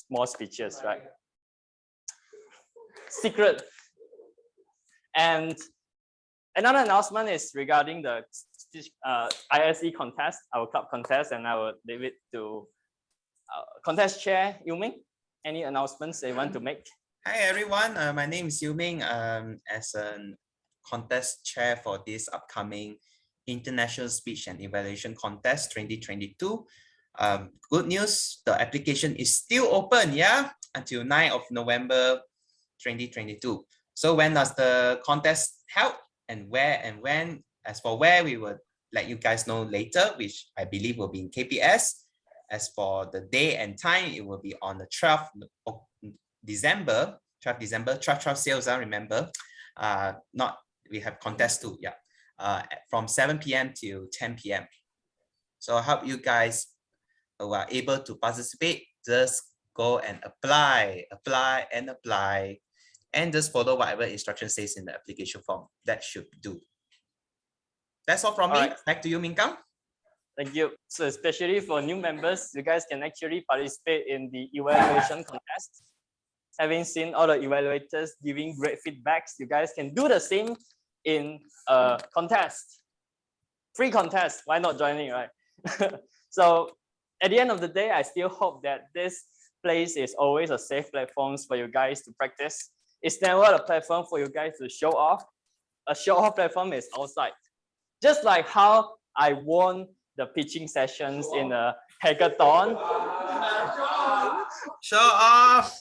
Speaker 2: more speeches, right? Secret. And another announcement is regarding the ISE contest, our club contest, and I will leave it to contest chair 𝐤𝐿𝐼ng. Any announcements they want to make?
Speaker 3: Hi everyone, my name is 𝐤𝐿𝐼ng. As a contest chair for this upcoming International Speech and Evaluation Contest 2022. Good news, the application is still open, yeah, until 9th of November 2022. So when does the contest held and where and when? As for where, we will let you guys know later, which I believe will be in KPS. As for the day and time, it will be on the 12th December, 12 sales, remember. We have contest too, yeah. From 7 p.m. till 10 p.m. So I hope you guys who are able to participate, just go and apply, and just follow whatever instruction says in the application form. That should do. That's all from me.
Speaker 2: Right.
Speaker 3: Back to you, Minkang.
Speaker 2: Thank you. So especially for new members, you guys can actually participate in the evaluation contest. Having seen all the evaluators giving great feedbacks, you guys can do the same in a contest. Free contest, why not joining, right? So at the end of the day, I still hope that this place is always a safe platform for you guys to practice. It's never a platform for you guys to show off. A show off platform is outside. Just like how I won the pitching sessions in a hackathon.
Speaker 3: Show off!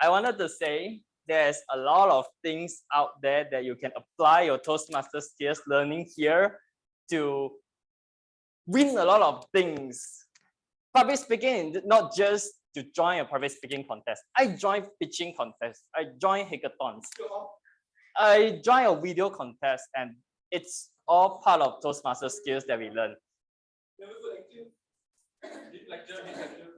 Speaker 2: I wanted to say there's a lot of things out there that you can apply your Toastmasters skills learning here to win a lot of things. Public speaking, not just to join a public speaking contest. I joined pitching contests. I joined hackathons. I joined a video contest, and it's all part of Toastmasters skills that we learn.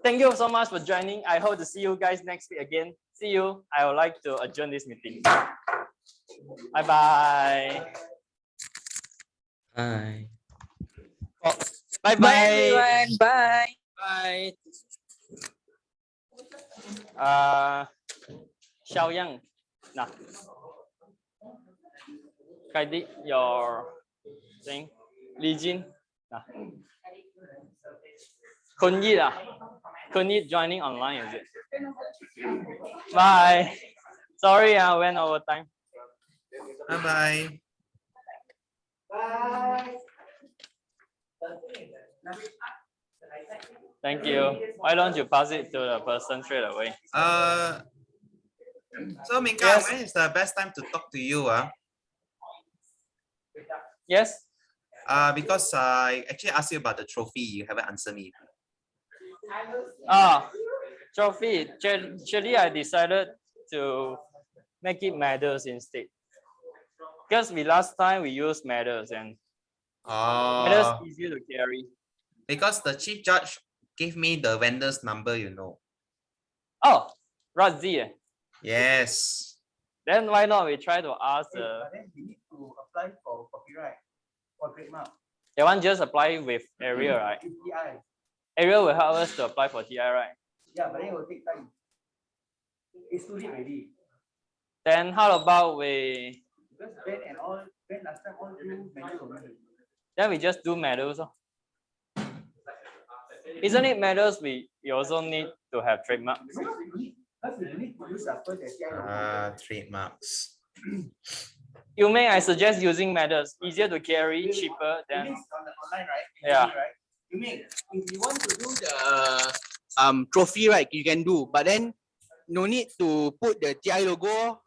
Speaker 2: Thank you so much for joining. I hope to see you guys next week again. See you. I would like to adjourn this meeting. Bye-bye.
Speaker 5: Bye.
Speaker 2: Bye-bye.
Speaker 19: Bye, everyone. Bye.
Speaker 2: Bye. 𝐿𝐼𝐭. Nah. Edit your thing. 𝐿𝐼𝐭. Nah. 𝐿𝐻𝐻𝐿𝐻𝐻 𝐿𝐻𝐻 joining online, is it? Bye. Sorry, I went over time.
Speaker 3: Bye-bye.
Speaker 2: Thank you. Why don't you pass it to the person straight away?
Speaker 3: So Minka,
Speaker 2: Yes.
Speaker 3: when is the best time to talk to you?
Speaker 2: Yes.
Speaker 3: Because I actually asked you about the trophy, you haven't answered me.
Speaker 2: Trophy. Actually, I decided to make it medals instead. Because last time we used medals and medals easier to carry.
Speaker 3: Because the chief judge gave me the vendor's number, you know.
Speaker 2: Oh, 𝐷𝐻𝐻𝐻.
Speaker 3: Yes.
Speaker 2: Then why not we try to ask
Speaker 6: But then you need to apply for copyright or trademark.
Speaker 2: That one just apply with area, right?
Speaker 6: TI.
Speaker 2: Area will help us to apply for TI, right?
Speaker 6: Yeah, but then it will take time. It's too late already.
Speaker 2: Then how about we?
Speaker 6: Because Ben last time all do manual already.
Speaker 2: Then we just do medals. Isn't it medals? We also need to have trademarks.
Speaker 6: Because you need to use after the TI.
Speaker 3: Trademarks.
Speaker 2: 𝐿𝐻𝐻𝐻, I suggest using medals. Easier to carry, cheaper than.
Speaker 6: Online, right?
Speaker 2: Yeah.
Speaker 6: Right? If you want to do the trophy, right, you can do, but then no need to put the TI logo.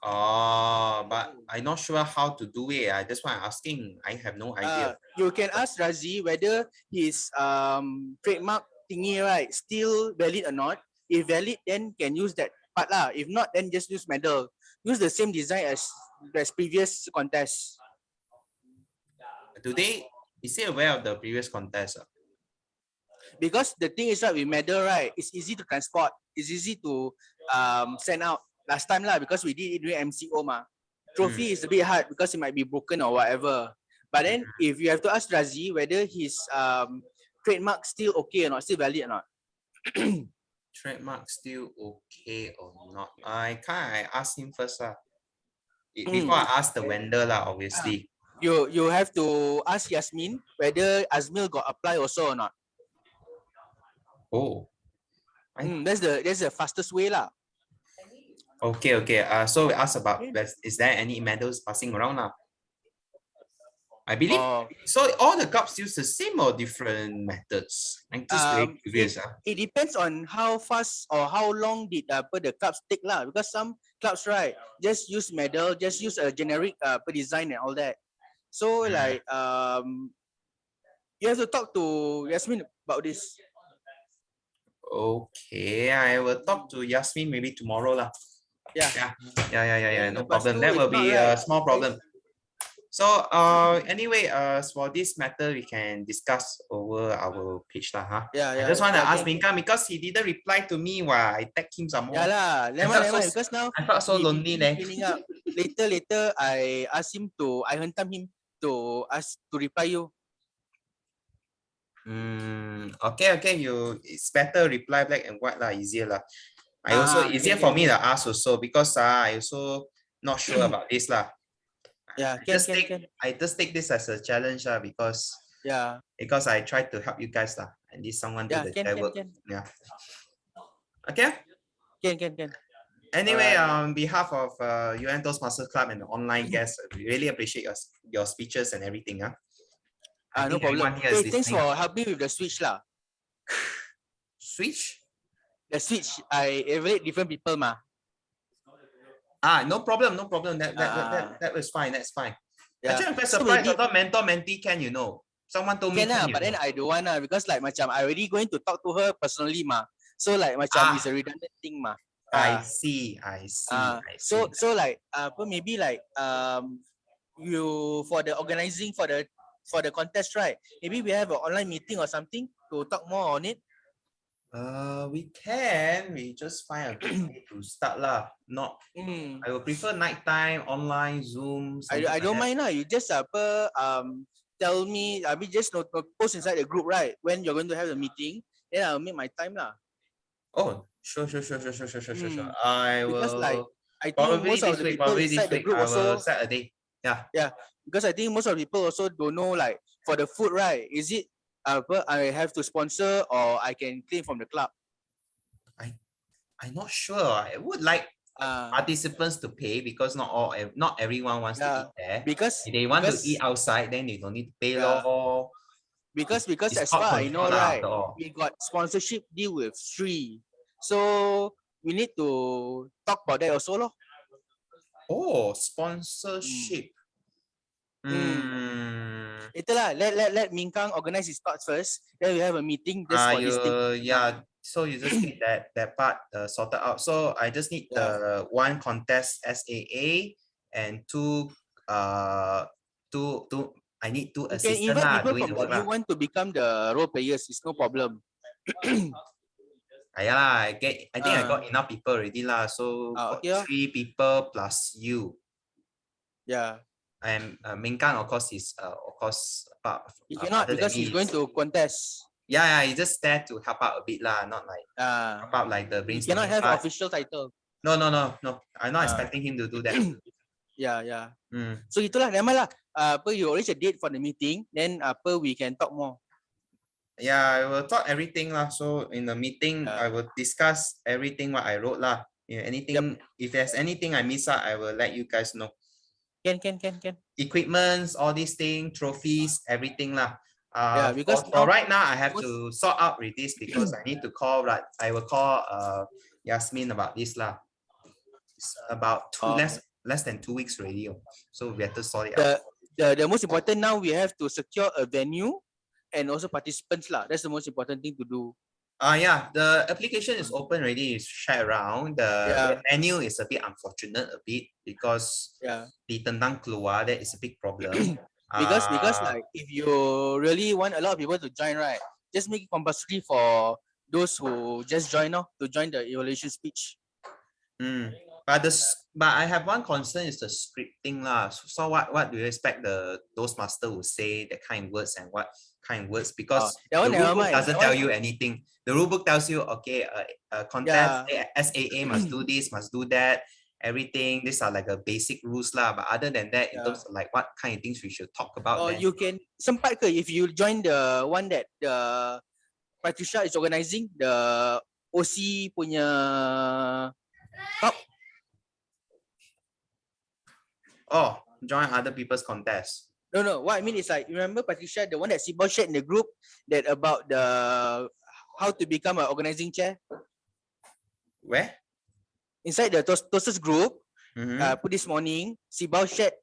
Speaker 3: But I'm not sure how to do it. That's why I'm asking. I have no idea.
Speaker 6: You can ask Razi whether his trademark thingy, right, still valid or not. If valid, then can use that part lah. If not, then just use medal. Use the same design as previous contest.
Speaker 3: Is he aware of the previous contest?
Speaker 6: Because the thing is, right, with medal, right, it's easy to transport. It's easy to send out. Last time lah, because we did it during MCO ma. Trophy is a bit hard because it might be broken or whatever. But then if you have to ask Razi whether his trademark still okay or not, still valid or not.
Speaker 3: Trademark still okay or not? I ask him first before I ask the vendor lah, obviously.
Speaker 6: You have to ask Yasmin whether Azmil got apply also or not.
Speaker 3: Oh.
Speaker 6: That's the fastest way lah.
Speaker 3: Okay. So we ask about is there any medals passing around now? I believe so. All the clubs use the same or different methods. I'm just very curious.
Speaker 6: It depends on how fast or how long did the clubs take lah. Because some clubs, right, just use medal, just use a generic design and all that. So like you have to talk to Yasmin about this.
Speaker 3: Okay, I will talk to Yasmin maybe tomorrow lah. Yeah. No problem. That will be a small problem. So anyway, for this matter, we can discuss over our page lah, huh? I just want to ask Minka because he didn't reply to me. I tagged him some more.
Speaker 6: Yeah lah, because now
Speaker 3: I felt so lonely there.
Speaker 6: Later, I asked him to. I hunted him to ask to reply you.
Speaker 3: Okay. It's better reply black and white lah, easier lah. Easier for me to ask also because I also not sure about this lah.
Speaker 6: Yeah,
Speaker 3: I just take this as a challenge lah because I try to help you guys lah, and this someone do the work. Yeah. Okay.
Speaker 6: Can.
Speaker 3: Anyway, on behalf of UN Toastmasters Club and the online guests, we really appreciate your speeches and everything.
Speaker 6: No problem. Hey, thanks for helping with the switch lah.
Speaker 3: Switch?
Speaker 6: The switch, I evaluate different people ma.
Speaker 3: No problem. That was fine. That's fine.
Speaker 6: Yeah.
Speaker 3: Actually, I'm quite surprised. I thought mentor-mentee can, you know. Someone told me
Speaker 6: can, but then I don't want because like macam I already going to talk to her personally ma. So like macam it's a redundant thing ma.
Speaker 3: I see.
Speaker 6: So like maybe like you for the organizing for the contest, right? Maybe we have an online meeting or something to talk more on it.
Speaker 3: We can. We just find a good way to start lah. Not. I will prefer nighttime, online, Zoom.
Speaker 6: I don't mind lah. You just tell me. I mean, just post inside the group, right? When you're going to have the meeting, then I'll make my time lah.
Speaker 3: Oh, sure. I will.
Speaker 6: Because like I think
Speaker 3: probably
Speaker 6: most of the people inside the group also
Speaker 3: set a day. Yeah.
Speaker 6: Because I think most of the people also don't know like for the food, right? Is it I have to sponsor or I can claim from the club?
Speaker 3: I'm not sure. I would like participants to pay because not everyone wants to eat there.
Speaker 6: Because
Speaker 3: if they want to eat outside, then they don't need to pay law.
Speaker 6: Because
Speaker 3: It's
Speaker 6: as
Speaker 3: not
Speaker 6: far I know,
Speaker 3: controlled
Speaker 6: right,
Speaker 3: after all.
Speaker 6: we got sponsorship deal with Sri. So we need to talk about that also, lor.
Speaker 3: Oh, sponsorship.
Speaker 6: Itulah, let Minkang organize his thoughts first. Then we have a meeting just for this thing.
Speaker 3: Yeah. So you just need that part sorted out. So I just need the one contest SAA and two I need two
Speaker 6: You can
Speaker 3: assistants
Speaker 6: invite people
Speaker 3: doing
Speaker 6: from
Speaker 3: the work
Speaker 6: the new one to become the role players. It's no problem.
Speaker 3: I think I got enough people already lah. So got
Speaker 6: okay,
Speaker 3: 3 people plus you.
Speaker 6: Yeah.
Speaker 3: And Minkang, of course, is part of,
Speaker 6: He cannot because he's going to contest.
Speaker 3: Yeah, he's just there to help out a bit lah, not like help out like the
Speaker 6: He
Speaker 3: brainstorming
Speaker 6: cannot have
Speaker 3: part.
Speaker 6: official title.
Speaker 3: No. I'm not expecting him to do that.
Speaker 6: Yeah. So itulah, never mind lah. You arrange a date for the meeting, then we can talk more.
Speaker 3: Yeah, I will talk everything lah. So in the meeting, I will discuss everything what I wrote lah. If there's anything I miss out, I will let you guys know.
Speaker 6: Can.
Speaker 3: Equipments, all these things, trophies, everything lah.
Speaker 6: Because
Speaker 3: for right now, I have to sort out with this because I need to call. I will call Yasmin about this lah. It's about less than 2 weeks already. So we have to sort it out.
Speaker 6: The most important now, we have to secure a venue and also participants lah. That's the most important thing to do.
Speaker 3: Yeah, the application is open already. It's shared around. The venue is a bit unfortunate because ditendang keluar, that is a big problem.
Speaker 6: because like if you really want a lot of people to join, right, just make it compulsory for those who just join to join the evaluation speech.
Speaker 3: But I have one concern is the scripting lah. So what do you expect those master will say, the kind of words and what kind of words, because the rulebook doesn't tell you anything. The rulebook tells you, okay, contest SAA must do this, must do that, everything. These are like a basic rules lah. But other than that, in terms of like what kind of things we should talk about.
Speaker 6: Or you can sempat ke if you join the one that the Patricia is organizing, the OC punya talk.
Speaker 3: Oh, join other people's contest.
Speaker 6: No. What I mean is like, remember Patricia, the one that Sibal shared in the group that about the how to become an organizing chair?
Speaker 3: Where?
Speaker 6: Inside the Toasters group, put this morning, Sibal shared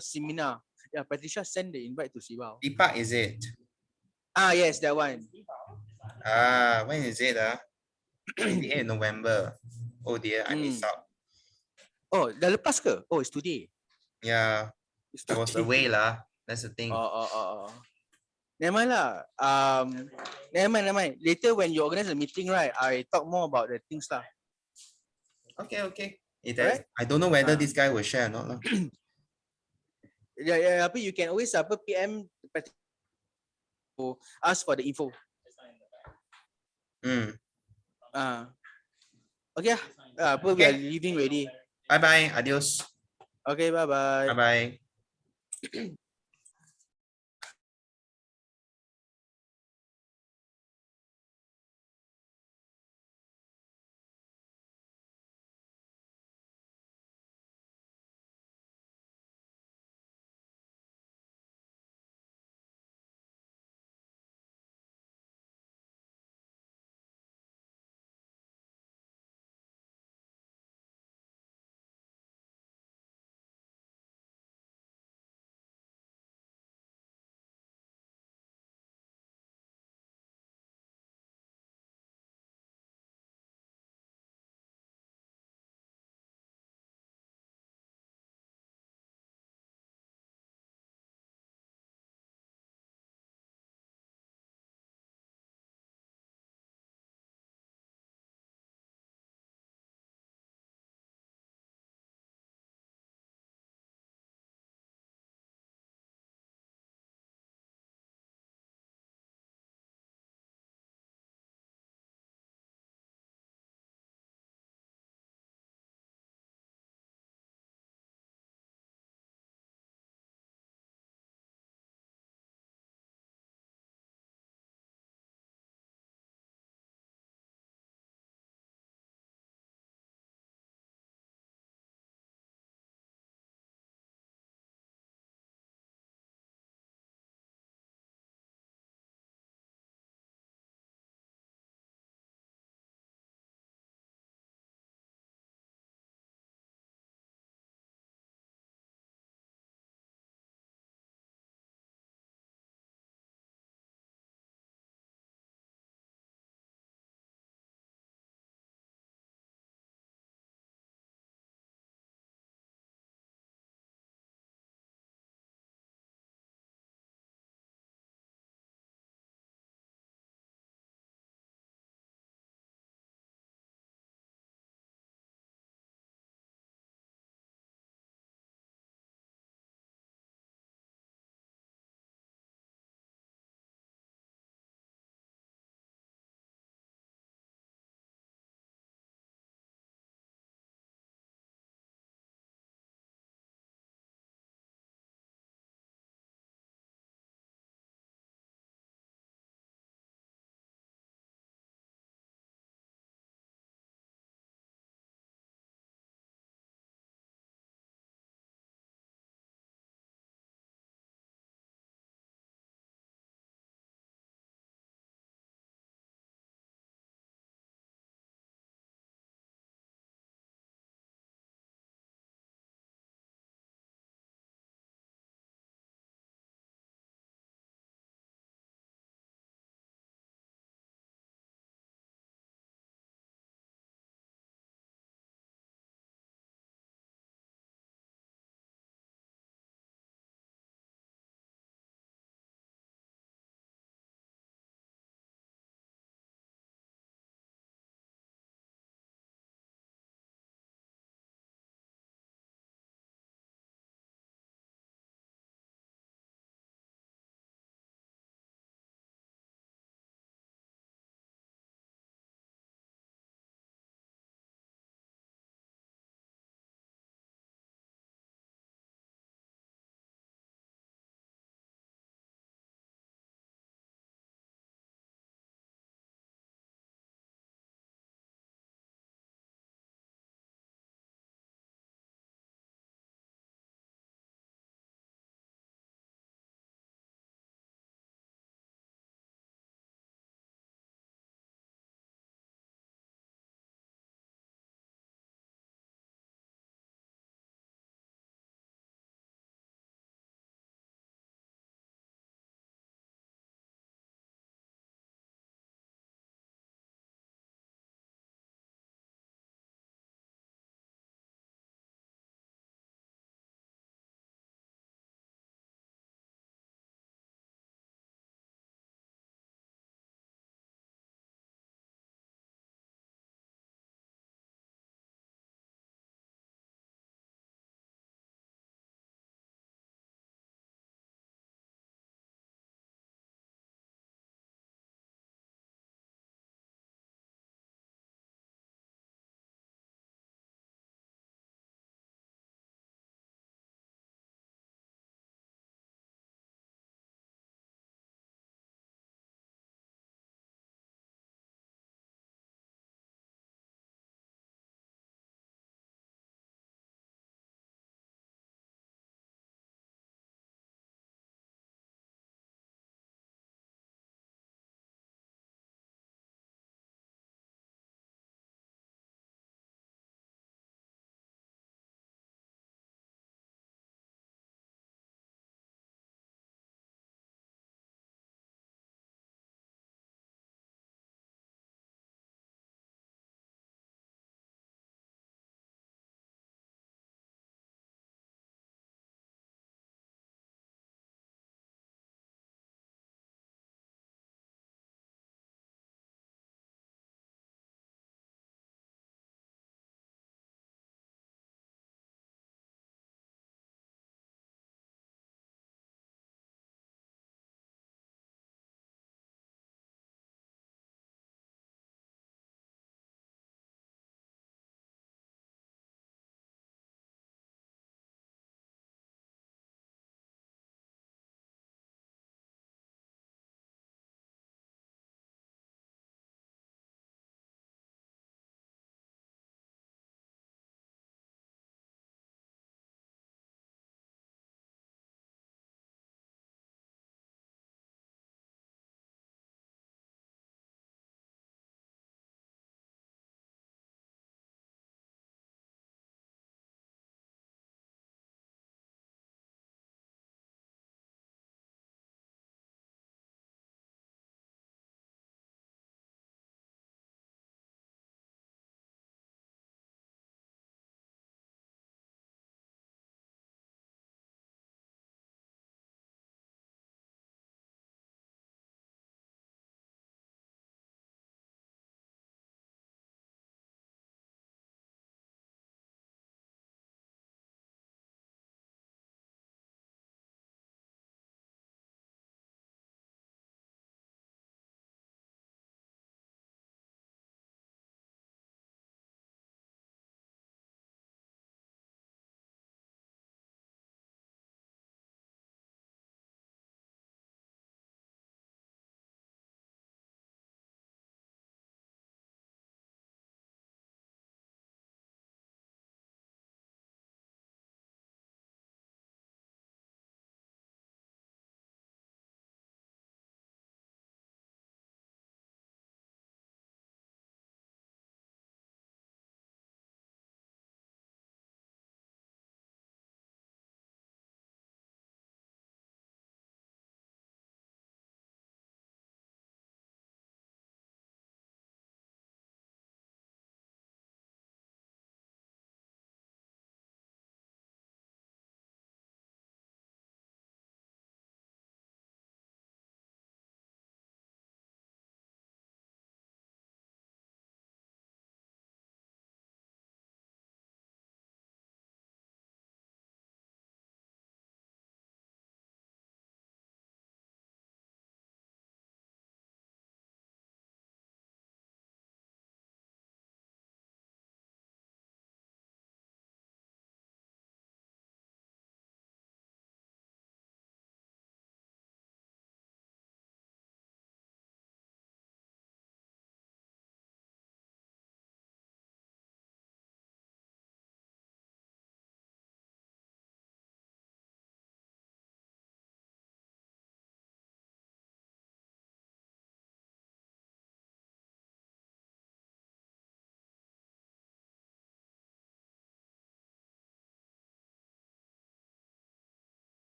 Speaker 6: seminar. Yeah, Patricia sent the invite to Sibal.
Speaker 3: Ipak, is it?
Speaker 6: Yes, that one.
Speaker 3: When is it? 28 November. Oh dear, I missed out.
Speaker 6: Oh, dah lepas ke? Oh, it's today.
Speaker 3: Yeah, I was away lah. That's the thing.
Speaker 6: Never mind lah. Never mind. Later when you organize a meeting, right, I talk more about the things lah.
Speaker 3: Okay. I don't know whether this guy will share or not lah.
Speaker 6: Yeah. You can always PM to ask for the info. Okay. We are leaving already.
Speaker 3: Bye. Adios.
Speaker 6: Okay. Bye.
Speaker 3: Bye.